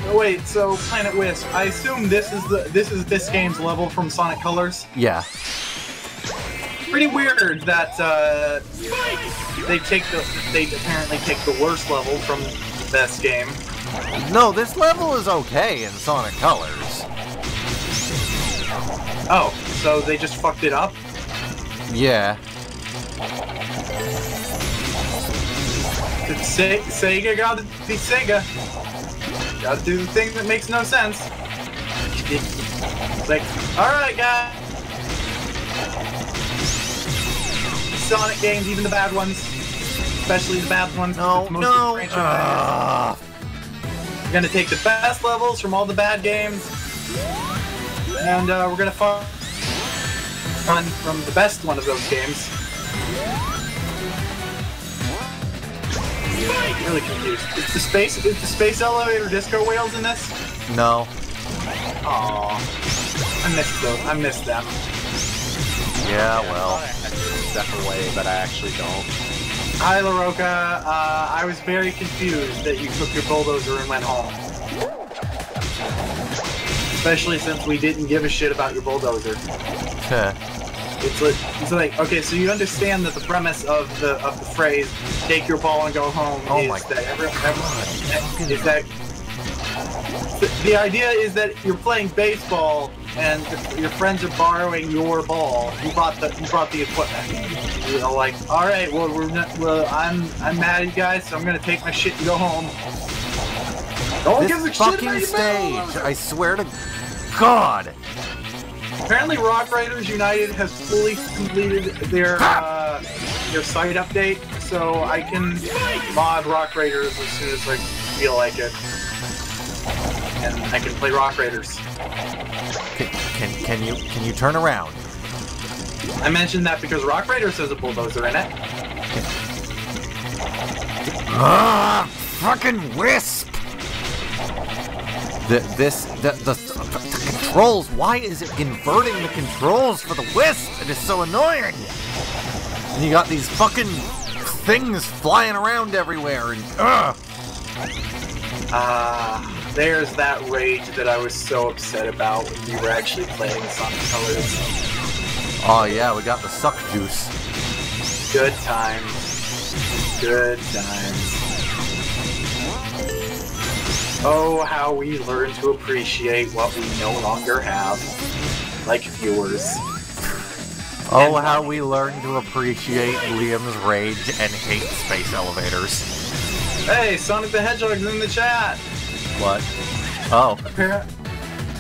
Oh wait, so Planet Wisp. I assume this is this game's level from Sonic Colors. Yeah. Pretty weird that they apparently take the worst level from the best game. No, this level is okay in Sonic Colors. Oh, so they just fucked it up? Yeah. Sega gotta be Sega. Gotta do the thing that makes no sense. It's like, alright guys. Sonic games, even the bad ones. Especially the bad ones. No. We're gonna take the best levels from all the bad games. And we're gonna find one from the best one of those games. I'm really confused. Is the space elevator disco whales in this? No. Aww. I missed them. Yeah, well. Step away, but I actually don't. Hi, LaRocca. I was very confused that you took your bulldozer and went home. Especially since we didn't give a shit about your bulldozer. It's like, okay, so you understand that the premise of the phrase "take your ball and go home" the idea is that you're playing baseball and your friends are borrowing your ball. You brought the equipment. You know, like, all right, I'm mad at you guys, so I'm gonna take my shit and go home. Don't give a shit about your stage! I swear to God. Apparently, Rock Raiders United has fully completed their site update, so I can mod Rock Raiders as soon as I feel like it, and I can play Rock Raiders. Can you turn around? I mentioned that because Rock Raiders has a bulldozer in it. Ah, fucking Wisp! The controls, why is it inverting the controls for the Wisp? It is so annoying! And you got these fucking things flying around everywhere and there's that rage that I was so upset about when we were actually playing Sonic Colors. Oh yeah, we got the suck juice. Good times. Good times. Oh, how we learn to appreciate what we no longer have, like viewers. Oh, how we learn to appreciate Liam's rage and hate space elevators. Hey, Sonic the Hedgehog's in the chat! What? Oh.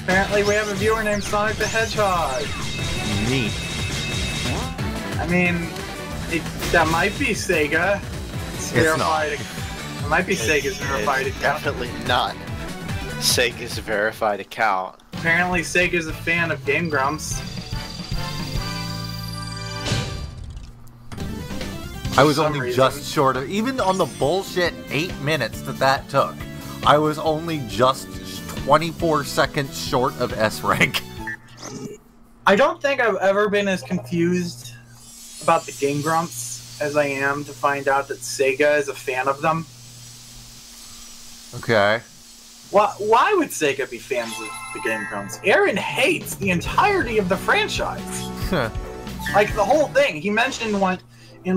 Apparently we have a viewer named Sonic the Hedgehog. Neat. I mean, that might be Sega. It's verified. not. It might be Sega's verified account. Definitely not Sega's verified account. Apparently Sega's a fan of Game Grumps. I was only just short of, even on the bullshit 8 minutes that took, I was only just 24 seconds short of S rank. I don't think I've ever been as confused about the Game Grumps as I am to find out that Sega is a fan of them. Okay. Why would Sega be fans of the Game Grumps? Aaron hates the entirety of the franchise. Like the whole thing. He mentioned in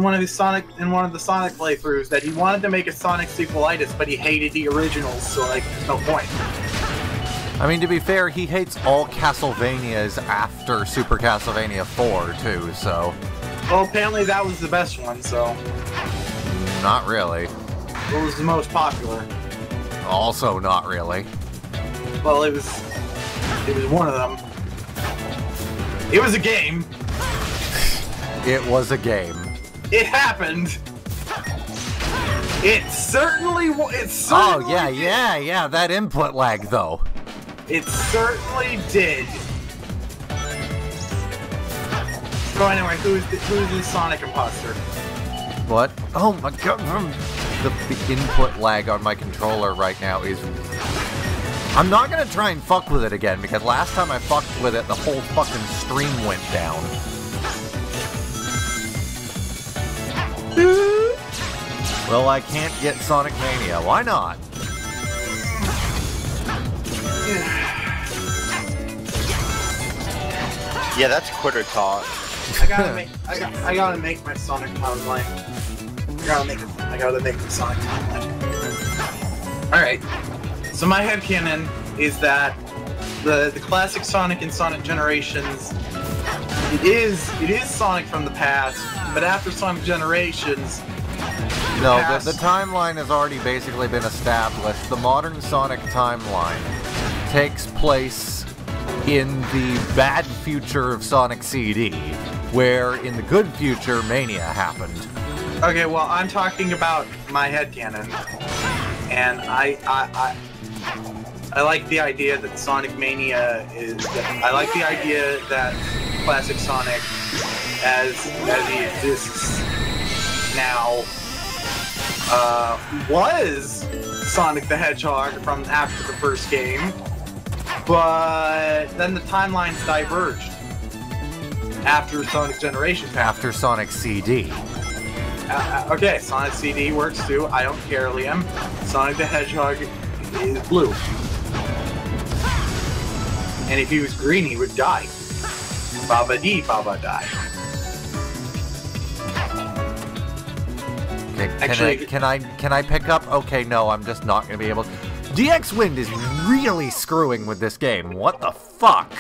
one of the Sonic playthroughs that he wanted to make a Sonic sequelitis, but he hated the originals, so like there's no point. I mean, to be fair, he hates all Castlevanias after Super Castlevania 4 too, so. Well, apparently that was the best one, so. Not really. It was the most popular. Also not really. Well, it was one of them. It was a game. It was a game. It happened. It certainly Oh, yeah, that input lag, though. It certainly did. So anyway, who's the Sonic imposter? What? Oh my god, the input lag on my controller right now is... I'm not gonna try and fuck with it again, because last time I fucked with it, the whole fucking stream went down. Well, I can't get Sonic Mania. Why not? Yeah, that's quitter talk. I gotta make my Sonic timeline. I gotta make the Sonic timeline. Alright. So my headcanon is that the classic Sonic and Sonic Generations, it is Sonic from the past, but after Sonic Generations, no, the timeline has already basically been established. The modern Sonic timeline takes place in the bad future of Sonic CD, where in the good future, Mania happened. Okay, well, I'm talking about my headcanon, and I like the idea that Sonic Mania is. I like the idea that classic Sonic, as he exists now, was Sonic the Hedgehog from after the first game, but then the timelines diverged after Sonic Generations. After Sonic CD. Okay, Sonic CD works too. I don't care, Liam. Sonic the Hedgehog is blue. And if he was green, he would die. Baba dee, Baba die. Okay, Actually, can I pick up? Okay, no, I'm just not gonna be able to. DX Wind is really screwing with this game. What the fuck?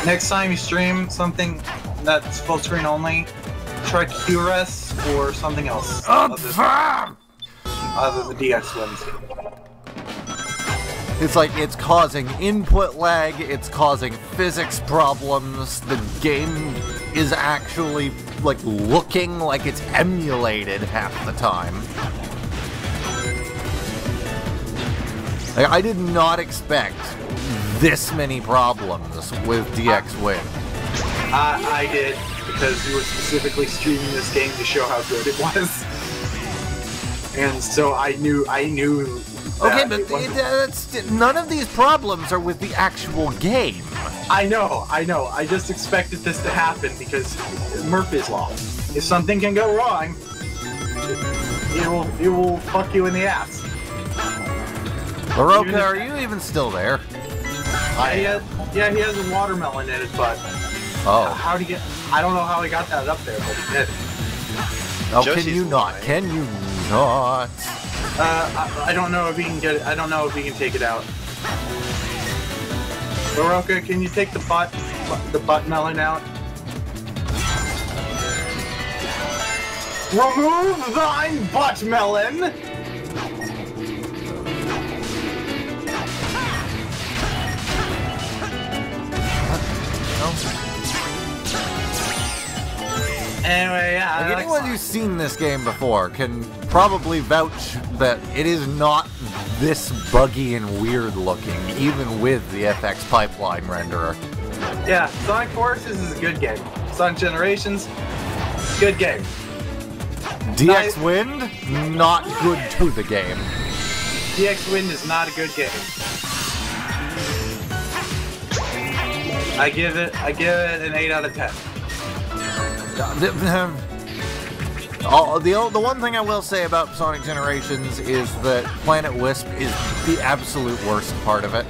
next time you stream something that's full screen only, try QRS or something else. Other than DX Wind. It's like, it's causing input lag, it's causing physics problems, the game is actually, like, looking like it's emulated half the time. Like, I did not expect this many problems with DX Win. I did, because we were specifically streaming this game to show how good it was. And so I knew Okay, but none of these problems are with the actual game. I know. I just expected this to happen because Murphy's Law. If something can go wrong, it will fuck you in the ass. Baroka, are you even still there? Yeah, he has a watermelon in his butt. Oh. How'd he get? I don't know how he got that up there, but he did. Oh, Josie's can you not? lying. Can you not? I don't know if he can get it. I don't know if he can take it out. Baroka, can you take the butt melon out? Remove thine butt melon! Anyway, yeah. Like, anyone who's seen this game before can probably vouch that it is not this buggy and weird looking, even with the FX pipeline renderer. Yeah, Sonic Forces is a good game. Sonic Generations, good game. DX Wind, not good to the game. DX Wind is not a good game. I give it an 8 out of 10. The one thing I will say about Sonic Generations is that Planet Wisp is the absolute worst part of it.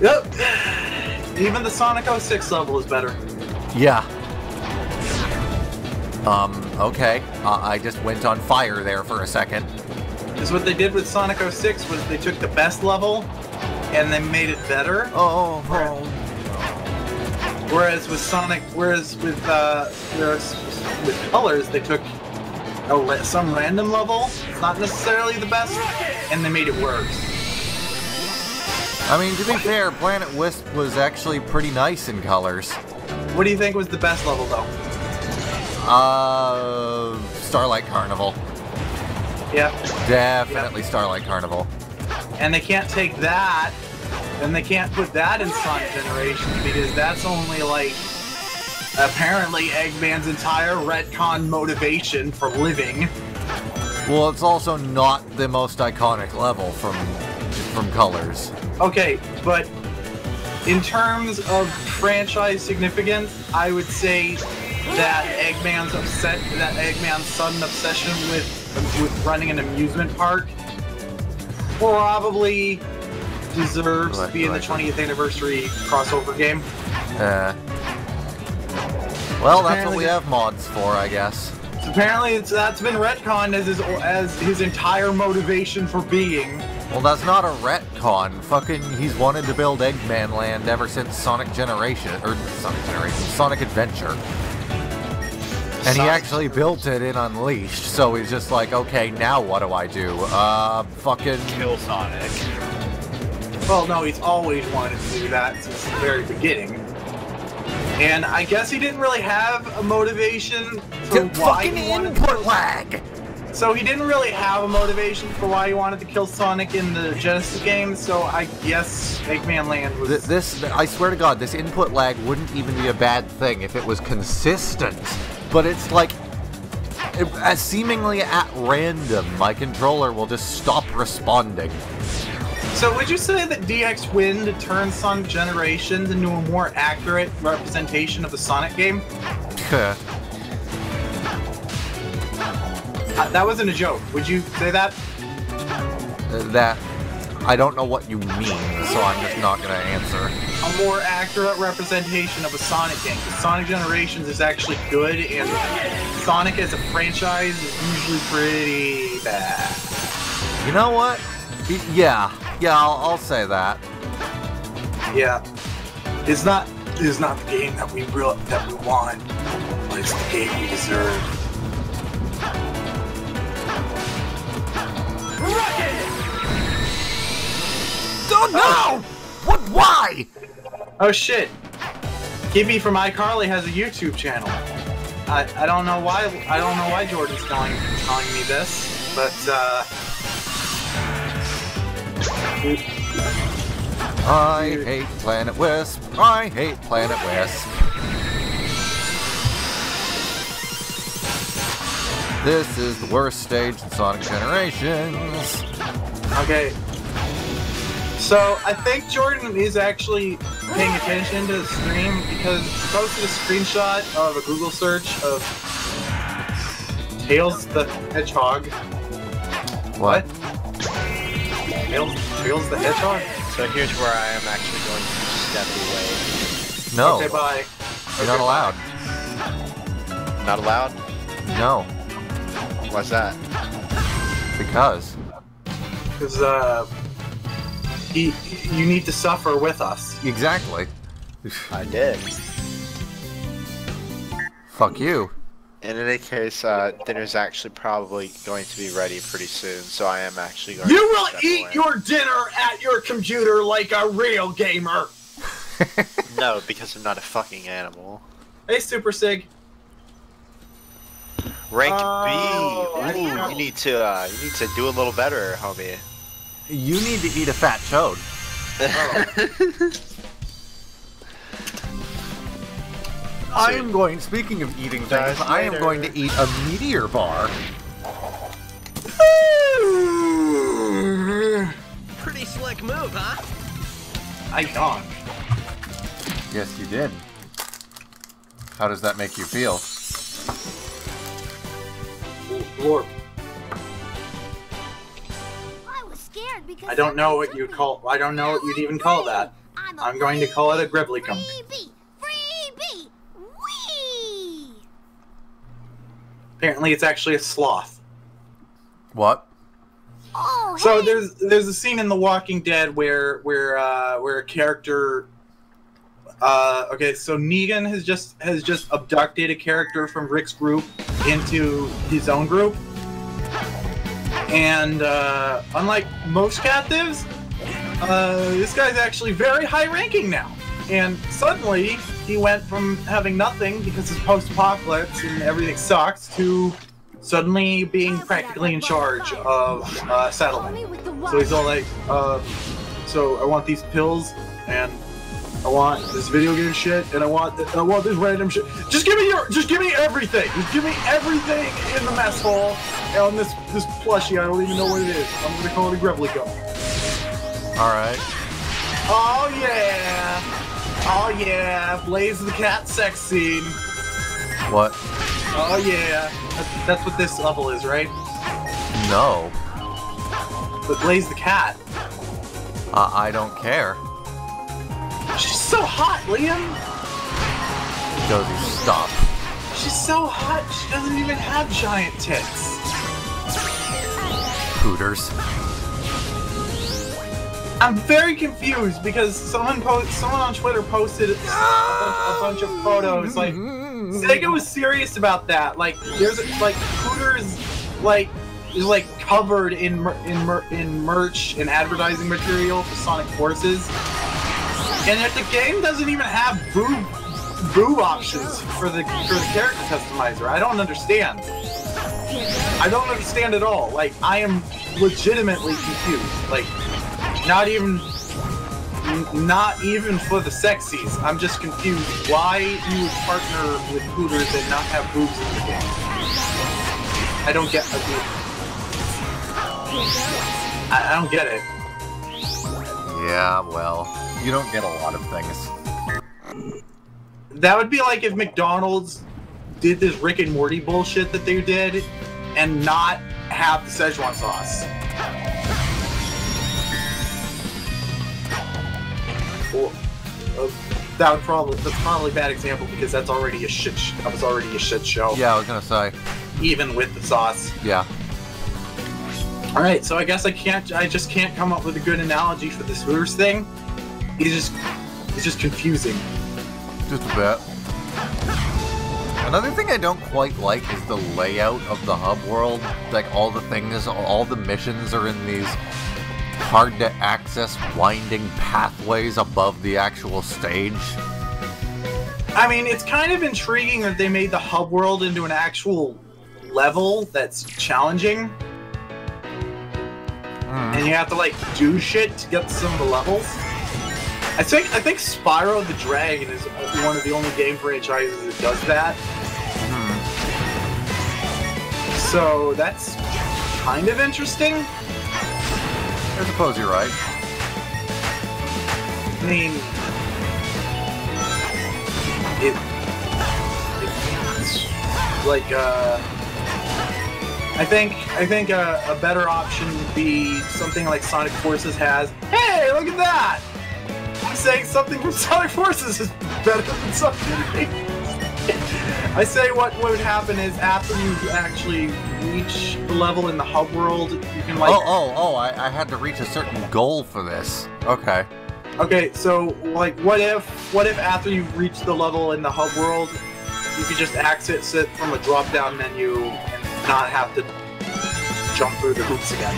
Yep. Even the Sonic 06 level is better. Yeah. Okay. I just went on fire there for a second. Because what they did with Sonic 06 was they took the best level and they made it better. Oh. Whereas with Colors, they took some random level, not necessarily the best, and they made it worse. I mean, to be fair, Planet Wisp was actually pretty nice in Colors. What do you think was the best level, though? Starlight Carnival. Yeah. Definitely Starlight Carnival. And they can't take that, and they can't put that in Sonic Generations because that's only like apparently Eggman's entire retcon motivation for living. Well, it's also not the most iconic level from Colors. Okay, but in terms of franchise significance, I would say that Eggman's sudden obsession with running an amusement park probably deserves to be in the 20th anniversary crossover game. Well, that's what we have mods for, I guess. So apparently, that's been retconned as his entire motivation for being. Well, that's not a retcon. Fucking, he's wanted to build Eggman Land ever since Sonic Adventure. And he actually built it in Unleashed, so he's just like, okay, now what do I do? Fucking... Kill Sonic. Well, no, he's always wanted to do that since the very beginning. And I guess he didn't really have a motivation for why he wanted to kill lag! So he didn't really have a motivation for why he wanted to kill Sonic in the Genesis game, so I guess Eggman Land was... This, I swear to God, this input lag wouldn't even be a bad thing if it was consistent. But it's like, as seemingly at random, my controller will just stop responding. So would you say that DX Wind turned Sonic Generations into a more accurate representation of the Sonic game? That wasn't a joke. Would you say that? I don't know what you mean, so I'm just not gonna answer. A more accurate representation of a Sonic game. Because Sonic Generations is actually good, and Sonic as a franchise is usually pretty bad. You know what? Yeah, I'll say that. Yeah, it's not the game that we want, but it's the game we deserve. Oh no! What? Why? Oh shit! Gibby from iCarly has a YouTube channel. I don't know why Jordan's telling me this, but I hate Planet Wisp. I hate Planet Wisp. This is the worst stage in Sonic Generations. Okay. So I think Jordan is actually paying attention to the stream because he posted a screenshot of a Google search of Tails the Hedgehog. What? Tails the Hedgehog? So here's where I am actually going to step away. No. Okay, bye. You're not allowed. Not allowed? No. Why's that? Because. Because, you need to suffer with us. Exactly. I did. Fuck you. In any case, dinner's actually probably going to be ready pretty soon, so I am actually going You to will step eat away. your dinner at your computer like a real gamer. No, because I'm not a fucking animal. Hey, Super Sig. Rank Oh, B. Ooh, you need to do a little better, homie. You need to eat a fat chode. I am going, speaking of eating things, I am going to eat a meteor bar. Pretty slick move, huh? I yawned. Yes, you did. How does that make you feel? Lord, I was scared because I don't know what you'd call. I don't know what you'd even call that. I'm going to call it a Gribbly-cum. Freebie! Whee! Apparently, it's actually a sloth. What? Oh, So hey! there's a scene in The Walking Dead where a character. Okay, so Negan has just abducted a character from Rick's group into his own group, and unlike most captives, this guy's actually very high-ranking now. And suddenly he went from having nothing because it's post-apocalypse and everything sucks to suddenly being practically in charge of settlement. So he's all like, so I want these pills and I want this video game shit, and I want this random shit. Just give me everything. Just give me everything in the mess hall on this plushie. I don't even know what it is. I'm gonna call it a Gribbly-cum. All right. Oh yeah, Blaze the cat sex scene. What? Oh yeah, that's what this level is, right? No. But Blaze the cat. I don't care. She's so hot, Liam! Josie, stop. She's so hot, she doesn't even have giant tits. Hooters. I'm very confused because someone on Twitter posted a bunch of photos. Like, Sega was serious about that. Like, there's like Hooters, like is like covered in merch and advertising material for Sonic Forces, and yet the game doesn't even have boob options for the character customizer. I don't understand. I don't understand at all. Like, I am legitimately confused. Like, not even for the sexies. I'm just confused why you would partner with Hooters and not have boobs in the game. I don't get it. I don't get it. Yeah, well, you don't get a lot of things. That would be like if McDonald's did this Rick and Morty bullshit that they did and not have the Szechuan sauce. Well, that's probably a bad example because that's already a shit. That was already a shit show. Yeah, I was gonna say. Even with the sauce. Yeah. All right, so I guess I just can't come up with a good analogy for this Hooters thing. It's just confusing. Just a bit. Another thing I don't quite like is the layout of the hub world. Like, all the things, all the missions are in these hard-to-access winding pathways above the actual stage. I mean, it's kind of intriguing that they made the hub world into an actual level that's challenging. And you have to, like, do shit to get to some of the levels. I think Spyro the Dragon is one of the only game franchises that does that. So that's kind of interesting. I suppose you're right. I mean, it's like I think a better option would be something like Sonic Forces has. Hey, look at that! I'm saying something from Sonic Forces is better than something. I say what would happen is after you actually reach the level in the hub world, you can like. I had to reach a certain goal for this. Okay. Okay, so like, what if after you reach the level in the hub world, you could just access it from a drop-down menu and not have to jump through the hoops again?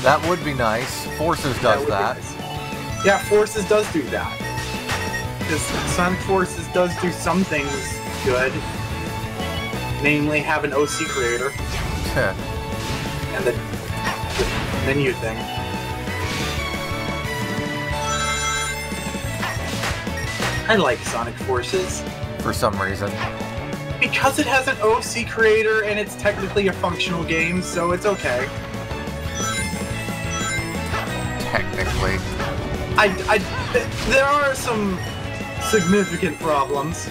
That would be nice. Forces does that. Nice. Yeah, Forces does do that. Because Sonic Forces does do some things good. Namely, have an OC creator. And the menu thing. I like Sonic Forces. For some reason. Because it has an OC creator and it's technically a functional game, so it's okay. Technically. There are some significant problems.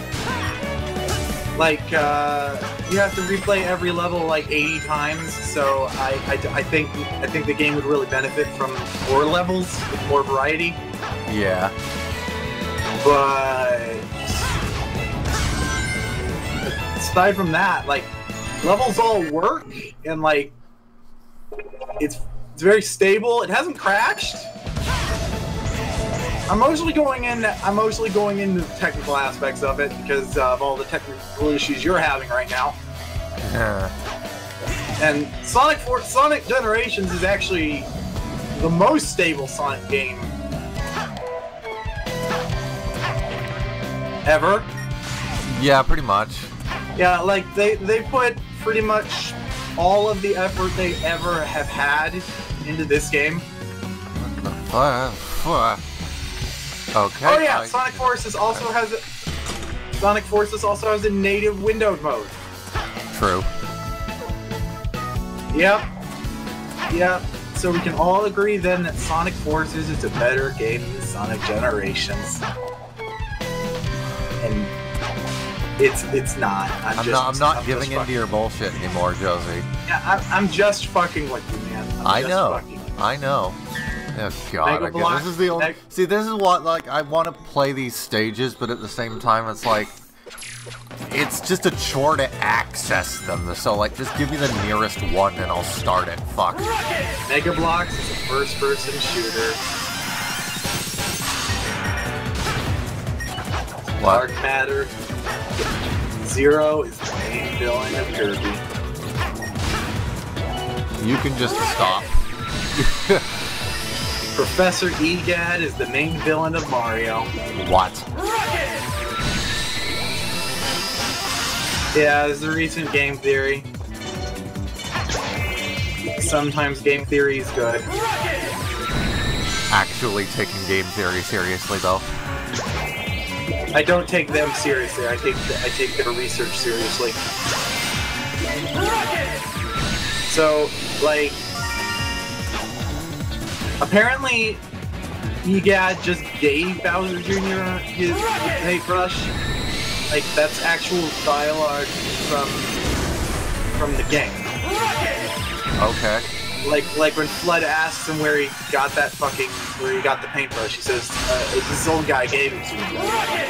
Like, you have to replay every level like 80 times, so I think the game would really benefit from more levels with more variety. Yeah. But aside from that, like, levels all work and like it's very stable. It hasn't crashed. I'm mostly going into the technical aspects of it because of all the technical issues you're having right now. Yeah. And Sonic Generations is actually the most stable Sonic game ever. Yeah, pretty much. Yeah, like they put pretty much all of the effort they ever have had into this game. Okay. Oh yeah, Sonic Forces also has a native windowed mode. True. Yep. So we can all agree then that Sonic Forces is a better game than Sonic Generations. And It's not. I'm not giving into your bullshit anymore, Josie. Yeah, I'm just fucking with you, man. I know. I know. Oh god, Mega Block, this is the only. See, this is what, like, I want to play these stages, but at the same time, it's like, it's just a chore to access them. So, like, just give me the nearest one and I'll start it. Fuck. Mega Bloks is a first-person shooter. What? Dark Matter. Zero is the main villain of Kirby. You can just stop. Professor Egad is the main villain of Mario. What? Yeah, this is a recent game theory. Sometimes game theory is good. Actually taking game theory seriously, though. I don't take them seriously. I take their research seriously. So, like, apparently, Egad just gave Bowser Jr. his paintbrush. Like, that's actual dialogue from the game. Okay. Like when Flood asks him where he got the paintbrush, he says, this old guy gave it to me.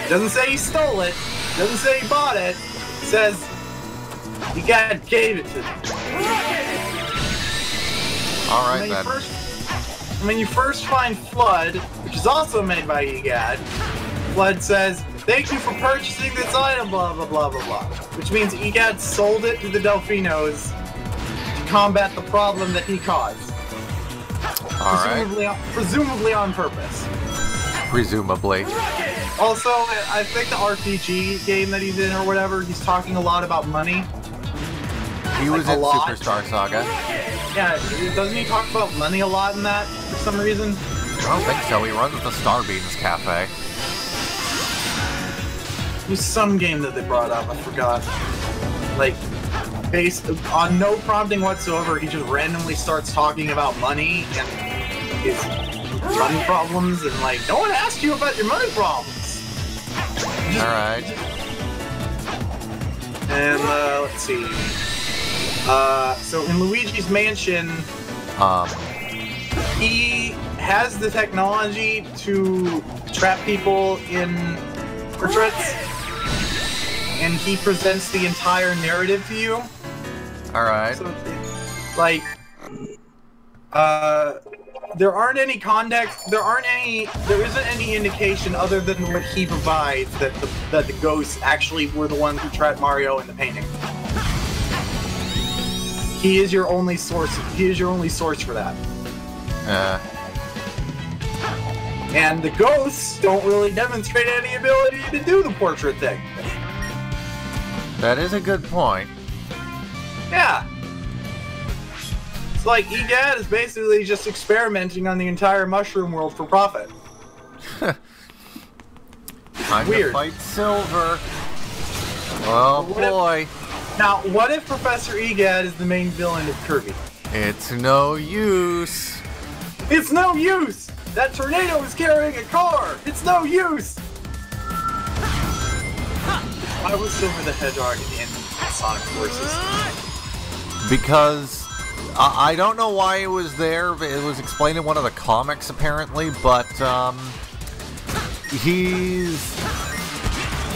He doesn't say he stole it, doesn't say he bought it, he says, Egad gave it to me. Alright then. When you first find Flood, which is also made by Egad, Flood says, thank you for purchasing this item, blah blah blah blah blah. Which means Egad sold it to the Delfinos to combat the problem that he caused. Presumably on purpose. Presumably. Also, I think the RPG game that he's in or whatever, he's talking a lot about money. He was in Superstar Saga. Yeah, doesn't he talk about money a lot in that for some reason? I don't think so. He runs the Starbeams Cafe. There's some game that they brought up, I forgot. Like, based on no prompting whatsoever, he just randomly starts talking about money and his money problems, and like, no one asked you about your money problems. Alright. And, let's see. So in Luigi's Mansion, he has the technology to trap people in portraits, and he presents the entire narrative to you. Alright. So, like, there isn't any indication other than what he provides that the ghosts actually were the ones who trapped Mario in the painting. He is your only source. He is your only source for that. And the ghosts don't really demonstrate any ability to do the portrait thing. That is a good point. Yeah. It's like Egad is basically just experimenting on the entire mushroom world for profit. Time to fight Silver. Oh boy. Now, what if Professor Egad is the main villain of Kirby? It's no use. It's no use! That tornado is carrying a car! It's no use! Why was Silver the Hedgehog in Sonic Forces? Because I don't know why it was there. It was explained in one of the comics, apparently, but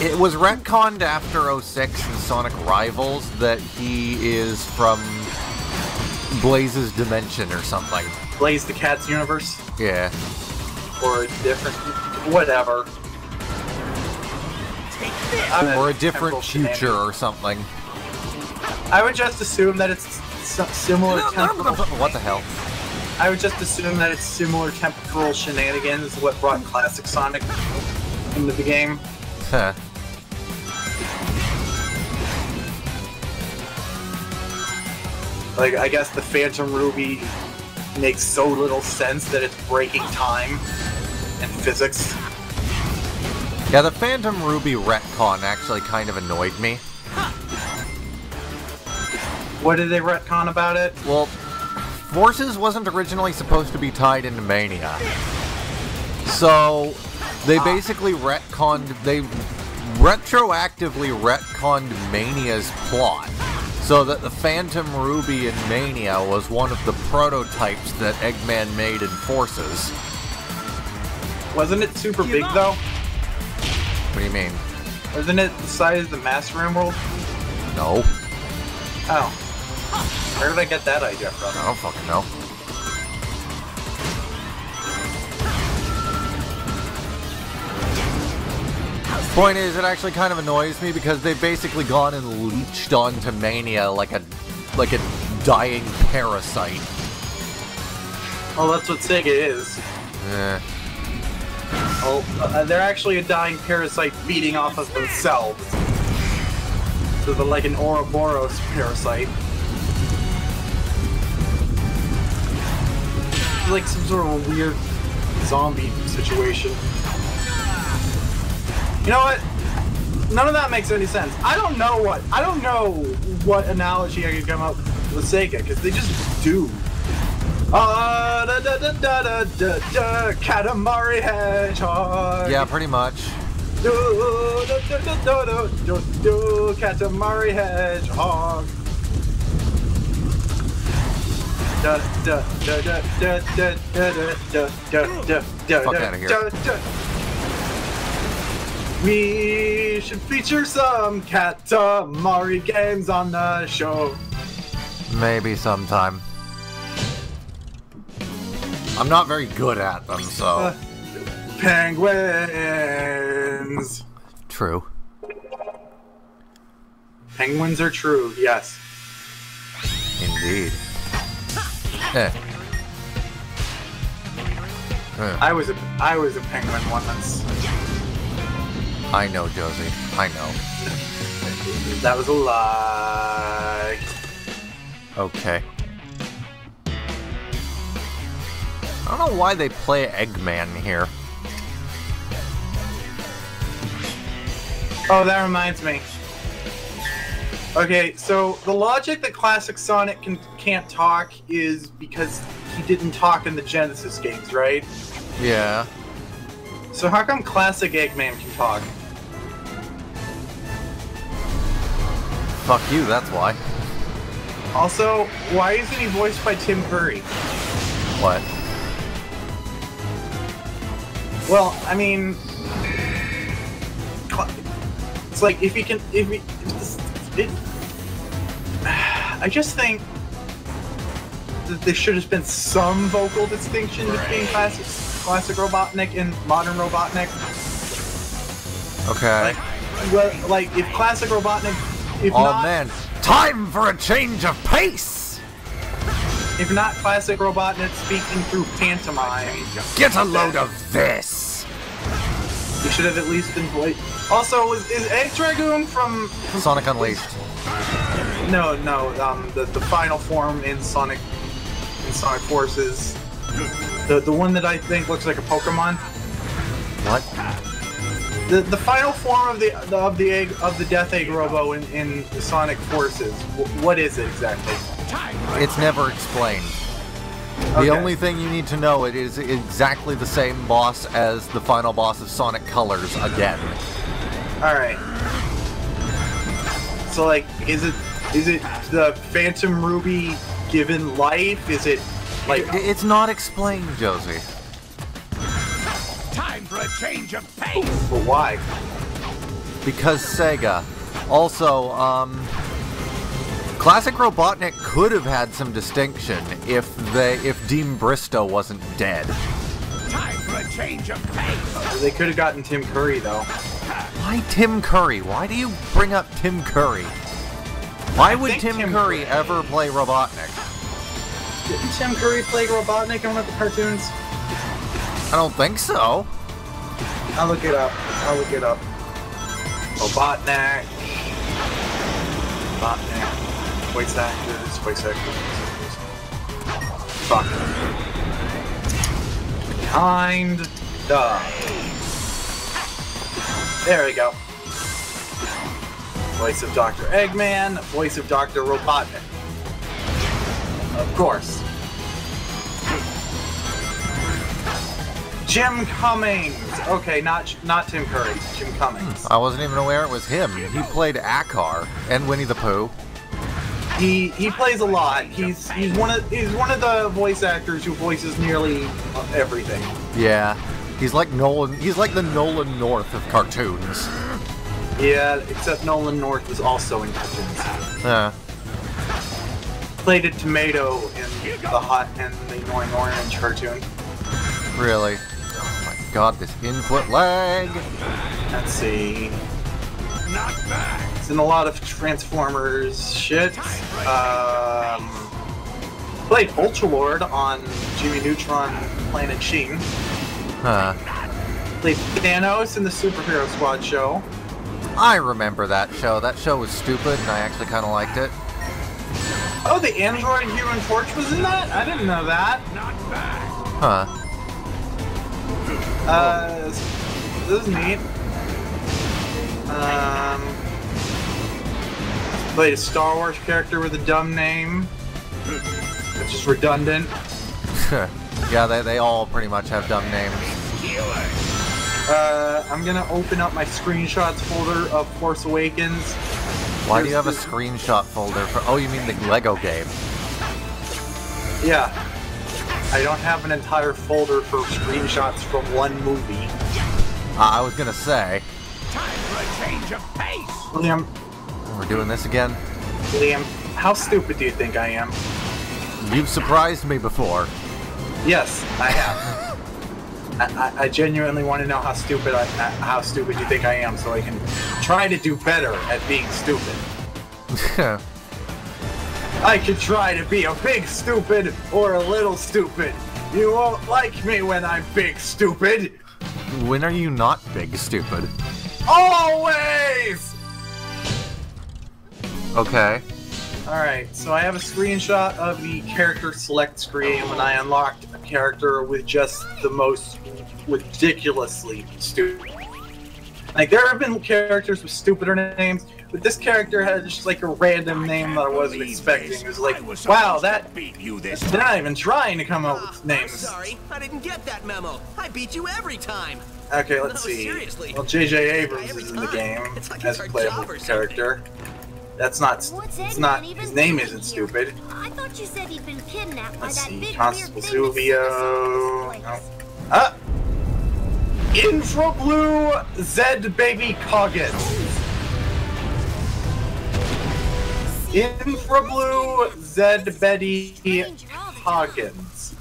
it was retconned after 06 in Sonic Rivals that he is from Blaze's dimension or something. Blaze the Cat's universe? Yeah. Or a different... whatever. Or a different future or something. I would just assume that it's similar temporal... What the hell? I would just assume that it's similar temporal shenanigans what brought Classic Sonic into the game. Huh. Like, I guess the Phantom Ruby makes so little sense that it's breaking time and physics. Yeah, the Phantom Ruby retcon actually kind of annoyed me. What did they retcon about it? Well, Forces wasn't originally supposed to be tied into Mania. So, they basically retconned, they retroactively retconned Mania's plot, so that the Phantom Ruby in Mania was one of the prototypes that Eggman made in Forces. Wasn't it super big though? What do you mean? Wasn't it the size of the Master Emerald? No. Oh. Where did I get that idea from? I don't fucking know. Point is, it actually kind of annoys me because they've basically gone and leached onto Mania like a dying parasite. Oh, that's what Sega is. Eh. Oh, they're actually a dying parasite feeding off of themselves. So they're like an Ouroboros parasite. It's like some sort of a weird zombie situation. You know what? None of that makes any sense. I don't know what analogy I could come up with Sega, because they just do. Katamari Hedgehog. Yeah, pretty much. Katamari Hedgehog. Fuck out of here. We should feature some Katamari games on the show. Maybe sometime. I'm not very good at them, so... Penguins! True. Penguins are true, yes. Indeed. Eh. I was a penguin once. I know, Josie. I know. That was a lie. Okay. I don't know why they play Eggman here. Oh, that reminds me. Okay, so the logic that Classic Sonic can't talk is because he didn't talk in the Genesis games, right? Yeah. So how come Classic Eggman can talk? Fuck you, that's why. Also, why isn't he voiced by Tim Curry? What? Well, I mean, it's like I just think that there should have been some vocal distinction between classic Robotnik and modern Robotnik. Okay. Like if classic Robotnik, man, time for a change of pace! If not classic Robotnik speaking through pantomime. Get a load of this! He should have at least been voiced. Also, is Egg Dragoon from Sonic Unleashed? No, the final form in Sonic Forces. The one that I think looks like a Pokemon. What? The final form of the Death Egg Robo in Sonic Forces. What is it exactly? It's never explained. Okay. The only thing you need to know, it is exactly the same boss as the final boss of Sonic Colors again. Alright. So like, is it the Phantom Ruby given life? Is it like... It's not explained, Josie. Time for a change of pace. But why? Because Sega. Also, Classic Robotnik could have had some distinction if Dean Bristow wasn't dead. Time for a change of pace. They could have gotten Tim Curry though. Why Tim Curry? Why do you bring up Tim Curry? Why would Tim Curry ever play Robotnik? Didn't Tim Curry play Robotnik in one of the cartoons? I don't think so. I'll look it up. Robotnik. Voice actors. Fuck. Kind of. There we go. Voice of Dr. Eggman, voice of Dr. Robotnik. Of course. Jim Cummings. Okay, not Tim Curry. Jim Cummings. I wasn't even aware it was him. He played Akar and Winnie the Pooh. He plays a lot. He's one of the voice actors who voices nearly everything. Yeah, he's like Nolan. He's like the Nolan North of cartoons. Yeah, except Nolan North was also in cartoons. Played a tomato in the Hot and the Annoying Orange cartoon. Really? Oh my god, this input lag! Let's see. Not bad. It's in a lot of Transformers shit. Played Ultra Lord on Jimmy Neutron Planet Sheen. Played Thanos in the Superhero Squad show. I remember that show. That show was stupid, and I actually kind of liked it. Oh, the Android Human Torch was in that? I didn't know that. Not bad. This is neat. Played a Star Wars character with a dumb name, which is redundant. Yeah, they all pretty much have dumb names. I'm gonna open up my screenshots folder of Force Awakens. Why do you have a screenshot folder for... Oh, you mean the Lego game? Yeah. I don't have an entire folder for screenshots from one movie. I was gonna say. Time for a change of pace. Liam, We're doing this again? how stupid do you think I am? You've surprised me before. Yes, I have. I genuinely want to know how stupid you think I am, so I can try to do better at being stupid. I could try to be a big stupid or a little stupid. You won't like me when I'm big stupid. When are you not big stupid? Always! Okay. Alright, so I have a screenshot of the character select screen when I unlocked a character with just the most ridiculously stupid. Like, there have been characters with stupider names, but this character had just like a random name that I wasn't expecting. It was like, wow, they're not even trying to come up with names. Sorry, I didn't get that memo. I beat you every time. Okay, let's No, see. seriously. Well, J.J. Abrams is in the game It's like as it's a our playable job or character. That's not. It's not. His name isn't stupid. I thought you said he'd been kidnapped by Let's that see. big Constable weird thing that Silvio. sits in this No. Ah! Infra Blue Zed Baby Coggins. Infra Blue Zed Betty Coggins.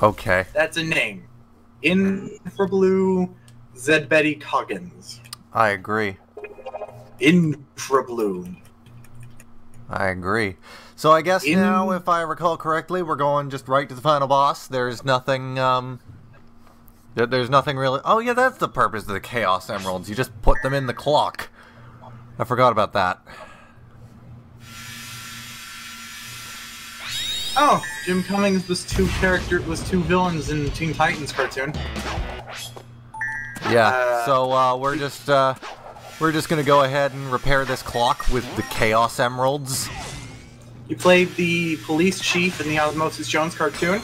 Okay. That's a name. Infra Blue Zed Betty Coggins. I agree. Infra Blue. I agree. So I guess now, if I recall correctly, we're going just right to the final boss. There's nothing, there's nothing really... Oh yeah, that's the purpose of the Chaos Emeralds. You just put them in the clock. I forgot about that. Oh, Jim Cummings was two villains in Teen Titans cartoon. Yeah. So we're just gonna go ahead and repair this clock with the Chaos Emeralds. You played the police chief in the Osmosis Jones cartoon.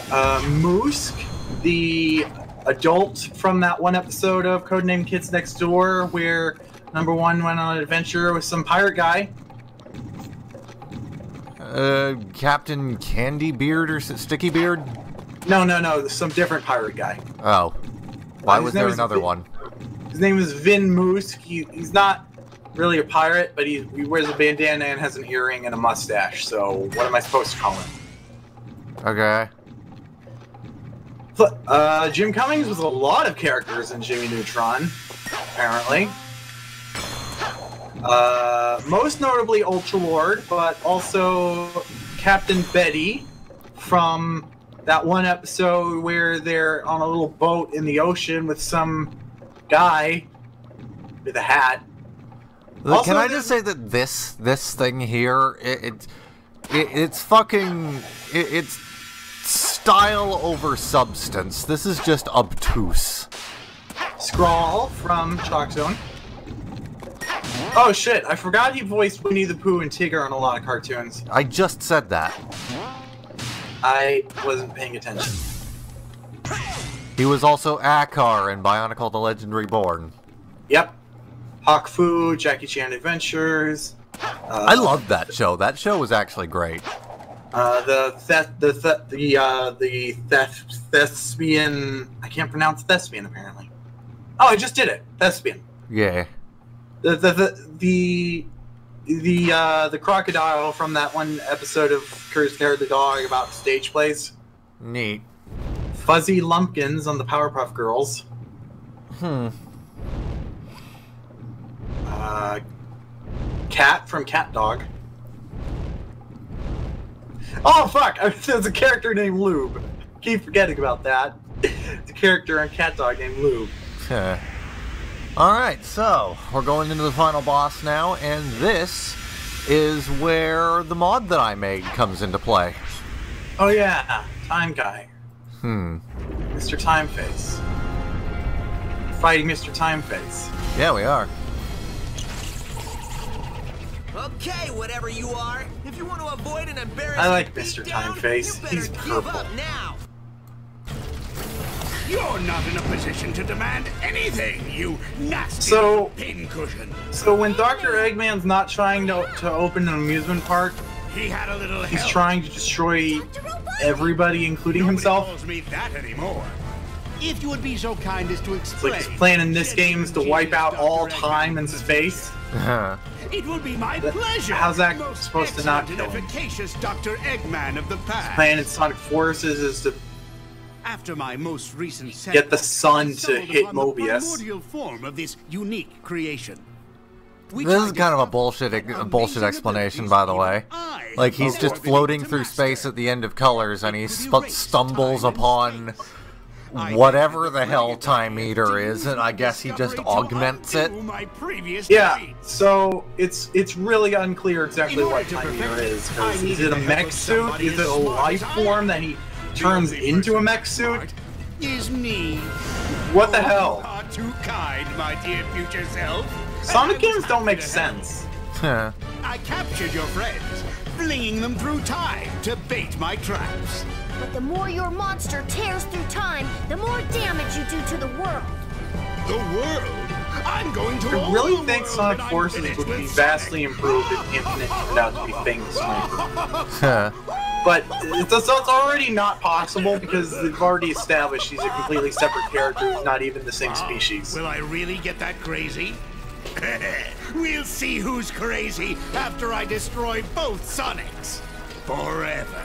Moosk, the adult from that one episode of Codename Kids Next Door, where number one went on an adventure with some pirate guy. Captain Candy Beard or Sticky Beard? No, some different pirate guy. Oh. Why was name there is another one? His name is Vin Moosk. He's not really a pirate, but he wears a bandana and has an earring and a mustache, so what am I supposed to call him? Okay. Jim Cummings was a lot of characters in Jimmy Neutron, apparently. Most notably Ultra Lord, but also Captain Betty from that one episode where they're on a little boat in the ocean with some guy with a hat. Look, can I just say that this thing here, it's fucking, it's style over substance. This is just obtuse. Scrawl from Chalk Zone. Oh shit, I forgot he voiced Winnie the Pooh and Tigger on a lot of cartoons. I just said that. I wasn't paying attention. He was also Akar in Bionicle the Legend Reborn. Yep. Hawk Fu, Jackie Chan Adventures. I loved that show. That show was actually great. The thespian. I can't pronounce thespian apparently. Oh, I just did it. Thespian. Yeah. The crocodile from that one episode of Courage the Cowardly Dog about stage plays. Neat. Fuzzy Lumpkins on the Powerpuff Girls. Cat from Cat Dog. Oh fuck! There's a character named Lube. Keep forgetting about that. The character in Cat Dog named Lube. Alright, so we're going into the final boss now, and this is where the mod that I made comes into play. Oh yeah, Time Guy. Mr. Timeface. Fighting Mr. Timeface. Yeah, we are. Okay, whatever you are. If you want to avoid an embarrassing I like Mr. beatdown, Timeface. you better He's give purple. up now. You're not in a position to demand anything, you nasty So- pincushion. So when Dr. Eggman's not trying to open an amusement park, He had a little he's help. trying to destroy everybody, including Nobody himself. calls me that anymore. If you would be so kind as to It's explain. like his plan in this game is to wipe out all Dr. time and space. It will be my pleasure. How's that most supposed to not excellent kill and him? efficacious Dr. Eggman of the past. Plan in Sonic Forces is to After my most recent get the setback, sun I to stumbled hit upon the Mobius. primordial form of this unique creation. We This is tried to kind of a stop bullshit amazing explanation, abilities by the even way. I Like, he's had just never been floating able to through master. space at the end of Colors, and he It could erase stumbles time and upon space. I whatever had the to hell bring it Time back Eater to is, and I guess he just discovery to augments it. undo my previous Yeah, defeats. so it's really unclear exactly In order what to Time perfect Eater it, is. I 'Cause is needed it a the help mech of suit? somebody Is it as a smart life as I form am. that he The turns only into a person mech suit? smart is me. What the Oh, hell? you are too kind, my dear future self. Sonic I was games don't happy make to help. sense. Huh. I captured your friends, flinging them through time to bait my traps. But the more your monster tears through time, the more damage you do to the world. The world? I'm going to I really think Sonic Forces would be vastly improved if Infinite turned out to be famous. Huh. But it's already not possible because they've already established he's a completely separate character who's not even the same species. Will I really get that crazy? We'll see who's crazy after I destroy both Sonics. Forever.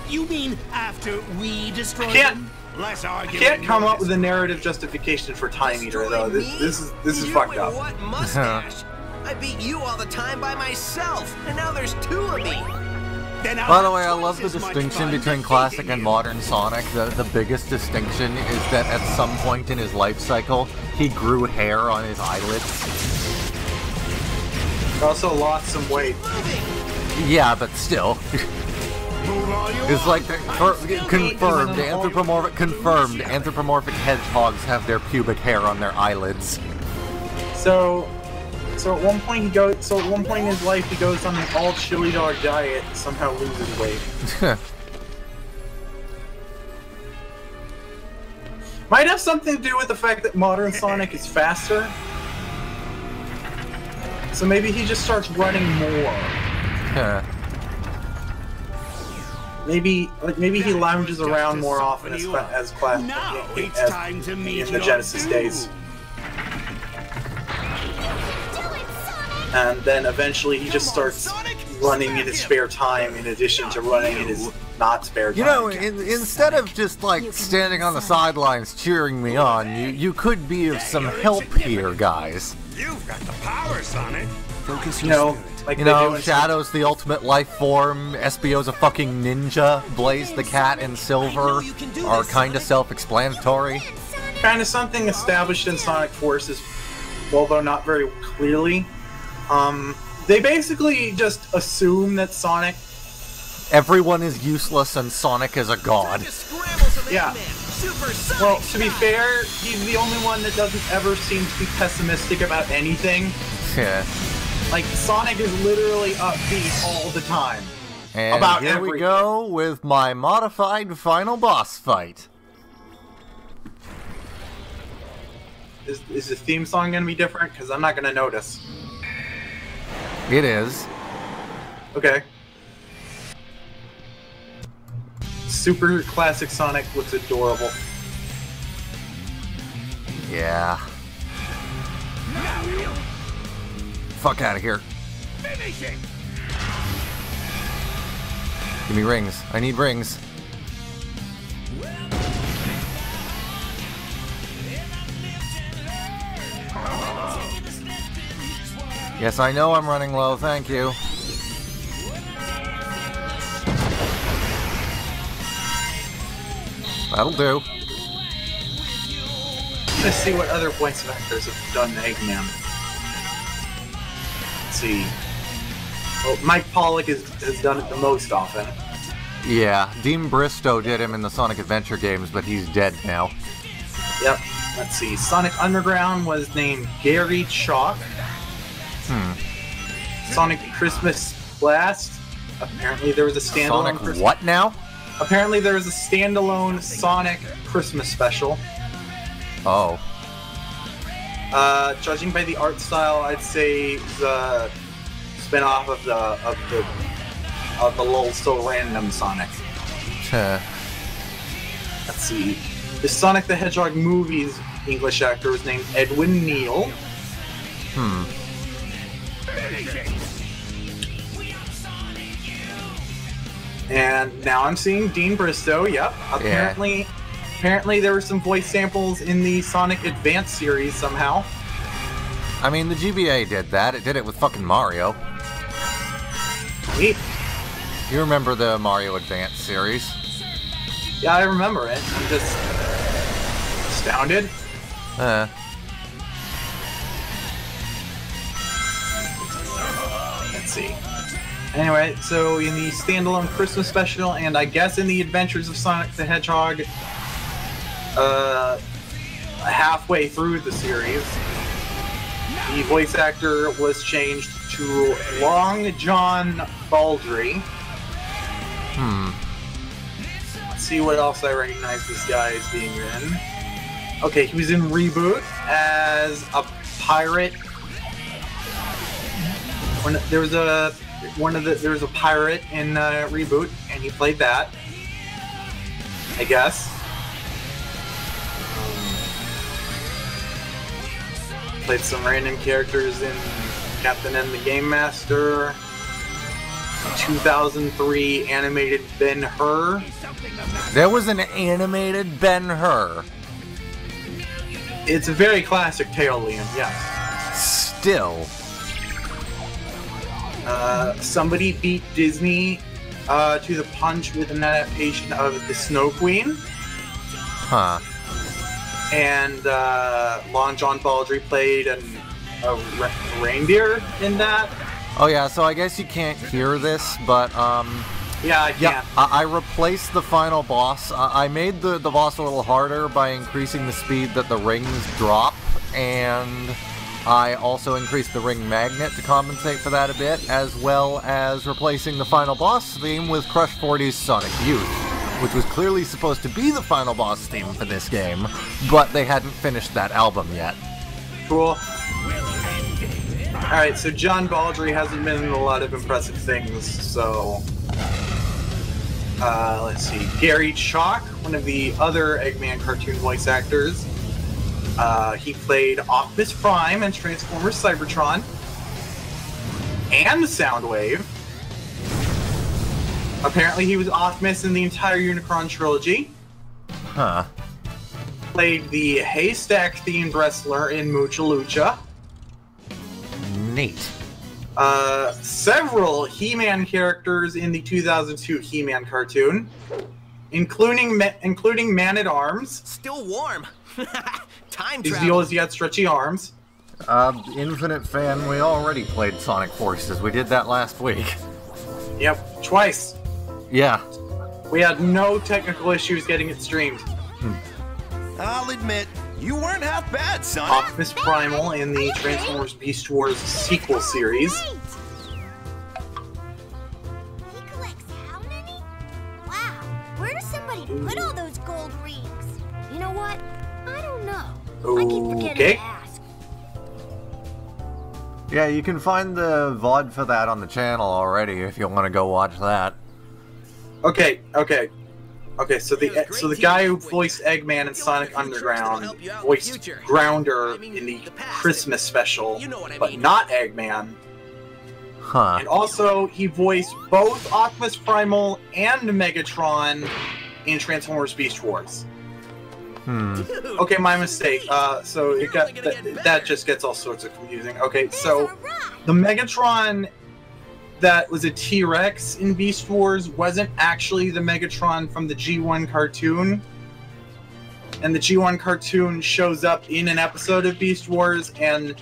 You mean after we destroy them? Less arguing. Can't come up with a narrative justification for Time Eater though. This is You fucked and up. What mustache? I beat you all the time by myself, and now there's two of me. Then I'll By the have way, I twice love the as much distinction fun between classic defeating and you. modern Sonic. The biggest distinction is that at some point in his life cycle, he grew hair on his eyelids. He also lost some weight. Yeah, but still. Move all you It's like want. confirmed anthropomorphic hedgehogs have their pubic hair on their eyelids. So at one point in his life he goes on an all chili dog diet and somehow loses weight. Might have something to do with the fact that modern Sonic is faster. So maybe he just starts running more. Maybe he lounges around more often as class Now it's as time to meet in the your Genesis doom. days. Do it, Sonic! And then eventually he just starts running in his spare time in addition to running in his not spare time. You know, instead of just like standing on the sidelines cheering me on, you could be of some help here, guys. You've got the power, Sonic. Focus you your know, spirit. like You they do know, in Shadow's the ultimate life form, SBO's a fucking ninja, Blaze the cat and Silver are kinda self-explanatory. kind of something established in Sonic Forces, although not very clearly. They basically just assume that Sonic, Everyone is useless and Sonic is a god. Time to scramble some Yeah. Eggman. Super Sonic well, to be style. fair, he's the only one that doesn't ever seem to be pessimistic about anything. Yeah. Like, Sonic is literally upbeat all the time. And About here we everything. go with my modified final boss fight. Is the theme song gonna be different? Because I'm not gonna notice. It is. Okay. Super classic Sonic looks adorable. Yeah. Fuck out of here. Give me rings. I need rings. Yes, I know I'm running low, thank you. That'll do. Let's see what other voice actors have done Eggman. Let's see. Well, Mike Pollock has done it the most often. Yeah, Dean Bristow did him in the Sonic Adventure games, but he's dead now. Yep. Let's see. Sonic Underground was named Gary Chalk. Sonic Christmas Blast. Apparently there was a standalone. Sonic what now? Apparently there was a standalone Sonic Christmas special. Oh. Judging by the art style, I'd say the spin-off of the lol so random Sonic. Let's see. The Sonic the Hedgehog movie's English actor was named Edwin Neal. And now I'm seeing Dean Bristow. Yep. Apparently there were some voice samples in the Sonic Advance series somehow. I mean, the GBA did that. It did it with fucking Mario. Neat. You remember the Mario Advance series? Yeah, I remember it. I'm just astounded. Let's see. Anyway, so in the standalone Christmas special, and I guess in the Adventures of Sonic the Hedgehog, halfway through the series, the voice actor was changed to Long John Baldry. Let's see what else I recognize this guy as being in. Okay, he was in Reboot as a pirate. There was a pirate in Reboot, and he played that, I guess. Played some random characters in Captain and the Game Master, 2003 animated Ben-Hur. There was an animated Ben-Hur. It's a very classic tale, Liam, yes. Still. Somebody beat Disney to the punch with an adaptation of The Snow Queen. And Long John Baldry played a reindeer in that. Oh yeah, so I guess you can't hear this, but yeah, I can't. I replaced the final boss. I made the boss a little harder by increasing the speed that the rings drop, and I also increased the ring magnet to compensate for that a bit, as well as replacing the final boss theme with Crush 40's Sonic Youth, which was clearly supposed to be the final boss theme for this game, but they hadn't finished that album yet. Cool. Alright, so John Baldry hasn't been in a lot of impressive things, so... let's see. Gary Chalk, one of the other Eggman cartoon voice actors. He played Optimus Prime and Transformers Cybertron. And Soundwave. Apparently he was Optimus in the entire Unicron trilogy. Played the Haystack-themed wrestler in Mucha Lucha. Neat. Several He-Man characters in the 2002 He-Man cartoon, including Man-at-Arms. Still warm. Time His travel. deal is he had stretchy arms. Infinite fan, we already played Sonic Forces. We did that last week. Yep, twice. Yeah. We had no technical issues getting it streamed. I'll admit, you weren't half bad, Sonic. Optimus Primal in the Transformers Beast Wars sequel series. He collects how many? Wow, where does somebody put all those gold rings? You know what? I don't know. I keep forgetting Okay. to ask. Yeah, you can find the VOD for that on the channel already if you want to go watch that. Okay. So the guy who voiced Eggman in Sonic Underground voiced Grounder in the Christmas special, but not Eggman. Huh. And also, he voiced both Optimus Primal and Megatron in Transformers Beast Wars. Okay, my mistake. So it got that just gets all sorts of confusing. Okay, so the Megatron that was a T-Rex in Beast Wars wasn't actually the Megatron from the G1 cartoon. And the G1 cartoon shows up in an episode of Beast Wars and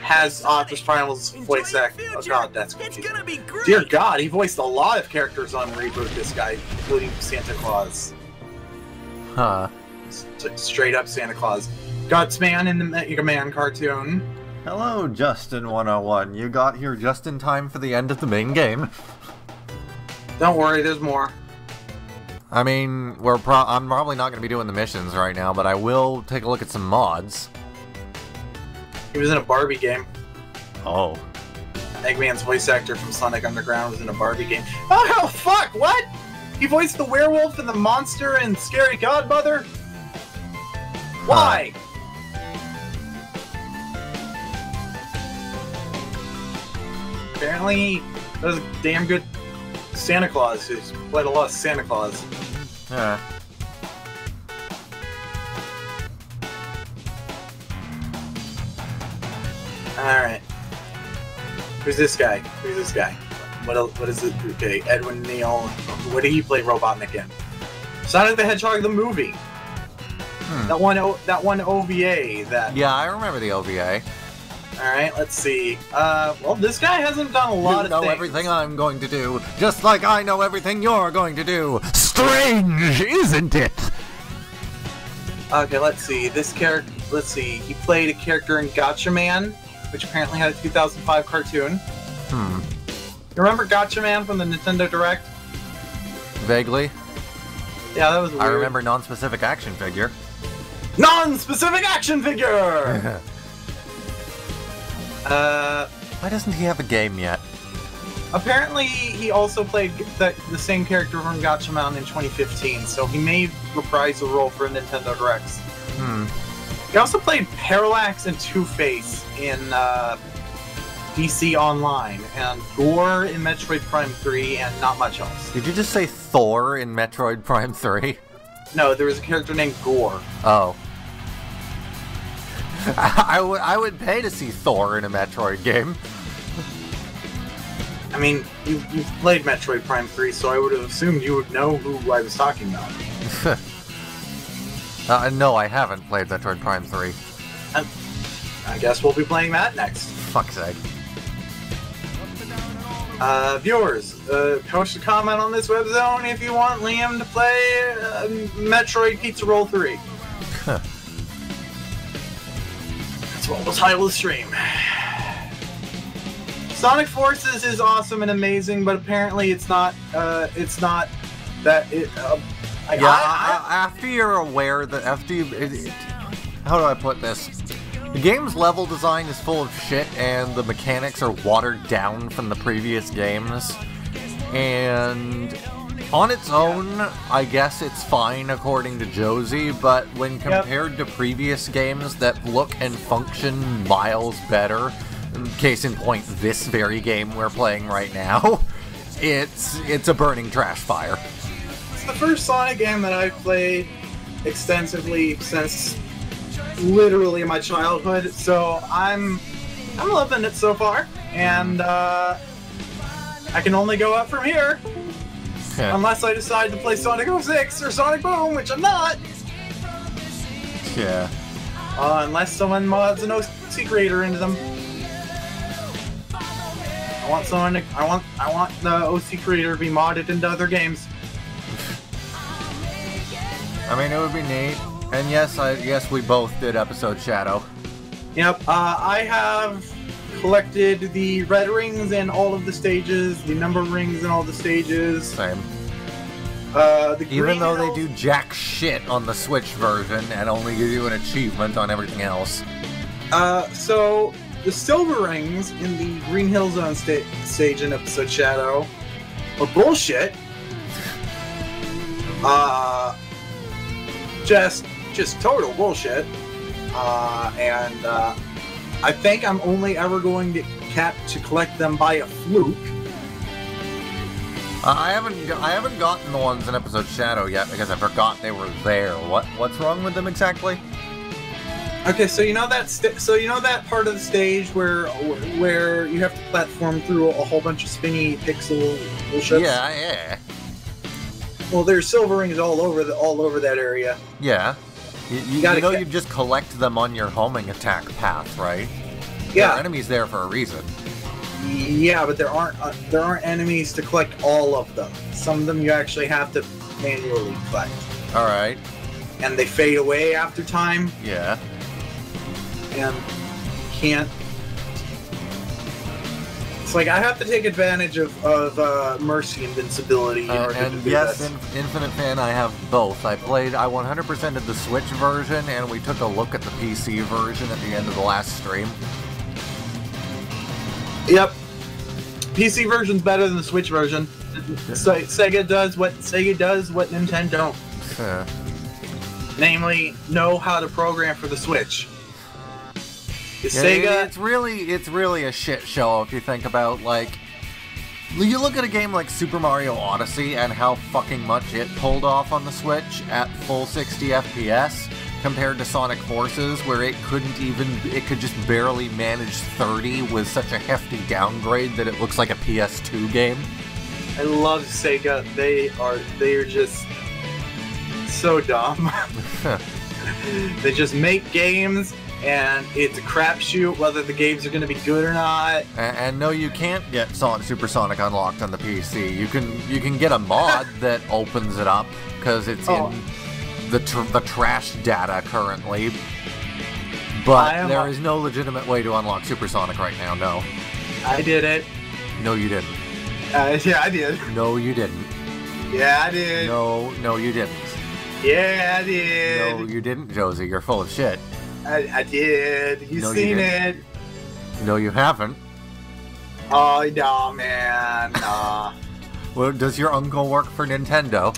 has Optimus Primal's voice act. Oh god, that's confusing. Dear god, he voiced a lot of characters on Reboot, this guy, including Santa Claus. Huh. Straight up Santa Claus. Gutsman in the Mega Man cartoon. Hello, Justin101. You got here just in time for the end of the main game. Don't worry, there's more. I mean, I'm probably not going to be doing the missions right now, but I will take a look at some mods. He was in a Barbie game. Oh. Eggman's voice actor from Sonic Underground was in a Barbie game. Oh, fuck, what? He voiced the werewolf and the monster and Scary Godmother? Why? Apparently, he was a damn good Santa Claus. He's played a lot of Santa Claus. Yeah. Alright. Who's this guy? What is it? Okay, Edwin Neal. What did he play Robotnik in? Sonic the Hedgehog the movie. That one OVA that... Yeah, I remember the OVA. Alright, let's see. Well, this guy hasn't done a lot of things. You know everything I'm going to do, just like I know everything you're going to do. Strange, isn't it? Okay, let's see. He played a character in Gotcha Man, which apparently had a 2005 cartoon. You remember Gotcha Man from the Nintendo Direct? Vaguely. Yeah, that was weird. I remember non-specific action figure. Non-specific action figure! Why doesn't he have a game yet? Apparently, he also played the same character from Gotcha Man in 2015, so he may reprise the role for Nintendo Directs. He also played Parallax and Two-Face in DC Online, and Gore in Metroid Prime 3, and not much else. Did you just say Thor in Metroid Prime 3? No, there was a character named Gore. Oh. I would pay to see Thor in a Metroid game. I mean, you've played Metroid Prime 3, so I would have assumed you would know who I was talking about. No, I haven't played Metroid Prime 3. I guess we'll be playing that next. Fuck's sake. Viewers, post a comment on this web zone if you want Liam to play Metroid Pizza Roll 3. That's what we'll title the stream. Sonic Forces is awesome and amazing, but apparently it's not that it. After you're aware that how do I put this? The game's level design is full of shit, and the mechanics are watered down from the previous games. And on its own, I guess it's fine according to Josie, but when compared to previous games that look and function miles better, case in point, this very game we're playing right now, it's a burning trash fire. It's the first Sonic game that I've played extensively since literally my childhood, so I'm loving it so far, and I can only go up from here. Yeah. Unless I decide to play Sonic 06 or Sonic Boom, which I'm not. Yeah. Unless someone mods an OC creator into them. I want the OC creator to be modded into other games. I mean, it would be neat. And yes, we both did episode Shadow. Yep, I have collected the red rings in all of the stages, the number rings in all the stages. Same. Even though they do jack shit on the Switch version and only give you an achievement on everything else. So the silver rings in the Green Hill Zone stage in episode Shadow are bullshit. Just total bullshit. And I think I'm only ever going to collect them by a fluke. I haven't gotten the ones in episode Shadow yet because I forgot they were there. What's wrong with them exactly? Okay, so you know that part of the stage where you have to platform through a whole bunch of spinny pixel bullshit. Yeah. Well, there's silver rings all over that area. Yeah. You just collect them on your homing attack path, right? Yeah. There are enemies there for a reason. Yeah, but there aren't enemies to collect all of them. Some of them you actually have to manually collect. All right. And they fade away after time. Yeah. And can't. It's like I have to take advantage of Mercy invincibility in order to do yes, this. Infinite Fan, I have both. I 100%ed the Switch version, and we took a look at the PC version at the end of the last stream. Yep. PC version's better than the Switch version. Sega does what Nintendo don't. Namely, know how to program for the Switch. Sega. It's really a shit show if you think about, like, you look at a game like Super Mario Odyssey and how fucking much it pulled off on the Switch at full 60 FPS compared to Sonic Forces, where it could just barely manage 30 with such a hefty downgrade that it looks like a PS2 game. I love Sega. They are just so dumb. They just make games, and it's a crapshoot whether the games are going to be good or not. And no, you can't get Supersonic unlocked on the PC. You can get a mod that opens it up because it's in the trash data currently. But there is no legitimate way to unlock Supersonic right now. No. I did it. No, you didn't. Yeah, I did. No, you didn't. Yeah, I did. No, you didn't. Yeah, I did. No, you didn't, Josie. You're full of shit. I did. You've seen it. No, you haven't. Oh, no, man. Nah. Well, does your uncle work for Nintendo?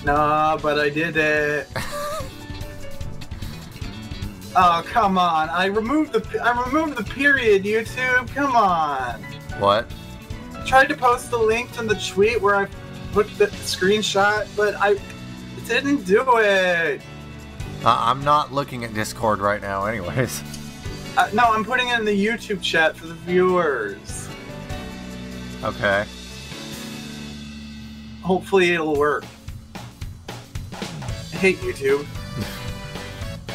Nah, but I did it. Oh, come on. I removed the period, YouTube. Come on. What? I tried to post the link to the tweet where I put the screenshot, but I didn't do it. I'm not looking at Discord right now anyways. No, I'm putting it in the YouTube chat for the viewers. Okay. Hopefully it'll work. I hate YouTube.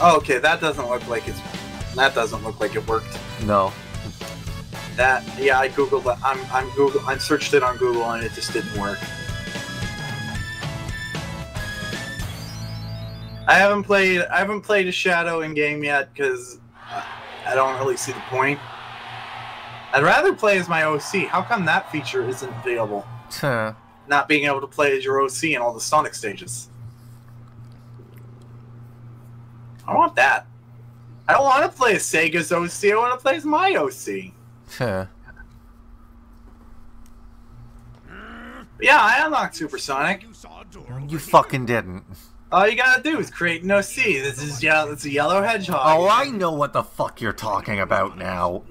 Oh, okay, that doesn't look like it worked. No. Yeah, I googled it. I searched it on Google and it just didn't work. I haven't played a Shadow in game yet because I don't really see the point. I'd rather play as my OC. How come that feature isn't available? Not being able to play as your OC in all the Sonic stages. I want that. I don't want to play as Sega's OC. I want to play as my OC. Yeah, I unlocked Supersonic. You fucking didn't. All you gotta do is create an OC. It's a yellow hedgehog. Oh, I know what the fuck you're talking about now.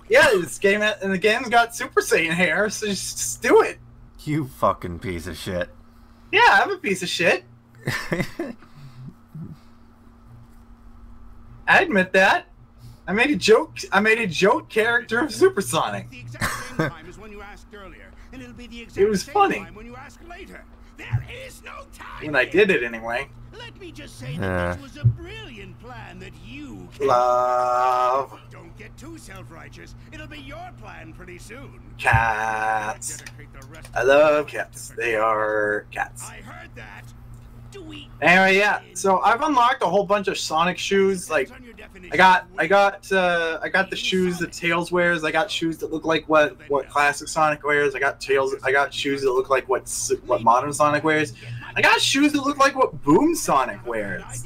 This game and the game's got Super Saiyan hair, so just do it. You fucking piece of shit. Yeah, I'm a piece of shit. I admit that. I made a joke character of Supersonic. It was funny. There is no time When I did it anyway. Let me just say that this was a brilliant plan that you Love. Don't get too self-righteous. It'll be your plan pretty soon. Cats. I love cats. They are cats. I heard that. Anyway, yeah. So I've unlocked a whole bunch of Sonic shoes. Like, I got the shoes that Tails wears. I got shoes that look like what classic Sonic wears. I got shoes that look like what modern Sonic wears. I got shoes that look like what Boom Sonic wears.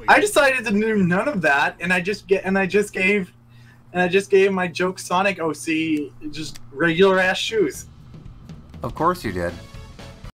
I decided to do none of that, and I just gave my Joke Sonic OC just regular ass shoes. Of course you did.